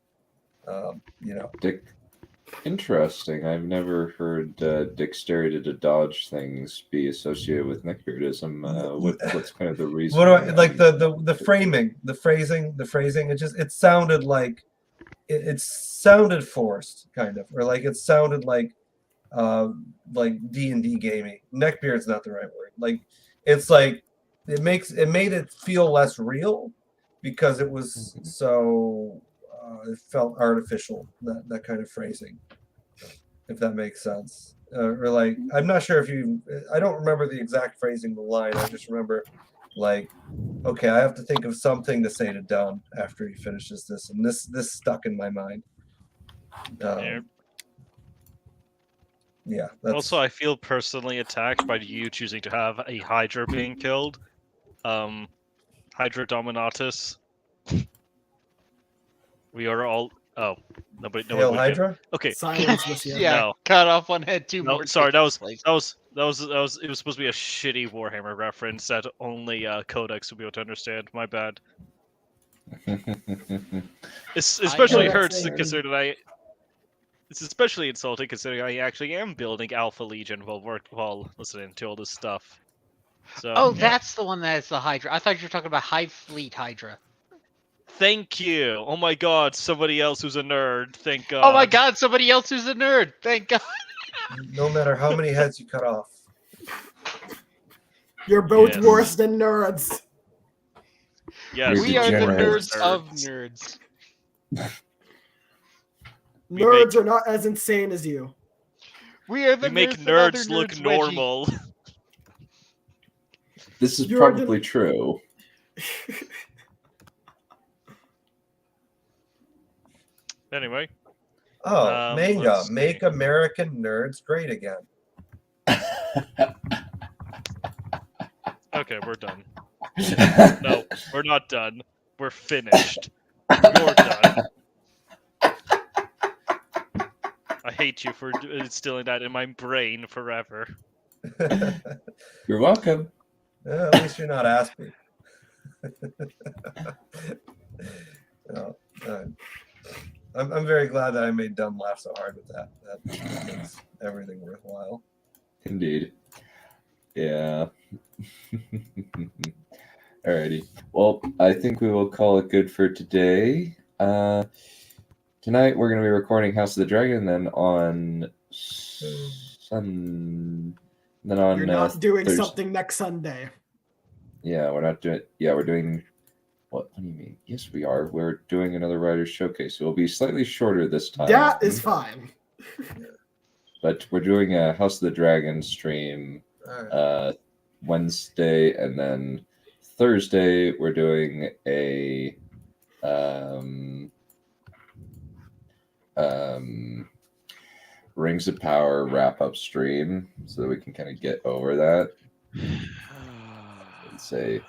Interesting. I've never heard dexterity to dodge things be associated with neckbeardism. What's kind of the reason? What do I like the framing, the phrasing? It sounded like it sounded forced, kind of, or like it sounded like D&D gamey. Neckbeard's not the right word. Like it's like it made it feel less real because it was so it felt artificial, that kind of phrasing, if that makes sense. Or like I'm not sure I don't remember the exact phrasing of the line. I just remember like, okay, I have to think of something to say to Dunn after he finishes this, and this stuck in my mind. Yeah. Also, I feel personally attacked by you choosing to have a Hydra being killed. Hydra Dominatus. We are all. Oh, nobody. Hail Hydra. Okay. Silence, Lucia. Yeah, No. cut off one head, two No, more. sorry, that was. please. It was supposed to be a shitty Warhammer reference that only Codex would be able to understand. My bad. It's especially know. hurts considering It's especially insulting considering I actually am building Alpha Legion while listening to all this stuff. So. Oh, that's the one that is the Hydra. I thought you were talking about Hive Fleet Hydra. Thank you. Oh my God, somebody else who's a nerd. Thank God. Oh my God, somebody else who's a nerd. Thank God. No matter how many heads you cut off. You're both worse than nerds. Yes, We are the degenerates. nerds of nerds. Nerds are not as insane as you. We are the We make nerds that other nerds look nerds wedgie. normal. This is You're probably true. Anyway. Oh, manga. let's Make see. American nerds great again. Okay, we're done. No, we're not done. We're finished. You're done. I hate you for instilling that in my brain forever. You're welcome. At least you're not asking. No, I'm very glad that I made Dumb laugh so hard with that. That makes everything worthwhile. Indeed. Yeah. Alrighty. Well, I think we will call it good for today. Tonight we're going to be recording House of the Dragon, then on You're not doing Thursday. something next Sunday. Yeah, we're not doing. Yeah, we're doing. What do you mean? Yes, we are. We're doing another writer's showcase. It will be slightly shorter this time. That is fine. But we're doing a House of the Dragon stream Wednesday, and then Thursday we're doing a Rings of Power wrap-up stream, so that we can kind of get over that and say.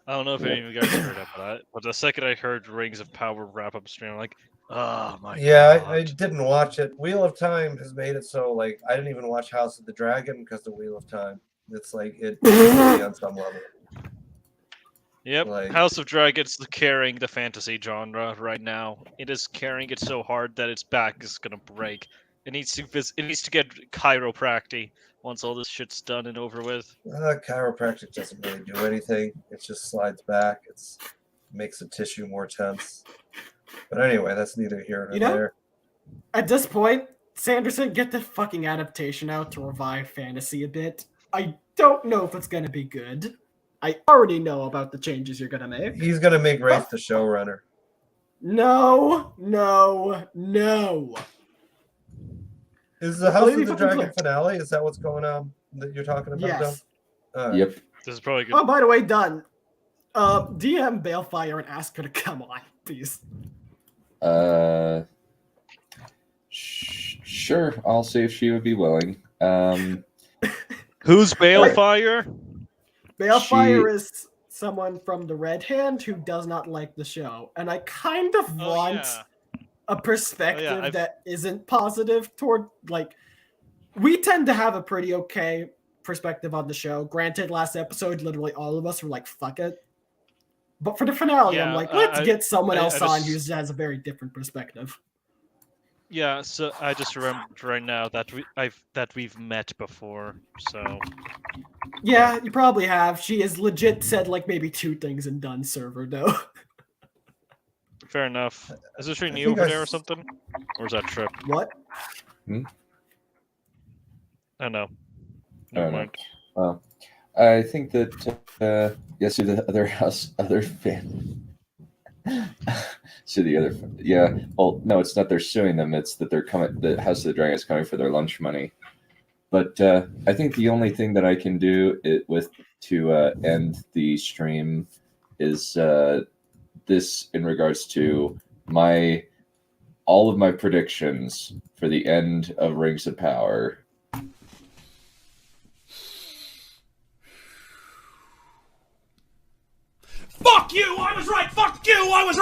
I don't know if any of you guys heard about that, but the second I heard Rings of Power wrap-up stream, I'm like, oh my god. I didn't watch it. Wheel of Time has made it so, like, I didn't even watch House of the Dragon because of Wheel of Time. It's like, it on some level. Yep, Like, House of Dragons carrying the fantasy genre right now. It is carrying it so hard that its back is gonna break. It needs to get chiropractic once all this shit's done and over with. chiropractic doesn't really do anything. It just slides back. It makes the tissue more tense. But anyway, that's neither here nor there. At this point, Sanderson, get the fucking adaptation out to revive fantasy a bit. I don't know if it's gonna be good. I already know about the changes you're gonna make. He's gonna make Wraith the showrunner. No. Is the House of the Dragon finale? Is that what's going on that you're talking about? Yes. Yep. This is probably good. Oh, by the way, done. DM Balefire and ask her to come on, please. Sure. I'll see if she would be willing. Who's Balefire? Balefire is someone from the Red Hand who does not like the show, and I kind of want a perspective that isn't positive toward, like, we tend to have a pretty okay perspective on the show. Granted, last episode, literally all of us were like, fuck it. But for the finale, I'm like, let's get someone else on who has a very different perspective. Yeah, so I just remembered right now that we've met before, so... Yeah, you probably have. She has legit said, like, maybe 2 things and done server, though. Fair enough. Is this really new over there or something? Or is that Trip? What? I know. Never mind. Well, I think that yes, to the other fan. So the other, well, no, it's not they're suing them. It's that they're coming. The House of the Dragon is coming for their lunch money. But I think the only thing that I can do to end the stream is this in regards to all of my predictions for the end of Rings of Power. Fuck you! I was right! Fuck you! I was